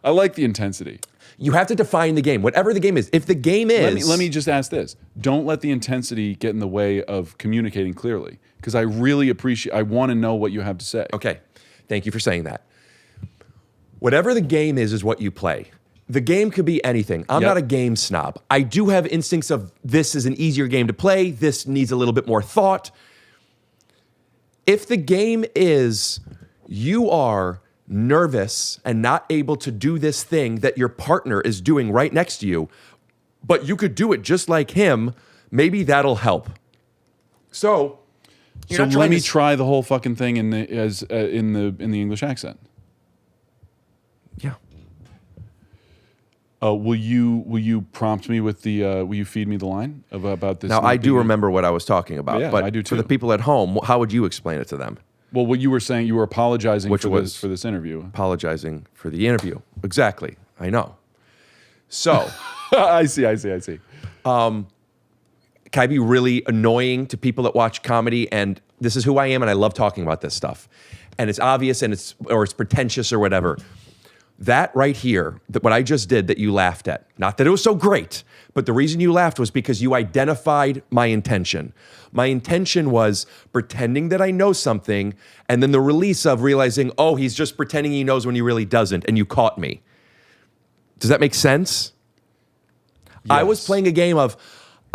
I like the intensity. You have to define the game, whatever the game is. If the game is... Let me just ask this. Don't let the intensity get in the way of communicating clearly, because I really I want to know what you have to say. Okay. Thank you for saying that. Whatever the game is what you play. The game could be anything. I'm not a game snob. I do have instincts of this is an easier game to play. This needs a little bit more thought. If the game is you are nervous and not able to do this thing that your partner is doing right next to you, but you could do it just like him, maybe that'll help. So You're not let trying me to try the whole fucking thing in the English accent. Yeah. Will you prompt me with the? Will you feed me the line about this? Now, not I do being- remember what I was talking about, Yeah, but I do for the too. people at home, how would you explain it to them? Well, what you were saying, you were apologizing Which for was this interview. Apologizing for the interview. Exactly. I know. So, I see. can I be really annoying to people that watch comedy? And this is who I am, and I love talking about this stuff. And it's obvious, and it's pretentious or whatever. That right here, that what I just did that you laughed at, not that it was so great, but the reason you laughed was because you identified my intention. My intention was pretending that I know something, and then the release of realizing, oh, he's just pretending he knows when he really doesn't, and you caught me. Does that make sense? I was playing a game of,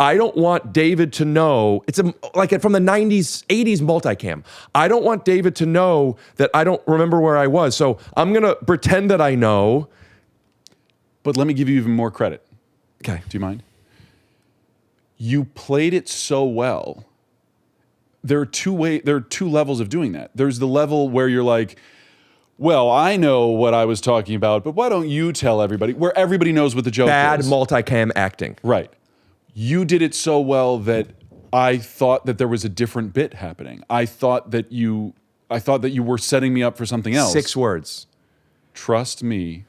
I don't want David to know, it's like from the 90s, 80s multicam. I don't want David to know that I don't remember where I was. So I'm going to pretend that I know. But let me give you even more credit. Okay. Do you mind? You played it so well. There are two levels of doing that. There's the level where you're like, well, I know what I was talking about, but why don't you tell everybody? Where everybody knows what the joke Bad is. multicam acting. Right. You did it so well that I thought that there was a different bit happening. I thought that you were setting me up for something else. 6 words. Trust me.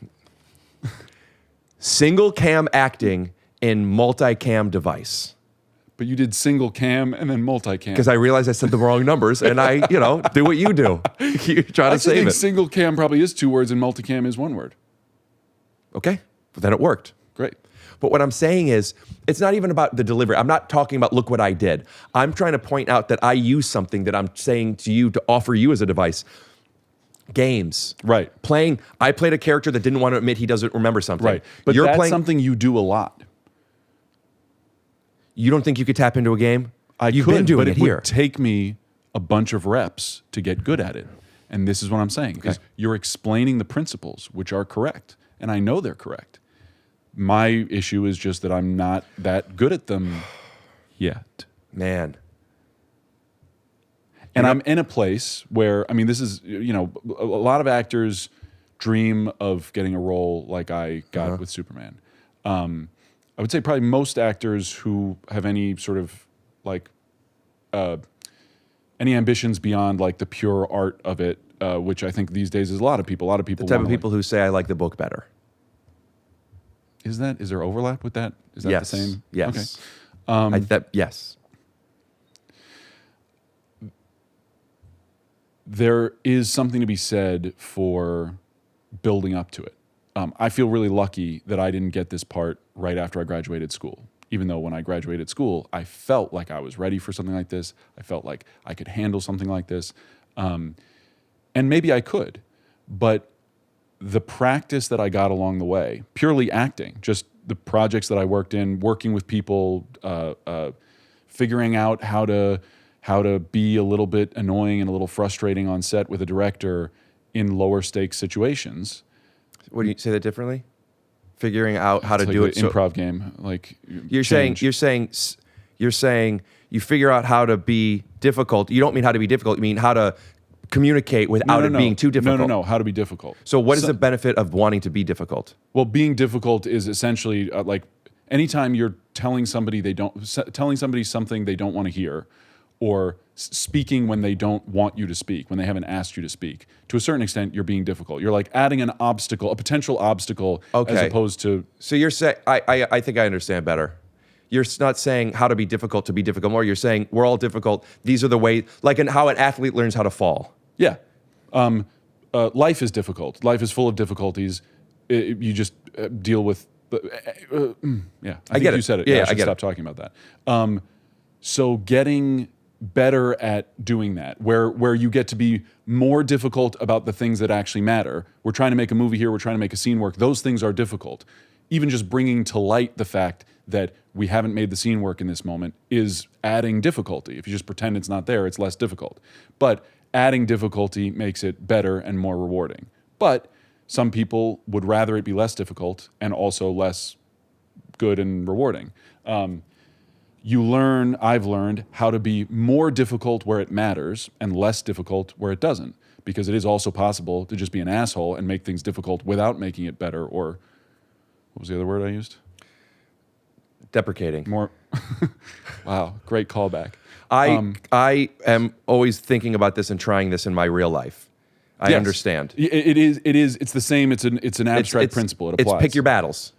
Single cam acting in multicam device. But you did single cam and then multicam. Because I realized I said the wrong numbers, and I, do what you do. You try to I save think it. single cam probably is 2 words and multicam is 1 word. Okay, but then it worked. Great. But what I'm saying is, it's not even about the delivery. I'm not talking about, look what I did. I'm trying to point out that I use something that I'm saying to you to offer you as a device. Games. Right. I played a character that didn't want to admit he doesn't remember something. Right. But you're that's playing something you do a lot. You don't think you could tap into a game? You've could, been doing but it it here. would take me a bunch of reps to get good at it. And this is what I'm saying. Because you're explaining the principles, which are correct. And I know they're correct. My issue is just that I'm not that good at them yet. Man. And I'm in a place where, this is, a lot of actors dream of getting a role like I got with Superman. I would say probably most actors who have any sort of any ambitions beyond like the pure art of it, which I think these days is a lot of people. The type of people who say, I like the book better. Is there overlap with that? Is that Yes. the same? Yes. Okay. Yes. There is something to be said for building up to it. I feel really lucky that I didn't get this part right after I graduated school. Even though when I graduated school, I felt like I was ready for something like this. I felt like I could handle something like this. And maybe I could. But the practice that I got along the way, purely acting, just the projects that I worked in, working with people, figuring out how to be a little bit annoying and a little frustrating on set with a director in lower stakes situations. What do you say that differently? Figuring out how to It's do like it. the improv game, like You're saying you figure out how to be difficult. You don't mean how to be difficult. You mean how to communicate without it being too difficult. No. How to be difficult. So what is the benefit of wanting to be difficult? Well, being difficult is essentially like anytime you're telling somebody something they don't want to hear, or speaking when they don't want you to speak, when they haven't asked you to speak. To a certain extent, you're being difficult. You're like adding an obstacle, a potential obstacle, as opposed to. So you're saying, I think I understand better. You're not saying how to be difficult more. You're saying we're all difficult. These are the ways, like how an athlete learns how to fall. Yeah. Life is difficult. Life is full of difficulties. You just deal with. Yeah. I get it. You said it. Yeah, I should get stop it. talking about that. So getting better at doing that, where you get to be more difficult about the things that actually matter. We're trying to make a movie here. We're trying to make a scene work. Those things are difficult. Even just bringing to light the fact that we haven't made the scene work in this moment is adding difficulty. If you just pretend it's not there, it's less difficult. But adding difficulty makes it better and more rewarding. But some people would rather it be less difficult and also less good and rewarding. I've learned how to be more difficult where it matters and less difficult where it doesn't. Because it is also possible to just be an asshole and make things difficult without making it better. Or what was the other word I used? Deprecating. More. Wow, great callback. I am always thinking about this and trying this in my real life. I understand. It is. It's the same. It's an abstract principle. It applies. It's pick your battles.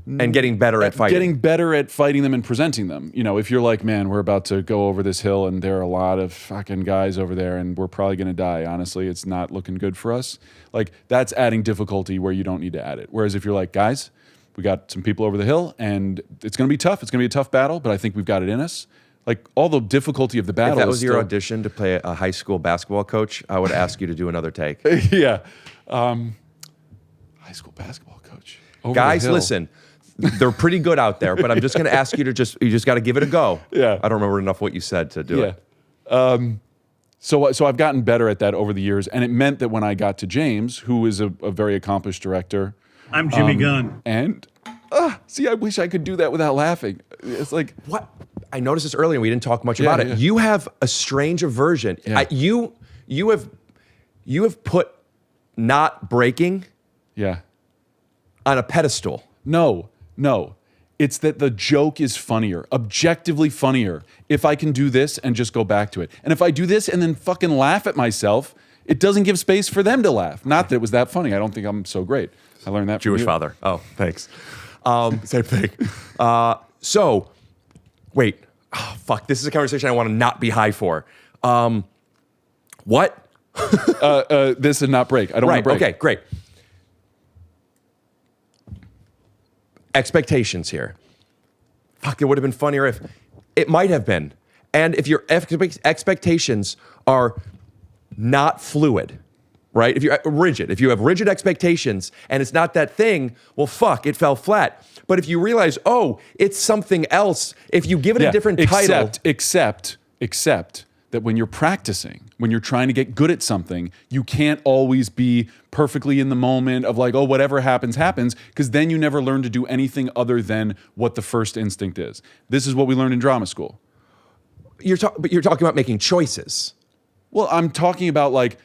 And getting better at fighting. Getting better at fighting them and presenting them. You know, if you're like, man, we're about to go over this hill and there are a lot of fucking guys over there and we're probably going to die. Honestly, it's not looking good for us. Like, that's adding difficulty where you don't need to add it. Whereas if you're like, guys, we got some people over the hill and it's going to be tough. It's going to be a tough battle, but I think we've got it in us. Like, all the difficulty of the battle. If that was your audition to play a high school basketball coach, I would ask you to do another take. Yeah. High school basketball coach. Guys, listen. They're pretty good out there, but I'm just going to ask you to you just got to give it a go. Yeah. I don't remember enough what you said to do it. So I've gotten better at that over the years, and it meant that when I got to James, who is a very accomplished director. I'm Jimmy Gunn. And, see, I wish I could do that without laughing. It's like... What? I noticed this earlier and we didn't talk much about it. You have a strange aversion. Yeah. You have put not breaking on a pedestal. No. It's that the joke is funnier, objectively funnier, if I can do this and just go back to it. And if I do this and then fucking laugh at myself, it doesn't give space for them to laugh. Not that it was that funny. I don't think I'm so great. I learned that from Jewish you. father. Oh, thanks. Same thing. So, wait. Oh, fuck. This is a conversation I want to not be high for. What? This and not break. I don't want to break. Okay, great. Expectations here. Fuck, it would have been funnier if it might have been. And if your expectations are not fluid, right? If you're rigid, if you have rigid expectations and it's not that thing, well, fuck, it fell flat. But if you realize, oh, it's something else, if you give it a different title. Except that when you're practicing, when you're trying to get good at something, you can't always be perfectly in the moment of like, oh, whatever happens, happens, because then you never learn to do anything other than what the first instinct is. This is what we learned in drama school. But you're talking about making choices. Well, I'm talking about like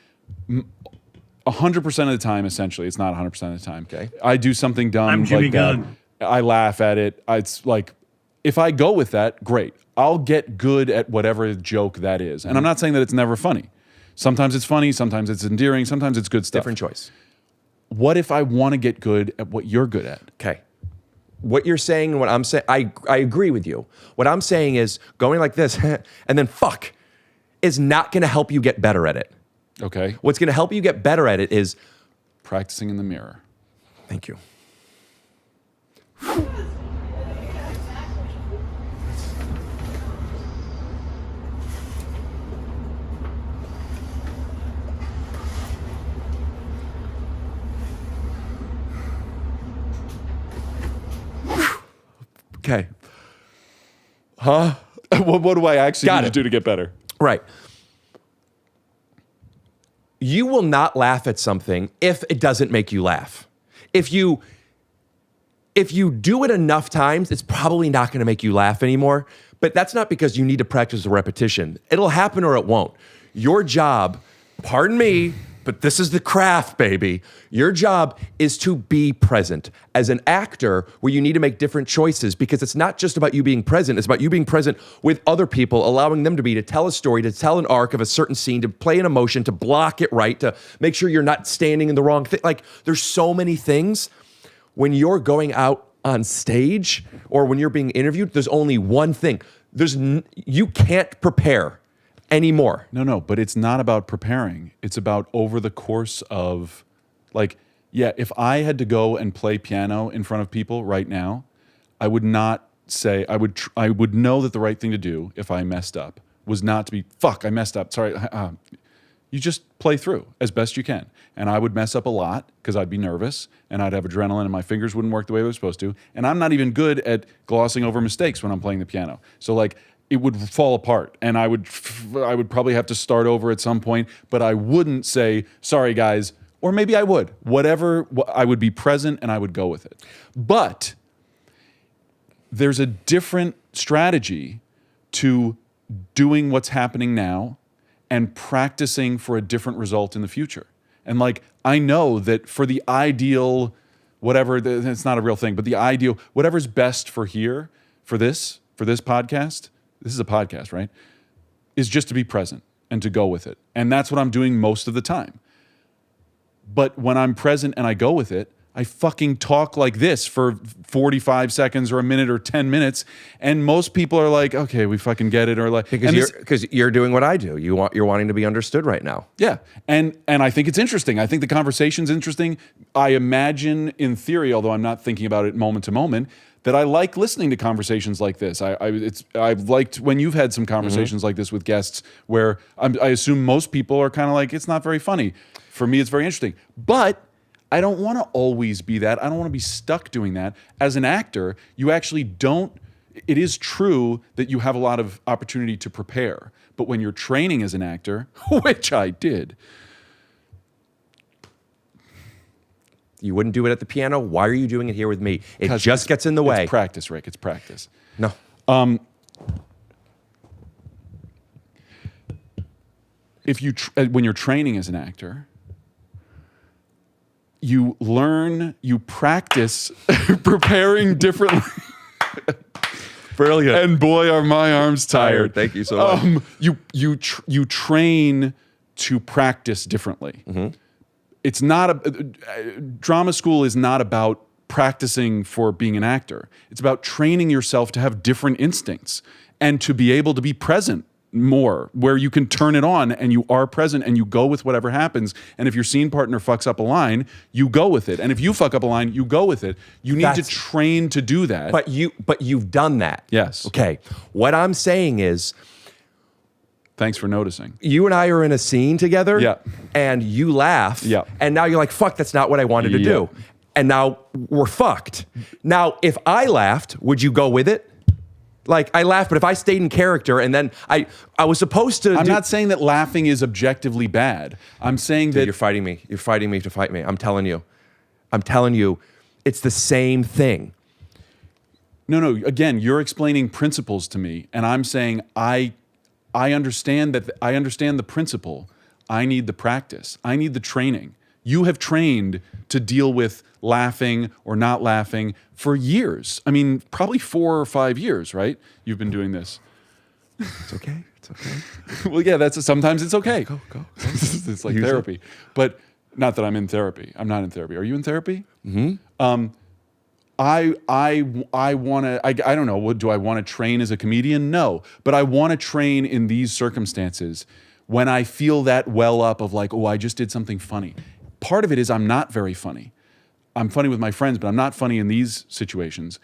100% of the time, essentially. It's not 100% of the time. Okay. I do something dumb I'm Jimmy like that. Gunn. I laugh at it. It's like, if I go with that, great. I'll get good at whatever joke that is. And I'm not saying that it's never funny. Sometimes it's funny, sometimes it's endearing, sometimes it's good stuff. Different choice. What if I want to get good at what you're good at? Okay. What you're saying and what I'm saying, I agree with you. What I'm saying is going like this and then fuck is not going to help you get better at it. Okay. What's going to help you get better at it is practicing in the mirror. Thank you. Okay. Huh? What do I actually need to do to get better? Right. You will not laugh at something if it doesn't make you laugh. If you do it enough times, it's probably not going to make you laugh anymore. But that's not because you need to practice the repetition. It'll happen or it won't. Your job, pardon me, but this is the craft, baby. Your job is to be present. As an actor, where you need to make different choices because it's not just about you being present, it's about you being present with other people, allowing them to tell a story, to tell an arc of a certain scene, to play an emotion, to block it right, to make sure you're not standing in the wrong thing. Like, there's so many things. When you're going out on stage or when you're being interviewed, there's only one thing. You can't prepare anymore. No, but it's not about preparing. It's about over the course of, like, yeah, if I had to go and play piano in front of people right now, I would not say, I would know that the right thing to do if I messed up was not to be, fuck, I messed up, sorry. You just play through as best you can. And I would mess up a lot because I'd be nervous and I'd have adrenaline and my fingers wouldn't work the way they were supposed to. And I'm not even good at glossing over mistakes when I'm playing the piano. So like, it would fall apart and I would probably have to start over at some point, but I wouldn't say, sorry guys, or maybe I would. Whatever, I would be present and I would go with it. But there's a different strategy to doing what's happening now and practicing for a different result in the future. And like, I know that for the ideal, whatever, it's not a real thing, but the ideal, whatever's best for here, for this podcast, this is a podcast, right? Is just to be present and to go with it. And that's what I'm doing most of the time. But when I'm present and I go with it, I fucking talk like this for 45 seconds or a minute or 10 minutes. And most people are like, okay, we fucking get it. Or like, Because you're doing what I do. You're wanting to be understood right now. Yeah. And I think it's interesting. I think the conversation's interesting. I imagine in theory, although I'm not thinking about it moment to moment, that I like listening to conversations like this. I've liked when you've had some conversations like this with guests where I assume most people are kind of like, it's not very funny. For me, it's very interesting. But I don't want to always be that. I don't want to be stuck doing that. As an actor, you actually don't. It is true that you have a lot of opportunity to prepare. But when you're training as an actor, which I did. You wouldn't do it at the piano. Why are you doing it here with me? It just gets in the way. It's practice, Rick. It's practice. No. If you when you're training as an actor, you learn, you practice preparing differently. Brilliant. And boy, are my arms tired. Thank you so much. You train to practice differently. It's not drama school is not about practicing for being an actor. It's about training yourself to have different instincts and to be able to be present more, where you can turn it on and you are present and you go with whatever happens. And if your scene partner fucks up a line, you go with it. And if you fuck up a line, you go with it. You need to train to do that. But you've done that. Yes. Okay. What I'm saying is, thanks for noticing. You and I are in a scene together. Yeah. And you laugh. Yeah. And now you're like, fuck, that's not what I wanted to do. And now we're fucked. Now, if I laughed, would you go with it? Like, I laughed, but if I stayed in character and then I was supposed to. I'm not saying that laughing is objectively bad. I'm saying that you're fighting me. You're fighting me to fight me. I'm telling you, it's the same thing. No. Again, you're explaining principles to me, and I'm saying I understand that. I understand the principle. I need the practice. I need the training. You have trained to deal with laughing or not laughing for years. I mean, probably 4 or 5 years, right? You've been doing this. It's okay. It's okay. Well, yeah, sometimes it's okay. Go. It's like therapy. But not that I'm in therapy. I'm not in therapy. Are you in therapy? Mm-hmm. I want to, I don't know, do I want to train as a comedian? No. But I want to train in these circumstances when I feel that well up of like, oh, I just did something funny. Part of it is I'm not very funny. I'm funny with my friends, but I'm not funny in these situations.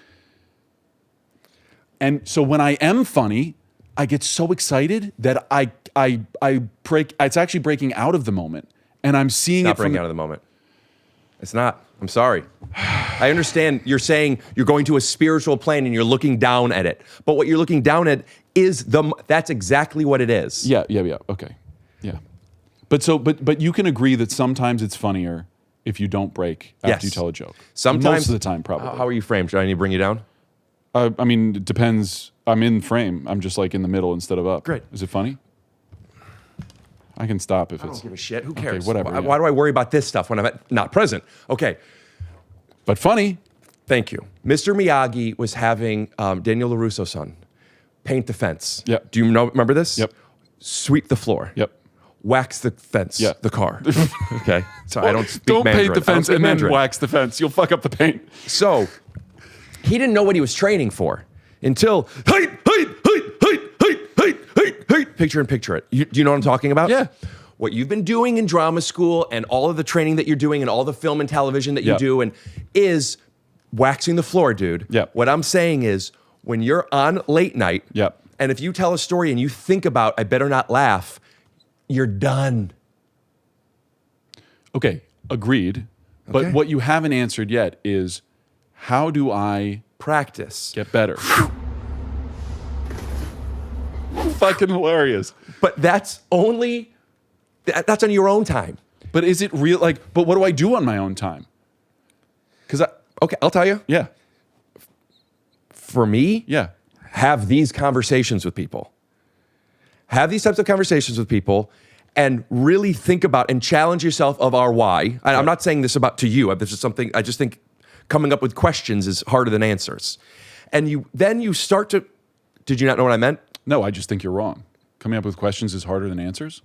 And so when I am funny, I get so excited that I break. It's actually breaking out of the moment, and I'm seeing it. It's not breaking out of the moment. It's not. I'm sorry. I understand you're saying you're going to a spiritual plane and you're looking down at it, but what you're looking down at is that's exactly what it is. Yeah. Okay. Yeah. But you can agree that sometimes it's funnier if you don't break after you tell a joke. Sometimes. Most of the time, probably. How are you framed? Do I need to bring you down? I mean, it depends. I'm in frame. I'm just like in the middle instead of up. Great. Is it funny? I can stop if I don't give a shit. Who cares? Okay, whatever. Why do I worry about this stuff when I'm not present? Okay. But funny. Thank you. Mr. Miyagi was having Daniel LaRusso's son paint the fence. Yep. Do you remember this? Yep. Sweep the floor. Yep. Wax the fence. Yeah. The car. Okay. So I don't speak Don't Mandarin. paint the fence and then wax the fence. You'll fuck up the paint. So he didn't know what he was training for until picture it. Do you know what I'm talking about? Yeah. What you've been doing in drama school and all of the training that you're doing and all the film and television that you do and is waxing the floor, dude. Yeah. What I'm saying is when you're on late night and if you tell a story and you think about, I better not laugh, you're done. Okay, agreed. But what you haven't answered yet is how do I practice, get better? Fucking hilarious. But that's on your own time. But is it real? But what do I do on my own time? Okay, I'll tell you. Yeah. For me, have these conversations with people. Have these types of conversations with people and really think about and challenge yourself of our why. I'm not saying this about to you. This is something I just think coming up with questions is harder than answers. And you start to, did you not know what I meant? No, I just think you're wrong. Coming up with questions is harder than answers?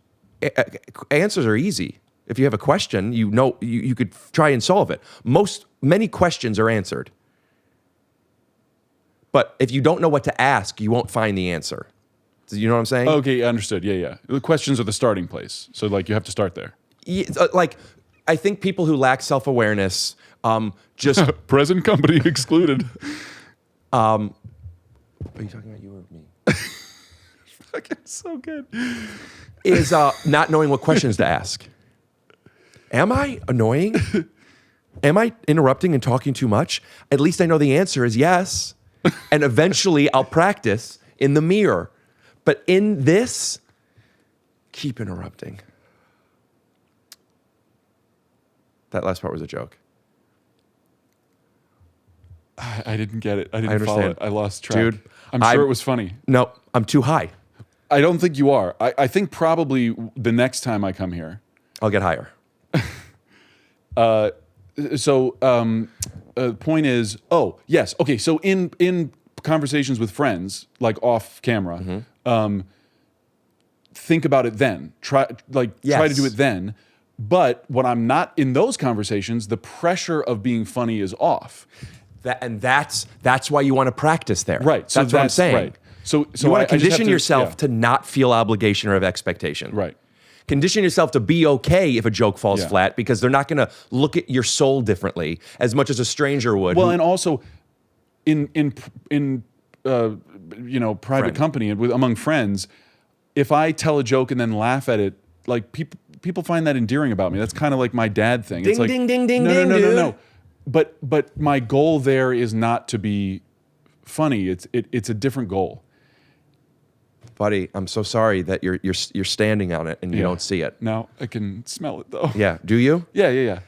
Answers are easy. If you have a question, you could try and solve it. Many questions are answered. But if you don't know what to ask, you won't find the answer. You know what I'm saying? Okay, understood. Yeah. The questions are the starting place. So like you have to start there. Yeah, like I think people who lack self-awareness just present company excluded. Are you talking about you or me? Fucking so good. Is not knowing what questions to ask. Am I annoying? Am I interrupting and talking too much? At least I know the answer is yes. And eventually I'll practice in the mirror. But in this, keep interrupting. That last part was a joke. I didn't get it. I didn't follow it. I lost track. Dude, I'm sure it was funny. No, I'm too high. I don't think you are. I think probably the next time I come here, I'll get higher. Point is, yes. Okay, so in conversations with friends, like off camera, think about it then. Try to do it then. But when I'm not in those conversations, the pressure of being funny is off. That's why you want to practice there. Right. So that's what I'm saying. Right. So you want to condition yourself to not feel obligation or have expectation. Right. Condition yourself to be okay if a joke falls flat, because they're not going to look at your soul differently as much as a stranger would. Well, and also in private company and among friends, if I tell a joke and then laugh at it, like people find that endearing about me. That's kind of like my dad thing. It's like, ding, ding, ding, no. But my goal there is not to be funny. It's a different goal. Buddy, I'm so sorry that you're standing on it and you don't see it. No, I can smell it though. Yeah, do you? Yeah.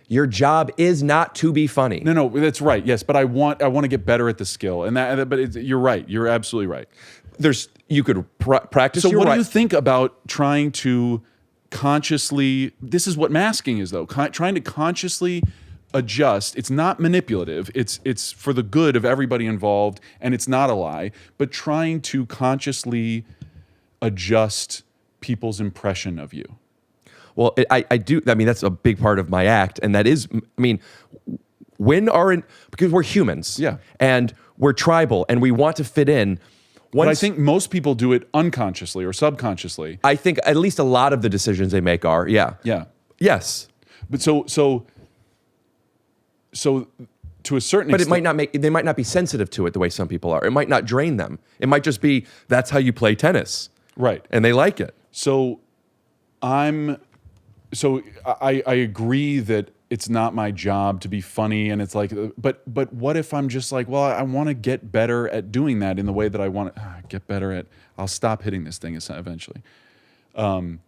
Your job is not to be funny. No, that's right. Yes, but I want to get better at the skill, you're right. You're absolutely right. You could practice. So what do you think about trying to consciously? This is what masking is, though. Trying to consciously adjust. It's not manipulative. It's for the good of everybody involved, and it's not a lie. But trying to consciously adjust people's impression of you. Well, I do. I mean, that's a big part of my act, and that is. I mean, because we're humans, and we're tribal, and we want to fit in. But I think most people do it unconsciously or subconsciously. I think at least a lot of the decisions they make are, yes. But so to a certain extent, they might not be sensitive to it the way some people are. It might not drain them. It might just be that's how you play tennis, right? And they like it. So I agree that it's not my job to be funny, and it's like, but what if I'm just like, well, I want to get better at doing that in the way that I want to get better at. I'll stop hitting this thing eventually. You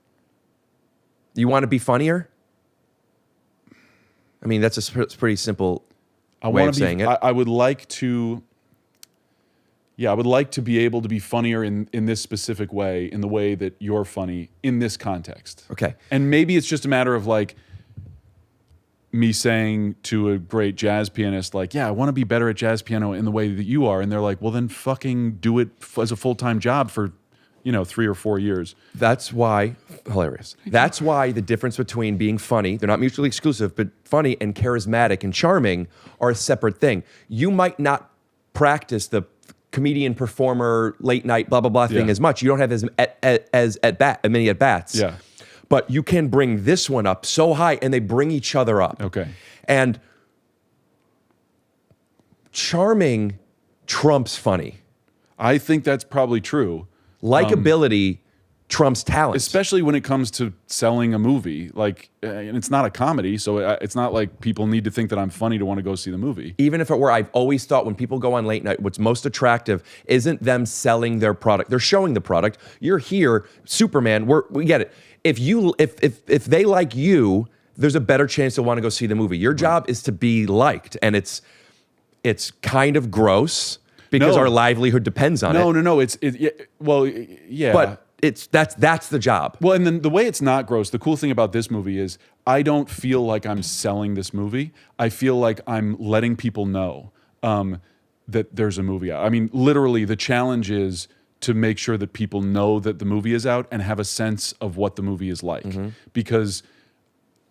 want to be funnier? I mean, that's a pretty simple way of saying it. I would like to. Yeah, I would like to be able to be funnier in this specific way, in the way that you're funny in this context. Okay. And maybe it's just a matter of like me saying to a great jazz pianist, like, yeah, I want to be better at jazz piano in the way that you are. And they're like, well, then fucking do it as a full-time job for, 3 or 4 years. That's why, hilarious. That's why the difference between being funny, they're not mutually exclusive, but funny and charismatic and charming are a separate thing. You might not practice the comedian, performer, late night, blah, blah, blah thing as much. You don't have as many at bats. Yeah. But you can bring this one up so high, and they bring each other up. Okay. And charming trumps funny. I think that's probably true. Likability trumps talent. Especially when it comes to selling a movie. Like, and it's not a comedy, so it's not like people need to think that I'm funny to want to go see the movie. Even if it were, I've always thought when people go on late night, what's most attractive isn't them selling their product. They're showing the product. You're here, Superman, we get it. If they like you, there's a better chance they'll want to go see the movie. Your job is to be liked, and it's kind of gross, because No. our livelihood depends on it. No. Yeah. But that's the job. Well, and then the way it's not gross, the cool thing about this movie is I don't feel like I'm selling this movie. I feel like I'm letting people know that there's a movie out. I mean, literally, the challenge is to make sure that people know that the movie is out and have a sense of what the movie is like. Because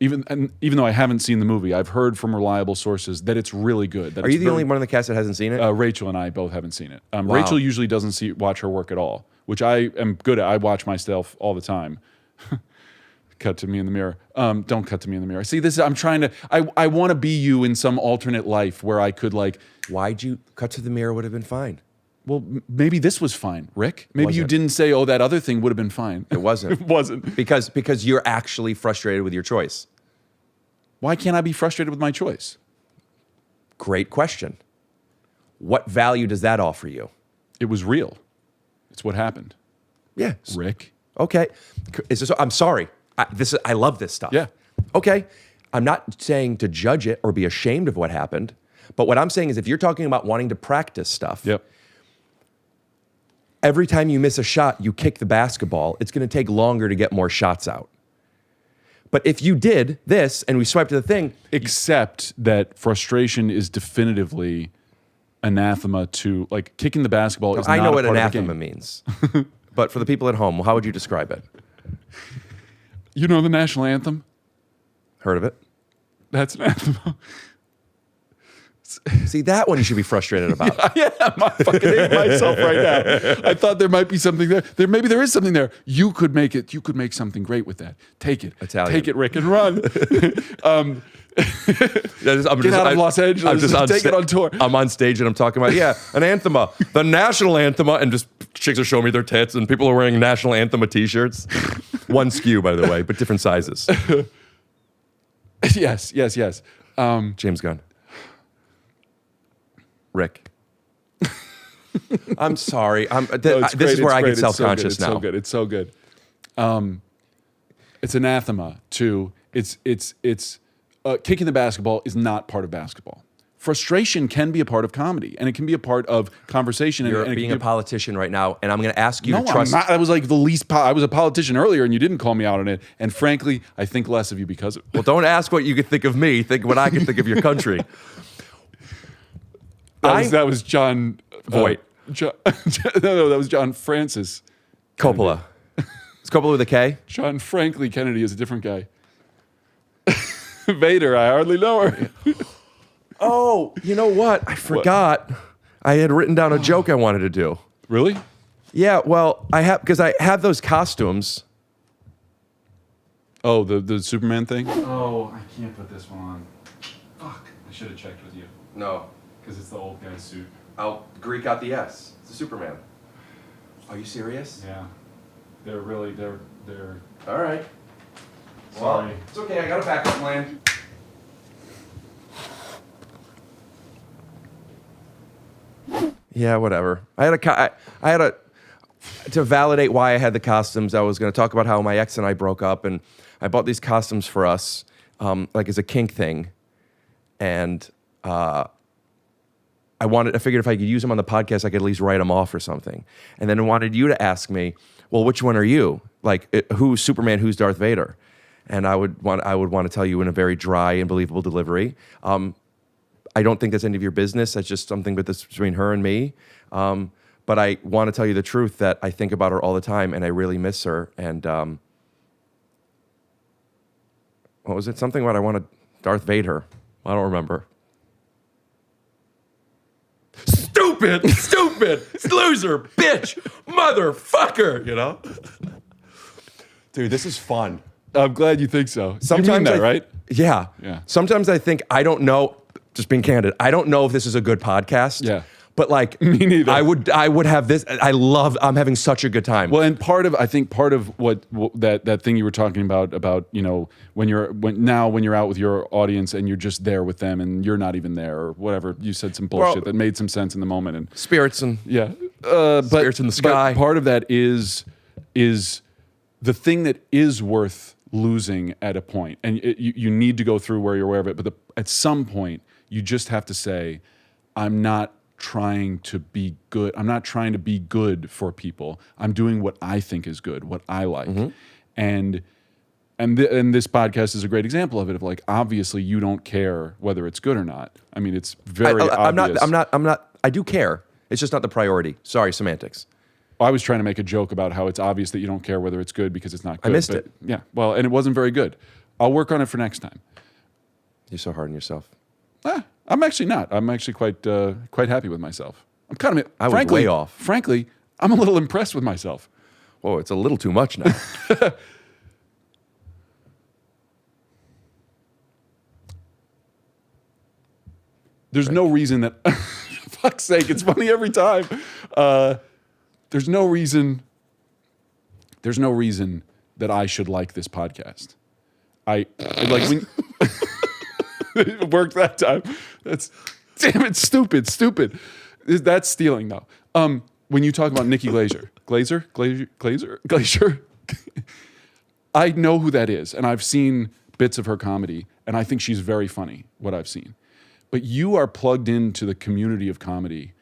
even though I haven't seen the movie, I've heard from reliable sources that it's really good. Are you the only one in the cast that hasn't seen it? Rachel and I both haven't seen it. Wow. Rachel usually doesn't watch her work at all, which I am good at. I watch myself all the time. Cut to me in the mirror. Don't cut to me in the mirror. See, this is, I'm trying to, I want to be you in some alternate life where I could like. Why'd you cut to the mirror? Would have been fine. Well, maybe this was fine, Rick. Maybe you didn't say, oh, that other thing would have been fine. It wasn't. It wasn't. Because you're actually frustrated with your choice. Why can't I be frustrated with my choice? Great question. What value does that offer you? It was real. It's what happened. Yeah. Rick. Okay. I'm sorry. I love this stuff. Yeah. Okay. I'm not saying to judge it or be ashamed of what happened. But what I'm saying is if you're talking about wanting to practice stuff, every time you miss a shot, you kick the basketball, it's going to take longer to get more shots out. But if you did this and we swiped to the thing. Except that frustration is definitively anathema to, like, kicking the basketball is not I know a what part anathema of the game. means. But for the people at home, how would you describe it? You know the national anthem? Heard of it? That's an anthem. See, that one you should be frustrated about. Yeah, I'm fucking hating myself right now. I thought there might be something there. Maybe there is something there. You could make it. You could make something great with that. Take it. Italian. Take it, Rick, and run. Get out of Los Angeles. Take it on tour. I'm on stage and I'm talking about, an anthema, the national anthema, and just chicks are showing me their tits and people are wearing national anthema t-shirts. One SKU, by the way, but different sizes. Yes. James Gunn. Rick. I'm sorry. This is where I get self-conscious now. It's so good. It's anathema to it's kicking the basketball is not part of basketball. Frustration can be a part of comedy, and it can be a part of conversation. You're being a politician right now, and I'm going to ask you to trust. I'm not. I was like the least. I was a politician earlier, and you didn't call me out on it. And frankly, I think less of you because of it. Well, don't ask what you could think of me. Think what I can think of your country. That was John Voight. No, that was John Francis Coppola. Is Coppola with a K? John Frankly Kennedy is a different guy. Vader, I hardly know her. Oh, you know what? I forgot. I had written down a joke I wanted to do. Really? Yeah, well, I have those costumes. Oh, the Superman thing? Oh, I can't put this one on. Fuck. I should have checked with you. No. Because it's the old guy's suit. I'll Greek out the S. It's a Superman. Are you serious? Yeah. They're all right. Sorry. Well, it's okay. I got a backup plan. Yeah, whatever. I had to validate why I had the costumes. I was going to talk about how my ex and I broke up, and I bought these costumes for us, like as a kink thing, and I figured if I could use them on the podcast, I could at least write them off or something. And then I wanted you to ask me, well, which one are you? Like, who's Superman? Who's Darth Vader? And I would want to tell you in a very dry and believable delivery. I don't think that's any of your business. That's just something between her and me. But I want to tell you the truth that I think about her all the time, and I really miss her. And what was it? Something about I want to Darth Vader. I don't remember. Stupid, loser, bitch, motherfucker, you know? Dude, this is fun. I'm glad you think so. Sometimes you mean that, right? Yeah. Sometimes I think, I don't know, just being candid, I don't know if this is a good podcast. Yeah. But like, me neither. I would have this. I'm having such a good time. Well, and I think part of what that thing you were talking about, you know, when you're out with your audience and you're just there with them and you're not even there or whatever, you said some bullshit that made some sense in the moment and spirits and spirits in the sky. But part of that is the thing that is worth losing at a point, and you need to go through where you're aware of it. But at some point, you just have to say, I'm not trying to be good. I'm not trying to be good for people. I'm doing what I think is good, what I like. And this podcast is a great example of it. Of like, obviously, you don't care whether it's good or not. I mean, it's very obvious. I'm not. I do care. It's just not the priority. Sorry, semantics. I was trying to make a joke about how it's obvious that you don't care whether it's good because it's not good. I missed it. Yeah, well, and it wasn't very good. I'll work on it for next time. You're so hard on yourself. I'm actually not. I'm actually quite happy with myself. I'm kind of. I was way off. Frankly, I'm a little impressed with myself. Whoa, it's a little too much now. There's no reason that, for fuck's sake, it's funny every time. There's no reason that I should like this podcast. I like when it worked that time. Damn it, stupid. That's stealing though. When you talk about Nikki Glaser, I know who that is, and I've seen bits of her comedy, and I think she's very funny, what I've seen. But you are plugged into the community of comedy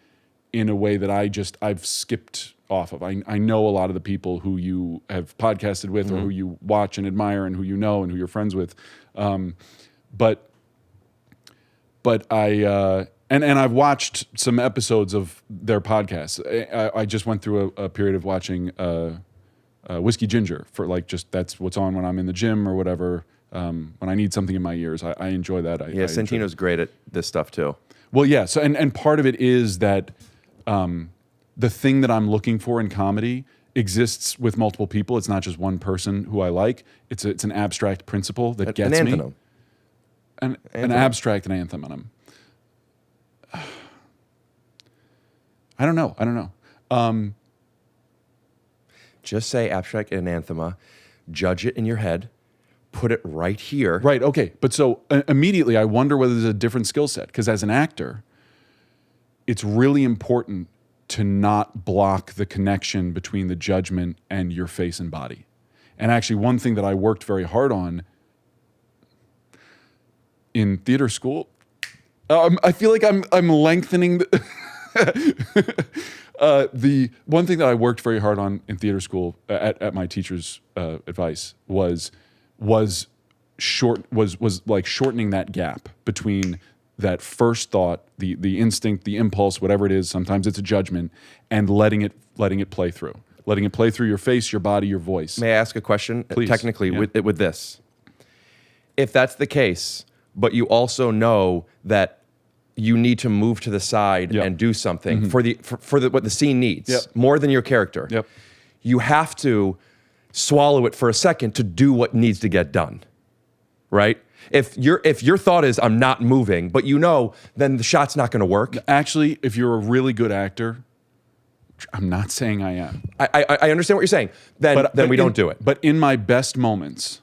in a way that I've skipped off of. I know a lot of the people who you have podcasted with or who you watch and admire and who you know and who you're friends with. But I I've watched some episodes of their podcasts. I just went through a period of watching Whiskey Ginger for like just that's what's on when I'm in the gym or whatever. When I need something in my ears, I enjoy that. Santino's great at this stuff too. Well, yeah. So and part of it is that the thing that I'm looking for in comedy exists with multiple people. It's not just one person who I like. It's an abstract principle that gets me. An abstract and anthem on him. I don't know. Just say abstract and anathema. Judge it in your head. Put it right here. Right, okay. But so immediately I wonder whether there's a different skill set. Because as an actor, it's really important to not block the connection between the judgment and your face and body. And actually, one thing that I worked very hard on in theater school, I feel like I'm lengthening the one thing that I worked very hard on in theater school at my teacher's advice was like shortening that gap between that first thought, the instinct, the impulse, whatever it is. Sometimes it's a judgment, and letting it play through, your face, your body, your voice. May I ask a question? Please. Technically, with this, if that's the case, but you also know that you need to move to the side and do something for what the scene needs more than your character. Yep. You have to swallow it for a second to do what needs to get done, right? If your thought is I'm not moving, but you know, then the shot's not going to work. Actually, if you're a really good actor, I'm not saying I am. I understand what you're saying. Then we don't do it. But in my best moments,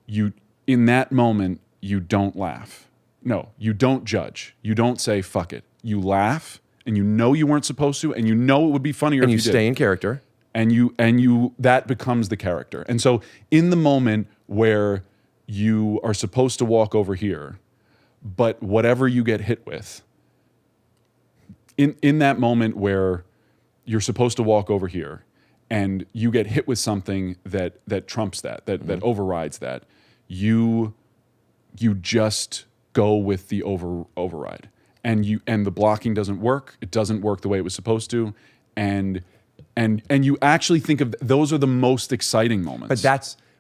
in that moment, you don't laugh. No, you don't judge. You don't say fuck it. You laugh, and you know you weren't supposed to, and you know it would be funnier if you did. And you stay in character. And you that becomes the character. And so in the moment where you are supposed to walk over here, but whatever you get hit with, in that moment where you're supposed to walk over here and you get hit with something that trumps that overrides that, you just go with the override. And the blocking doesn't work. It doesn't work the way it was supposed to. And you actually think of those are the most exciting moments.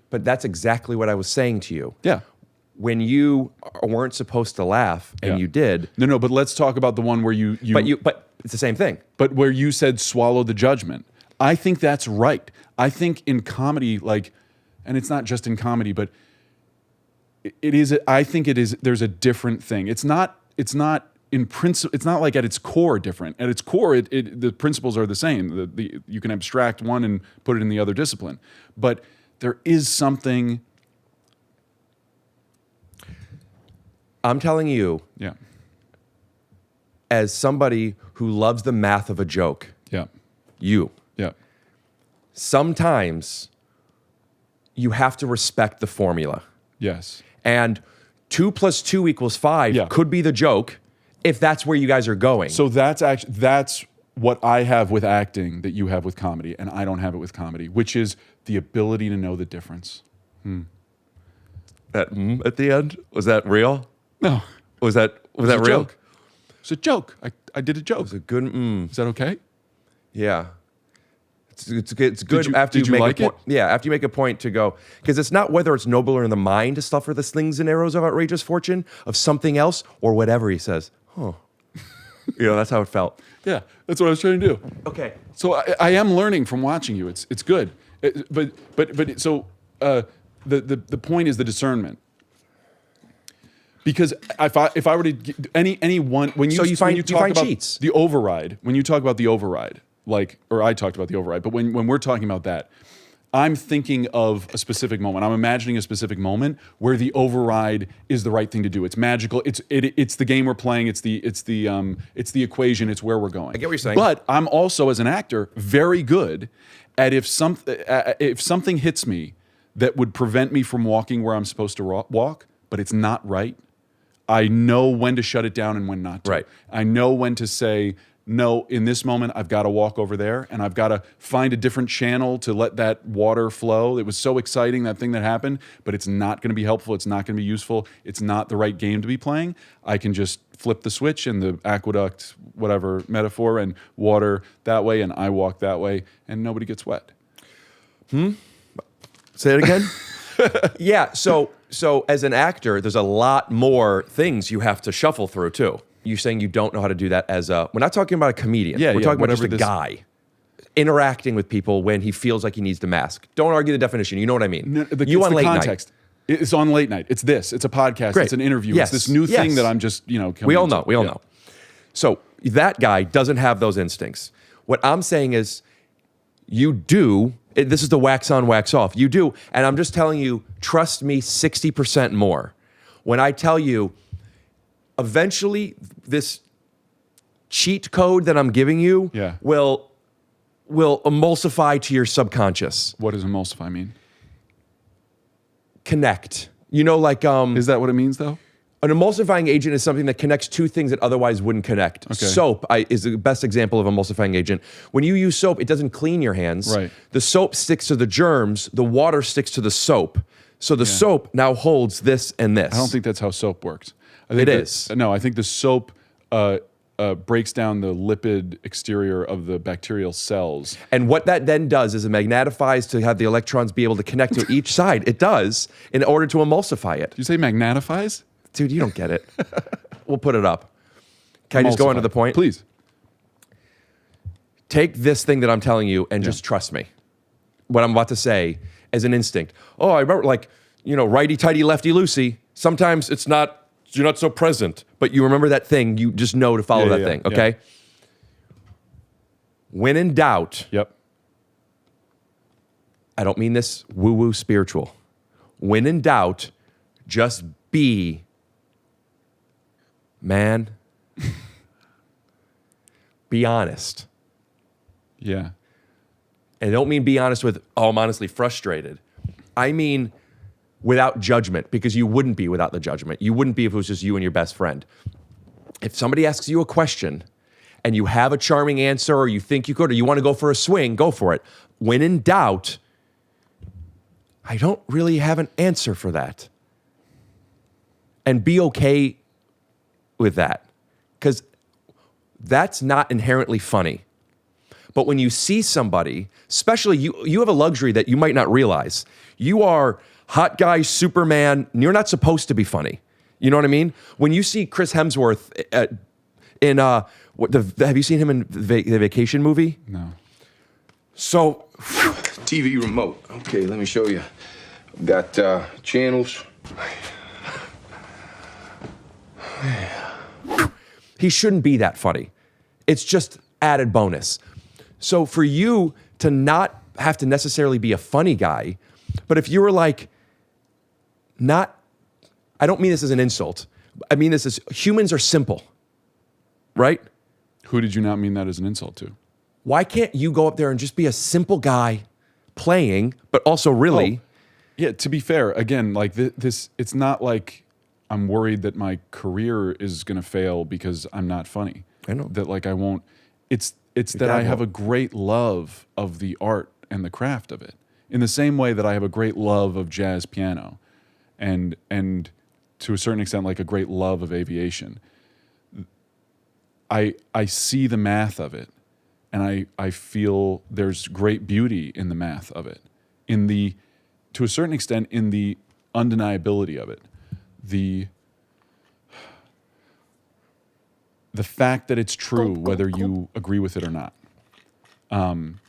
But that's exactly what I was saying to you. Yeah. When you weren't supposed to laugh and you did. No, but let's talk about the one where you But it's the same thing. But where you said swallow the judgment. I think that's right. I think in comedy, and it's not just in comedy, but it is. I think it is. There's a different thing. It's not in principle. It's not like at its core different. At its core, the principles are the same. You can abstract one and put it in the other discipline, but there is something. I'm telling you, as somebody who loves the math of a joke, sometimes you have to respect the formula. Yes. And 2 + 2 = 5 could be the joke, If that's where you guys are going. So that's what I have with acting that you have with comedy, and I don't have it with comedy, which is the ability to know the difference. That at the end, was that real? No. Was that real? Joke. It's a joke. I did a joke. It was a good. Is that okay? Yeah. It's good Did you make like a point. it? Yeah, after you make a point to go, because it's not whether it's nobler in the mind to suffer the slings and arrows of outrageous fortune, of something else, or whatever he says. Huh. That's how it felt. Yeah, that's what I was trying to do. Okay. So I am learning from watching you. It's good. The point is the discernment. Because if I were to anyone when you talk about cheats. the override, when you talk about the override, or I talked about the override, but when we're talking about that, I'm thinking of a specific moment. I'm imagining a specific moment where the override is the right thing to do. It's magical. It's the game we're playing. It's the equation. It's where we're going. I get what you're saying. But I'm also, as an actor, very good at if something hits me that would prevent me from walking where I'm supposed to walk, but it's not right. I know when to shut it down and when not to. Right. I know when to say, no, in this moment, I've got to walk over there and I've got to find a different channel to let that water flow. It was so exciting, that thing that happened, but it's not going to be helpful. It's not going to be useful. It's not the right game to be playing. I can just flip the switch and the aqueduct, whatever metaphor, and water that way, and I walk that way, and nobody gets wet. Say it again? Yeah, so as an actor, there's a lot more things you have to shuffle through, too. You're saying you don't know how to do that we're not talking about a comedian. We're talking about just a guy interacting with people when he feels like he needs the mask. Don't argue the definition. You know what I mean? No, on the late context. night. It's on late night. It's this. It's a podcast. Great. It's an interview. Yes. It's this new thing that I'm just, We all know. Know. So that guy doesn't have those instincts. What I'm saying is you do. This is the wax on, wax off. You do. And I'm just telling you, trust me 60% more. When I tell you, eventually this cheat code that I'm giving you will emulsify to your subconscious. What does emulsify mean? Connect. Is that what it means, though? An emulsifying agent is something that connects two things that otherwise wouldn't connect. Okay. Soap is the best example of emulsifying agent. When you use soap, it doesn't clean your hands. Right. The soap sticks to the germs. The water sticks to the soap. So the soap now holds this and this. I don't think that's how soap works. It is. No, I think the soap breaks down the lipid exterior of the bacterial cells. And what that then does is it magnetifies to have the electrons be able to connect to each side. It does in order to emulsify it. Did you say magnetifies? Dude, you don't get it. We'll put it up. Can I just go on to the point? Please. Take this thing that I'm telling you and just trust me. What I'm about to say as an instinct. Oh, I remember righty-tighty, lefty-loosey. Sometimes you're not so present, but you remember that thing. You just know to follow that thing, okay? Yeah. When in doubt. Yep. I don't mean this woo-woo spiritual. When in doubt, just be man. Be honest. Yeah. And I don't mean be honest with, I'm honestly frustrated. I mean without judgment, because you wouldn't be without the judgment. You wouldn't be if it was just you and your best friend. If somebody asks you a question and you have a charming answer, or you think you could, or you want to go for a swing, go for it. When in doubt, I don't really have an answer for that. And be okay with that, because that's not inherently funny. But when you see somebody, especially you have a luxury that you might not realize. You are hot guy, Superman. You're not supposed to be funny. You know what I mean? When you see Chris Hemsworth have you seen him in the Vacation movie? No. So, TV remote. Okay, let me show you. Got channels. He shouldn't be that funny. It's just added bonus. So for you to not have to necessarily be a funny guy, but if you were I don't mean this as an insult. I mean this as humans are simple, right? Who did you not mean that as an insult to? Why can't you go up there and just be a simple guy playing, but also really? Yeah, to be fair, again, this, it's not like I'm worried that my career is going to fail because I'm not funny. I know. That like I won't. It's that I have a great love of the art and the craft of it. In the same way that I have a great love of jazz piano, and to a certain extent like a great love of aviation. I see the math of it, and I feel there's great beauty in the math of it, to a certain extent in the undeniability of it, the fact that it's true whether you agree with it or not. And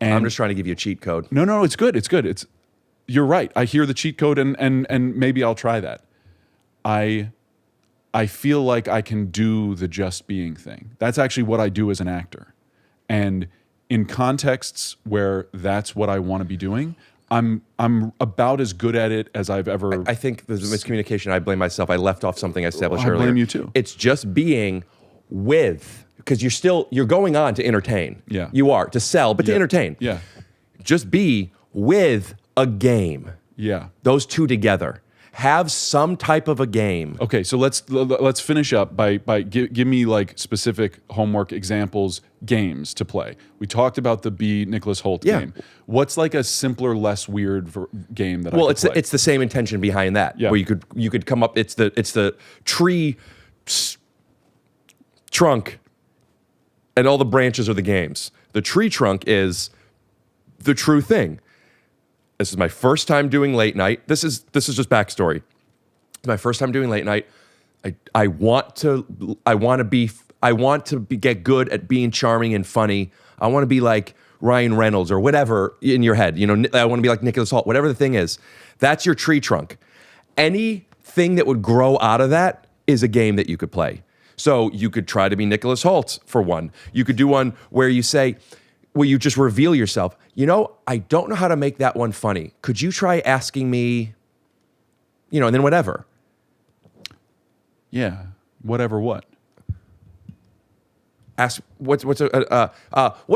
I'm just trying to give you a cheat code. No, it's good. It's good. You're right. I hear the cheat code, and maybe I'll try that. I feel like I can do the just being thing. That's actually what I do as an actor. And in contexts where that's what I want to be doing, I'm about as good at it as I've ever. I think there's a miscommunication. I blame myself. I left off something I established earlier. I blame you too. It's just being with, because you're going on to entertain. Yeah. You are, to sell, but to entertain. Yeah. Just be with a game. Yeah. Those two together. Have some type of a game. Okay, so let's finish up by give me like specific homework examples, games to play. We talked about the B. Nicholas Hoult game. What's like a simpler, less weird game that I could play? It's the same intention behind that. Yeah. Where you could come up. It's the tree trunk, and all the branches are the games. The tree trunk is the true thing. This is my first time doing late night. This is just backstory. It's my first time doing late night. I want to get good at being charming and funny. I want to be like Ryan Reynolds or whatever in your head. You know, I want to be like Nicholas Hoult, whatever the thing is. That's your tree trunk. Anything that would grow out of that is a game that you could play. So you could try to be Nicholas Hoult for one. You could do one where you just reveal yourself. You know, I don't know how to make that one funny. Could you try asking me, and then whatever. Yeah, whatever what? Ask what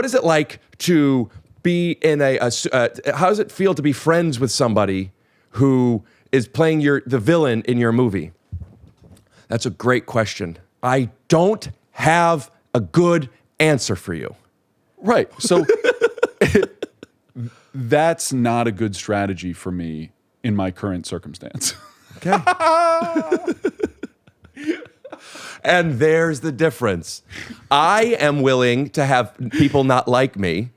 is it like to be in how does it feel to be friends with somebody who is playing the villain in your movie? That's a great question. I don't have a good answer for you. Right. So that's not a good strategy for me in my current circumstance. Okay. And there's the difference. I am willing to have people not like me.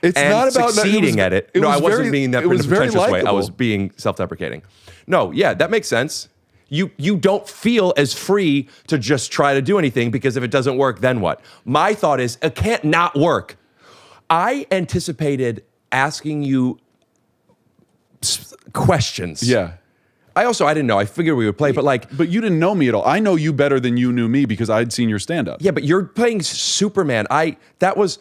It's not about succeeding at it. No, I wasn't being that in a pretentious way. I was likable. being self-deprecating. No, yeah, that makes sense. You don't feel as free to just try to do anything, because if it doesn't work, then what? My thought is, it can't not work. I anticipated asking you questions. Yeah. I didn't know. I figured we would play, but you didn't know me at all. I know you better than you knew me because I'd seen your stand-up. Yeah, but you're playing Superman. That was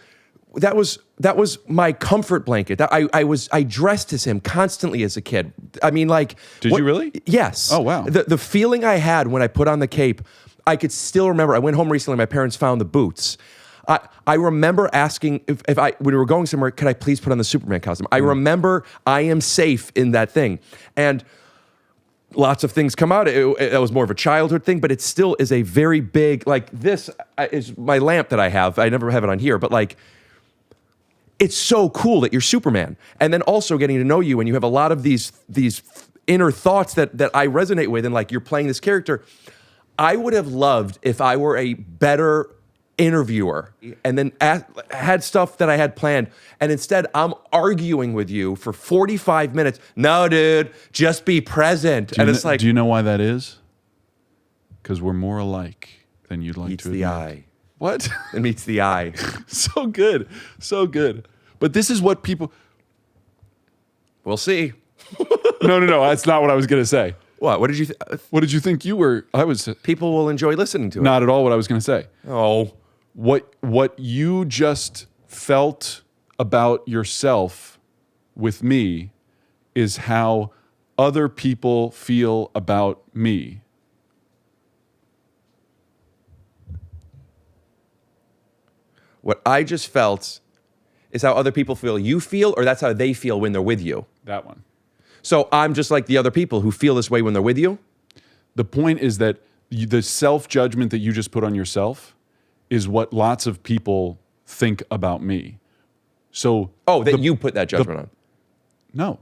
my comfort blanket. I dressed as him constantly as a kid. I mean, like, did you really? Yes. Oh wow. The feeling I had when I put on the cape, I could still remember. I went home recently. My parents found the boots. I remember asking if when we were going somewhere, could I please put on the Superman costume? I remember I am safe in that thing. And lots of things come out. It was more of a childhood thing, but it still is a very big, like, this is my lamp that I have. I never have it on here, but like, it's so cool that you're Superman. And then also getting to know you, and you have a lot of these inner thoughts that I resonate with, and like, you're playing this character. I would have loved if I were a better interviewer and then had stuff that I had planned, and instead I'm arguing with you for 45 minutes. No, dude, just be present. And it's like, do you know why that is? Because we're more alike than you'd like meets to the admit. eye. What? It meets the eye. So good. But this is what people... We'll see. No, that's not what I was going to say. What did you What did you think you were? People will enjoy listening to it. Not at all what I was going to say. Oh. What you just felt about yourself with me is how other people feel about me. What I just felt is how other people feel you feel, or that's how they feel when they're with you? That one. So I'm just like the other people who feel this way when they're with you? The point is that the self-judgment that you just put on yourself is what lots of people think about me. So you put that judgment on. No.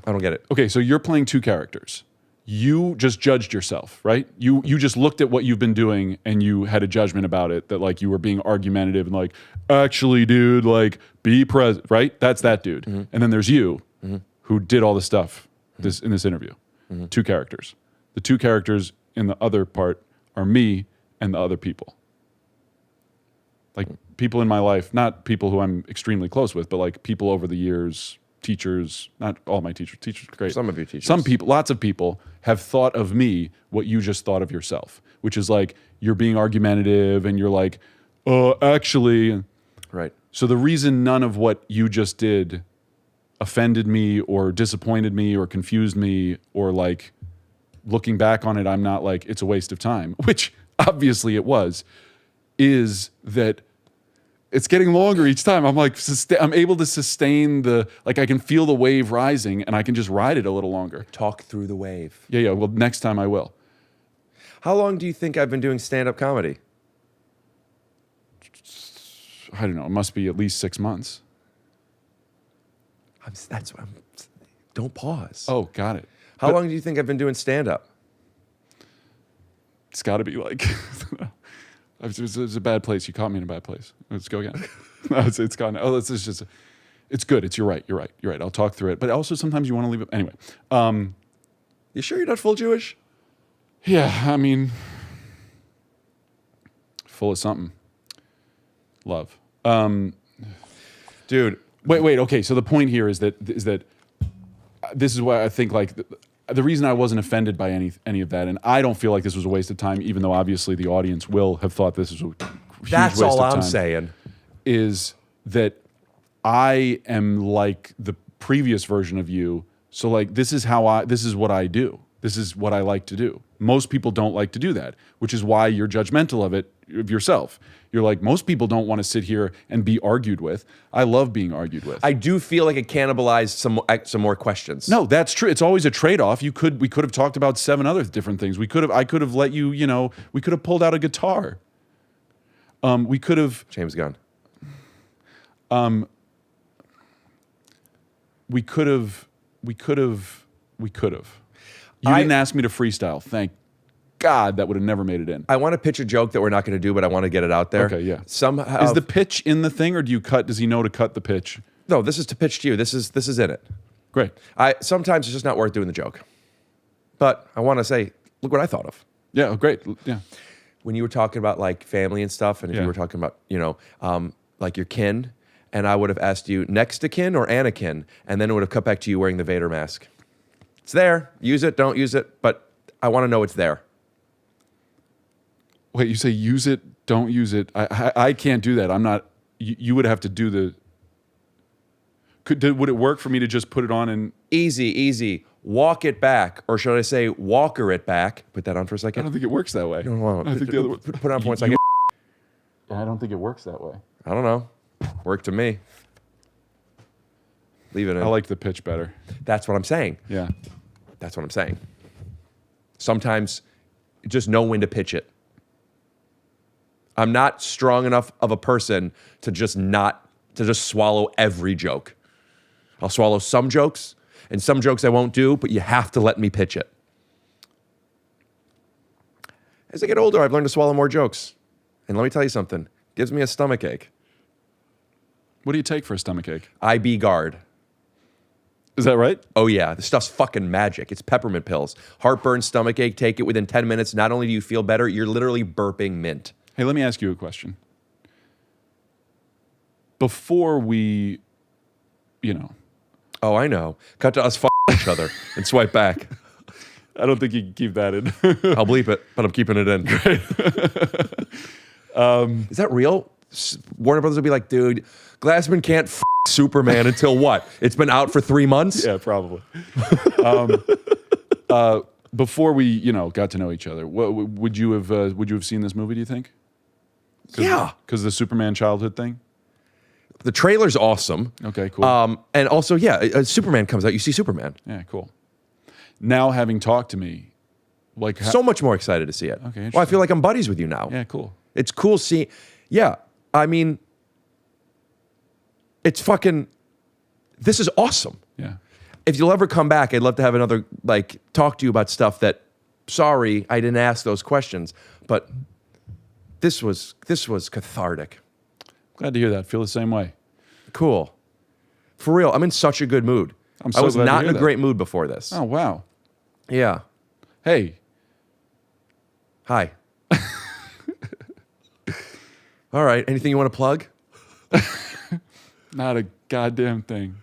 I don't get it. Okay, so you're playing two characters. You just judged yourself, right? You just looked at what you've been doing and you had a judgment about it, that like you were being argumentative and like, actually, dude, like be present, right? That's that dude. And then there's you who did all the stuff in this interview. Two characters. The two characters in the other part are me and the other people. Like people in my life, not people who I'm extremely close with, but like people over the years, teachers, not all my teachers. Teachers are great. Some of your teachers. Some people, lots of people have thought of me what you just thought of yourself, which is like you're being argumentative and you're like, actually. Right. So the reason none of what you just did offended me or disappointed me or confused me, or like looking back on it, I'm not like, it's a waste of time, which obviously it was, is that it's getting longer each time. I'm like, I'm able to sustain I can feel the wave rising and I can just ride it a little longer. Talk through the wave. Yeah. Well, next time I will. How long do you think I've been doing stand-up comedy? I don't know. It must be at least 6 months. Don't pause. Oh, got it. How long do you think I've been doing stand-up? It's got to be like... It's a bad place. You caught me in a bad place. Let's go again. No, it's gone. Oh, it's just. It's good. You're right. I'll talk through it. But also sometimes you want to leave it anyway. You sure you're not full Jewish? Yeah, I mean, full of something. Love, dude. Wait. Okay, so the point here is that this is why I think like. The reason I wasn't offended by any of that, and I don't feel like this was a waste of time, even though obviously the audience will have thought this was a huge That's waste all of time, I'm saying. is that I am like the previous version of you. So like this is what I do. This is what I like to do. Most people don't like to do that, which is why you're judgmental of yourself. You're like, most people don't want to sit here and be argued with. I love being argued with. I do feel like it cannibalized some more questions. No, that's true. It's always a trade-off. We could have talked about 7 other different things. I could have let you, we could have pulled out a guitar. We could have James Gunn. We could have. You didn't ask me to freestyle. Thank God, that would have never made it in. I want to pitch a joke that we're not going to do, but I want to get it out there. Okay, yeah. Somehow is the pitch in the thing, or does he know to cut the pitch? No, this is to pitch to you. This is in it. Great. Sometimes it's just not worth doing the joke. But I want to say, look what I thought of. Yeah, great. Yeah. When you were talking about like family and stuff, and if you were talking about, like your kin, and I would have asked you next to kin or Anakin, and then it would have cut back to you wearing the Vader mask. It's there. Use it, don't use it, but I want to know it's there. Wait, you say use it, don't use it. I can't do that. I'm not. You would have to do the. Would it work for me to just put it on and easy? Walk it back, or should I say walker it back? Put that on for a second. I don't think it works that way. No. I think the other put it on for 1 second. I don't think it works that way. I don't know. Worked to me. Leave it in. I like the pitch better. That's what I'm saying. Yeah. That's what I'm saying. Sometimes just know when to pitch it. I'm not strong enough of a person to just swallow every joke. I'll swallow some jokes, and some jokes I won't do, but you have to let me pitch it. As I get older, I've learned to swallow more jokes. And let me tell you something. It gives me a stomach ache. What do you take for a stomach ache? IB Guard. Is that right? Oh, yeah. This stuff's fucking magic. It's peppermint pills. Heartburn, stomach ache, take it within 10 minutes. Not only do you feel better, you're literally burping mint. Hey, let me ask you a question. Before we, Oh, I know. Cut to us each other and swipe back. I don't think you can keep that in. I'll bleep it, but I'm keeping it in. Is that real? Warner Brothers will be like, dude, Glassman can't Superman until what? It's been out for 3 months? Yeah, probably. Before we, got to know each other, would you have seen this movie, do you think? Yeah. Because the Superman childhood thing? The trailer's awesome. Okay, cool. And also, Superman comes out. You see Superman. Yeah, cool. Now, having talked to me, Like so much more excited to see it. Okay, well, I feel like I'm buddies with you now. Yeah, cool. It's cool seeing. Yeah, I mean, it's fucking. This is awesome. Yeah. If you'll ever come back, I'd love to have another talk to you about stuff that. Sorry, I didn't ask those questions, but this was cathartic. Glad to hear that. Feel the same way. Cool. For real, I'm in such a good mood. I was glad to not hear in a that. great mood before this. Oh, wow. Yeah. Hey. Hi. All right. Anything you want to plug? Not a goddamn thing.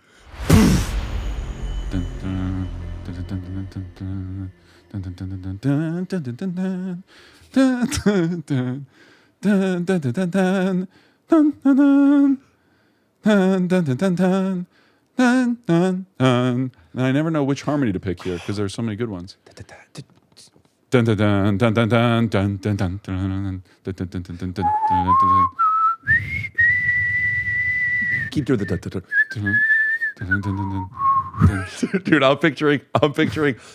Dun, dun, dun, dun, dun, dun, dun. Dun, dun, dun, dun, dun, dun, dun, dun, dun. Dun, dun, dun. Dun, dun, dun, dun, dun. Dun, dun, dun. Dun, dun, dun, dun, dun. Dun, dun, dun. And I never know which harmony to pick here because there's so many good ones. Dun, dun, dun, dun, dun, dun, dun, dun, dun, dun, dun, dun, dun, dun, dun, dun. Keep doing the dun, dun, dun. Dun, dun, dun, dun, dun. Dude, I'm picturing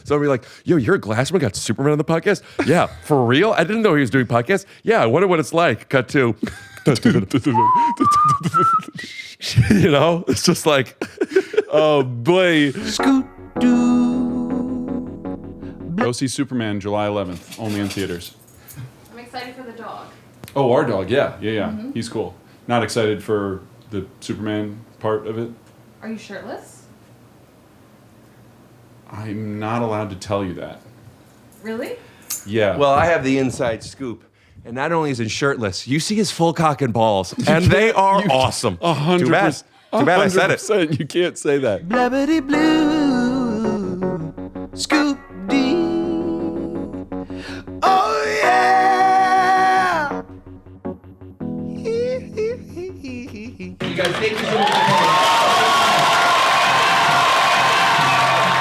somebody like, yo, you're a Glassman, got Superman on the podcast? Yeah, for real? I didn't know he was doing podcasts. Yeah, I wonder what it's like. Cut to, you know, it's just like, oh boy. Go see Superman July 11th, only in theaters. I'm excited for the dog. Oh, our dog, yeah. He's cool. Not excited for the Superman part of it. Are you shirtless? I'm not allowed to tell you that. Really? Yeah. Well, I have the inside scoop. And not only is he shirtless, you see his full cock and balls, and they are awesome. 100%. Too bad I said it. You can't say that. Blabbity blue, scoop D. Oh yeah. You guys, thank you so much for coming.